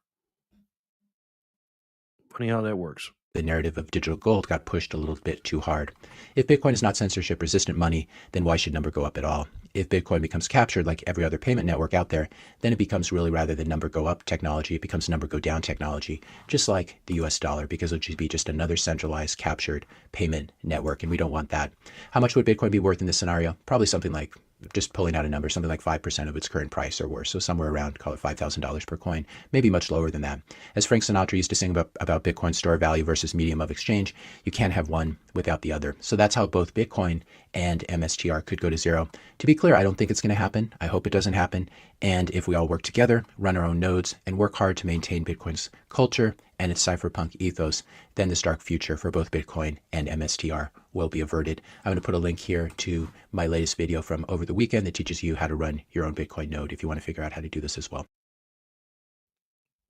Funny how that works. The narrative of digital gold got pushed a little bit too hard. If Bitcoin is not censorship resistant money, then why should number go up at all? If Bitcoin becomes captured like every other payment network out there, then it becomes really, rather than number go up technology, it becomes number go down technology, just like the US dollar, because it'll just be just another centralized captured payment network, and we don't want that. How much would Bitcoin be worth in this scenario? Probably something like, just pulling out a number, something like 5% of its current price or worse. So somewhere around, call it $5,000 per coin, maybe much lower than that. As Frank Sinatra used to sing about Bitcoin store value versus medium of exchange, you can't have one without the other. So that's how both Bitcoin and MSTR could go to zero. To be clear, I don't think it's going to happen. I hope it doesn't happen. And if we all work together, run our own nodes, and work hard to maintain Bitcoin's culture and its cypherpunk ethos, then this dark future for both Bitcoin and MSTR will be averted. I'm going to put a link here to my latest video from over the weekend that teaches you how to run your own Bitcoin node if you want to figure out how to do this as well.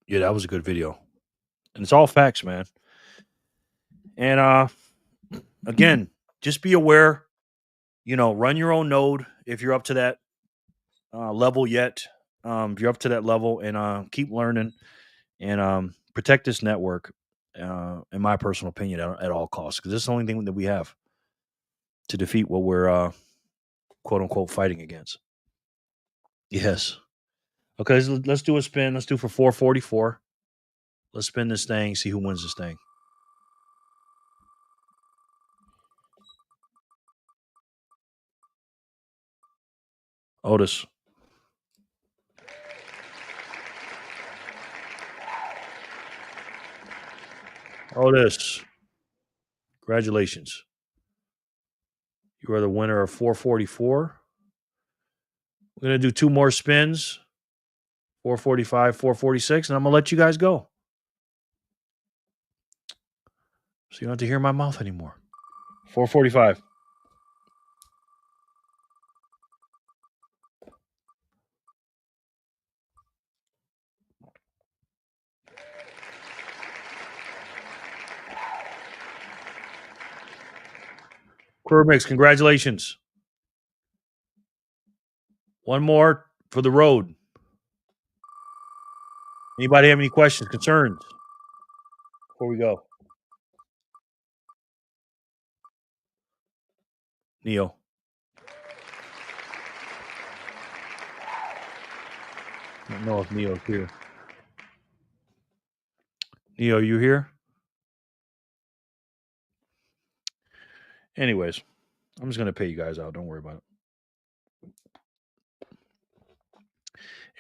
Yeah, that was a good video. And it's all facts, man. And again, just be aware, run your own node if you're up to that level yet. If you're up to that level, and keep learning and protect this network, in my personal opinion, at all costs, because this is the only thing that we have to defeat what we're quote unquote fighting against. Yes. Okay, let's do a spin. Let's do for 444. Let's spin this thing, see who wins this thing. Otis. Otis. Congratulations. You are the winner of 444. We're going to do two more spins. 445, 446, and I'm going to let you guys go. So you don't have to hear my mouth anymore. 445. Crew Mix, congratulations. One more for the road. Anybody have any questions, concerns before we go? Neo. I don't know if Neo's here. Neo, you here? Anyways, I'm just going to pay you guys out. Don't worry about it.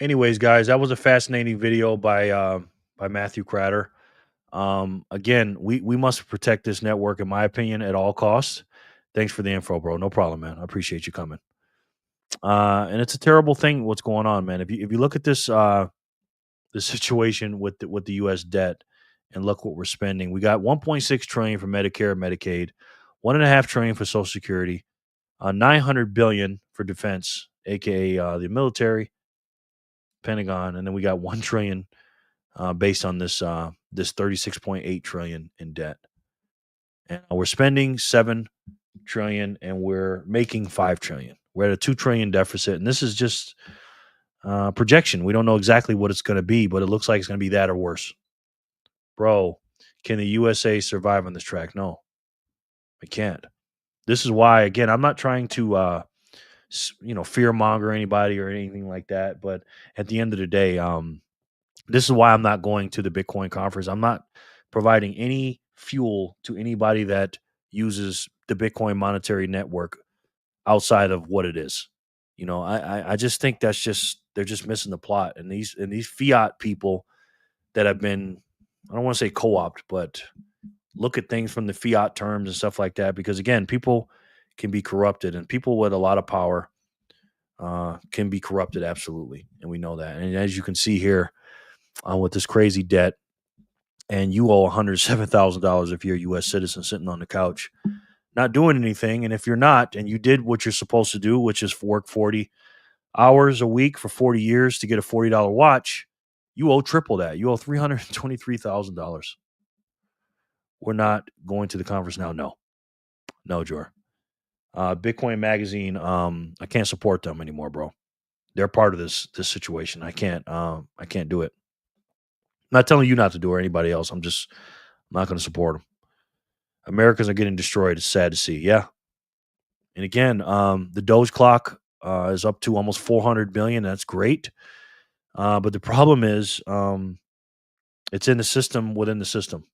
Anyways, guys, that was a fascinating video by Matthew Crater. Again, we must protect this network, in my opinion, at all costs. Thanks for the info, bro. No problem, man. I appreciate you coming. And it's a terrible thing what's going on, man. If you look at this this situation with the U.S. debt and look what we're spending. We got 1.6 trillion for Medicare and Medicaid, 1.5 trillion for Social Security, 900 billion for defense, aka the military, Pentagon, and then we got 1 trillion based on this 36.8 trillion in debt. And we're spending 7 trillion and we're making 5 trillion. We're at a 2 trillion deficit, and this is just projection. We don't know exactly what it's going to be, but it looks like it's going to be that or worse. Bro, can the USA survive on this track? No, it can't. This is why, again, I'm not trying to fear monger anybody or anything like that, but at the end of the day, this is why I'm not going to the Bitcoin conference. I'm not providing any fuel to anybody that uses the Bitcoin monetary network outside of what it is. I just think they're just missing the plot. And these fiat people that have been, I don't want to say co-opted, but look at things from the fiat terms and stuff like that. Because again, people can be corrupted, and people with a lot of power can be corrupted, absolutely, and we know that. And as you can see here, with this crazy debt, and you owe $107,000 if you're a U.S. citizen sitting on the couch, not doing anything. And if you're not, and you did what you're supposed to do, which is work 40 hours a week for 40 years to get a $40 watch, you owe triple that. You owe $323,000. We're not going to the conference now. No, Jor. Bitcoin Magazine, I can't support them anymore, bro. They're part of this situation. I can't do it. I'm not telling you not to do it or anybody else. I'm not going to support them. Americans are getting destroyed. It's sad to see. Yeah. And again, the Doge clock is up to almost 400 billion. That's great. But the problem is it's in the system within the system.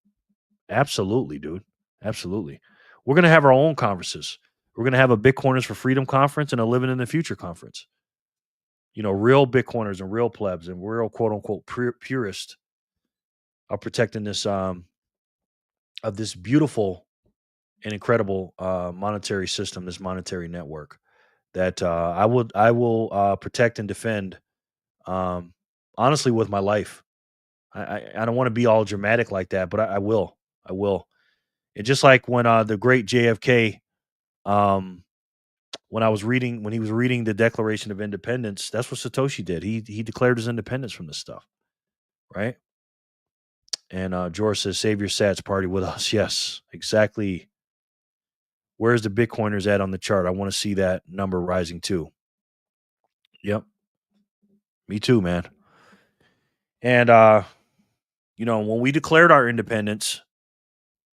Absolutely, dude. Absolutely. We're going to have our own conferences. We're going to have a Bitcoiners for Freedom conference and a Living in the Future conference. Real Bitcoiners and real plebs and real quote unquote purists are protecting this of this beautiful and incredible monetary system, this monetary network that I will protect and defend, honestly, with my life. I don't want to be all dramatic like that, but I will. And just like when the great JFK, when he was reading the Declaration of Independence, that's what Satoshi did. He declared his independence from this stuff, right? And George says, "Save your sats, party with us." Yes, exactly. Where's the Bitcoiners at on the chart? I want to see that number rising too. Yep. Me too, man. And when we declared our independence,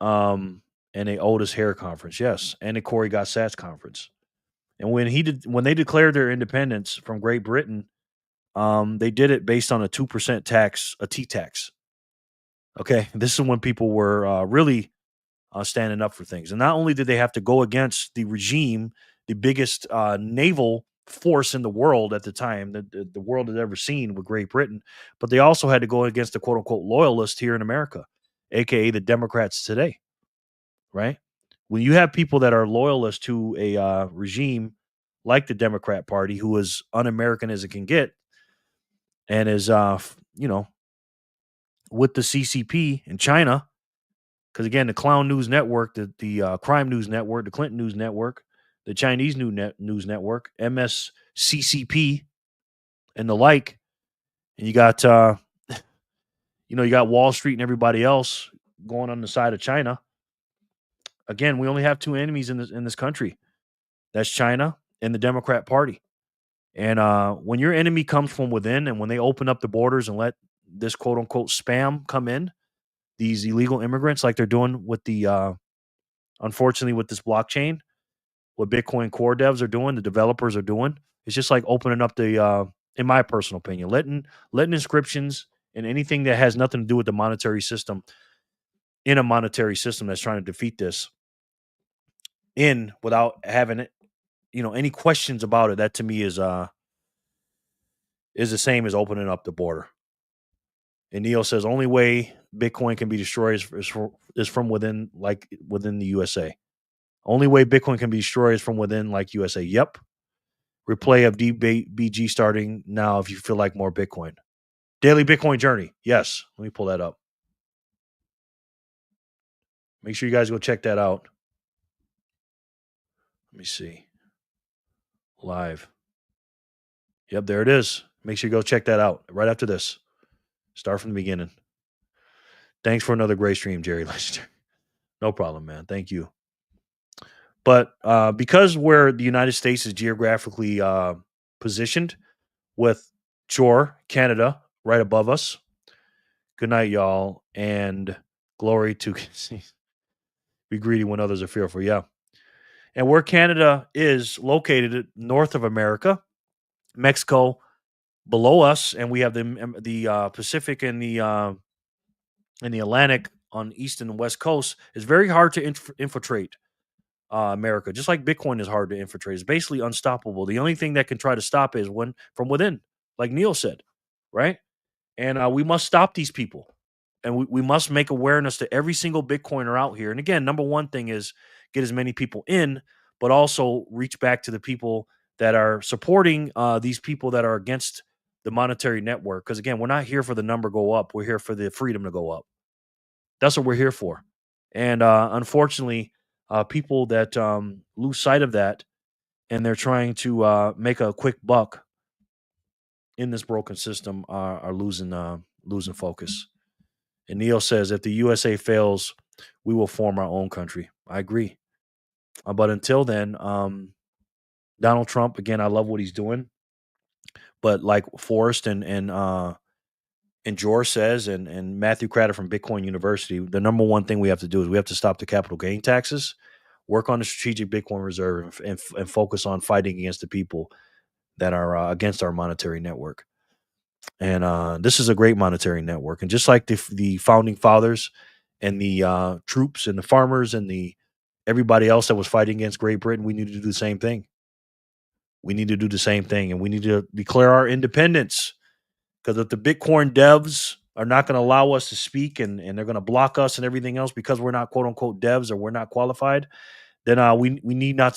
and they owed us hair conference, yes, and the Corey Got Sats conference. And when they declared their independence from Great Britain, they did it based on a 2% tax, a T tax. Okay, this is when people were really standing up for things. And not only did they have to go against the regime, the biggest naval force in the world at the time that the world had ever seen with Great Britain, but they also had to go against the quote unquote loyalists here in America, aka the Democrats today, right? When you have people that are loyalists to a regime like the Democrat Party, who is un-American as it can get, and is with the CCP in China. Because again, the Clown News Network, the Crime News Network, the Clinton News Network, the Chinese News Network, MSCCP, and the like, and you got you got Wall Street and everybody else going on the side of China. Again, we only have two enemies in this country. That's China and the Democrat Party. And when your enemy comes from within, and when they open up the borders and let this quote unquote spam come in, these illegal immigrants, like they're doing with the unfortunately with this blockchain, what Bitcoin core devs are doing, the developers are doing, it's just like opening up the in my personal opinion, letting inscriptions and anything that has nothing to do with the monetary system in a monetary system that's trying to defeat this in without having it, any questions about it. That to me is the same as opening up the border. And Neil says only way Bitcoin can be destroyed is from within, like within the USA. Only way Bitcoin can be destroyed is from within, like USA. Yep. Replay of DBG starting now if you feel like more Bitcoin. Daily Bitcoin journey. Yes. Let me pull that up. Make sure you guys go check that out. Let me see. Live. Yep, there it is. Make sure you go check that out right after this. Start from the beginning. Thanks for another great stream, Jerry Lester. No problem, man. Thank you. But because where the United States is geographically positioned with Shore, Canada, right above us. Good night, y'all. And glory to be greedy when others are fearful. Yeah. And where Canada is located north of America, Mexico below us, and we have the Pacific and the Atlantic on east and west coast. It's very hard to infiltrate America, just like Bitcoin is hard to infiltrate. It's basically unstoppable. The only thing that can try to stop it is from within, like Neil said, right? And we must stop these people. And we must make awareness to every single Bitcoiner out here. And again, number one thing is get as many people in, but also reach back to the people that are supporting these people that are against the monetary network. Because again, we're not here for the number go up. We're here for the freedom to go up. That's what we're here for. And unfortunately, people that lose sight of that and they're trying to make a quick buck in this broken system are losing focus. And Neil says, if the USA fails, we will form our own country. I agree. But until then, Donald Trump, again, I love what he's doing. But like Forrest and George says, and Matthew Cratter from Bitcoin University, the number one thing we have to do is we have to stop the capital gain taxes, work on the strategic Bitcoin reserve, and focus on fighting against the people that are against our monetary network. And this is a great monetary network. And just like the founding fathers and the troops and the farmers and everybody else that was fighting against Great Britain, we need to do the same thing. We need to do the same thing. And we need to declare our independence. Because if the Bitcoin devs are not going to allow us to speak and they're going to block us and everything else because we're not quote unquote devs or we're not qualified, then we need not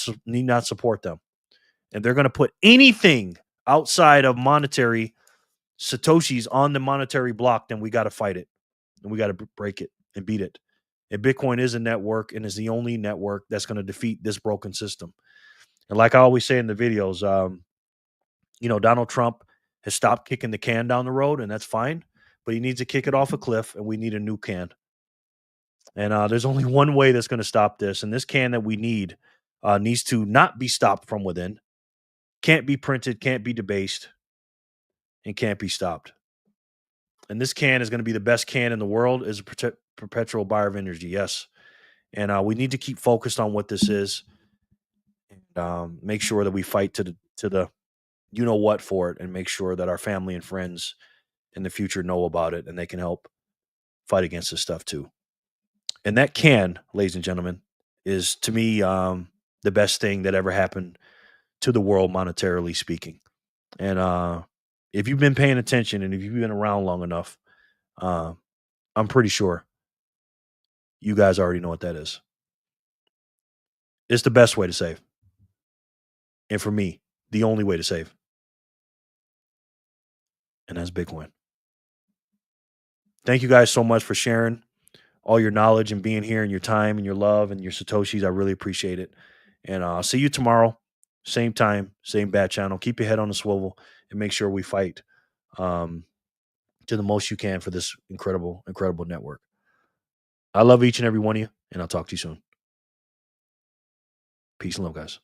support them. And they're going to put anything outside of monetary Satoshis on the monetary block, then we got to fight it and we got to break it and beat it. And Bitcoin is a network and is the only network that's going to defeat this broken system. And like I always say in the videos, Donald Trump has stopped kicking the can down the road, and that's fine, but he needs to kick it off a cliff, and we need a new can. And there's only one way that's going to stop this, and this can that we need needs to not be stopped from within, can't be printed, can't be debased, and can't be stopped. And this can is going to be the best can in the world, is a perpetual buyer of energy, yes. And we need to keep focused on what this is, and make sure that we fight to the you know what for it, and make sure that our family and friends in the future know about it and they can help fight against this stuff too. And that can, ladies and gentlemen, is to me the best thing that ever happened to the world monetarily speaking. And if you've been paying attention and if you've been around long enough, I'm pretty sure you guys already know what that is. It's the best way to save. And for me, the only way to save. And that's Bitcoin. Thank you guys so much for sharing all your knowledge and being here and your time and your love and your Satoshis. I really appreciate it. And I'll see you tomorrow. Same time, same bat channel. Keep your head on the swivel and make sure we fight to the most you can for this incredible, incredible network. I love each and every one of you, and I'll talk to you soon. Peace and love, guys.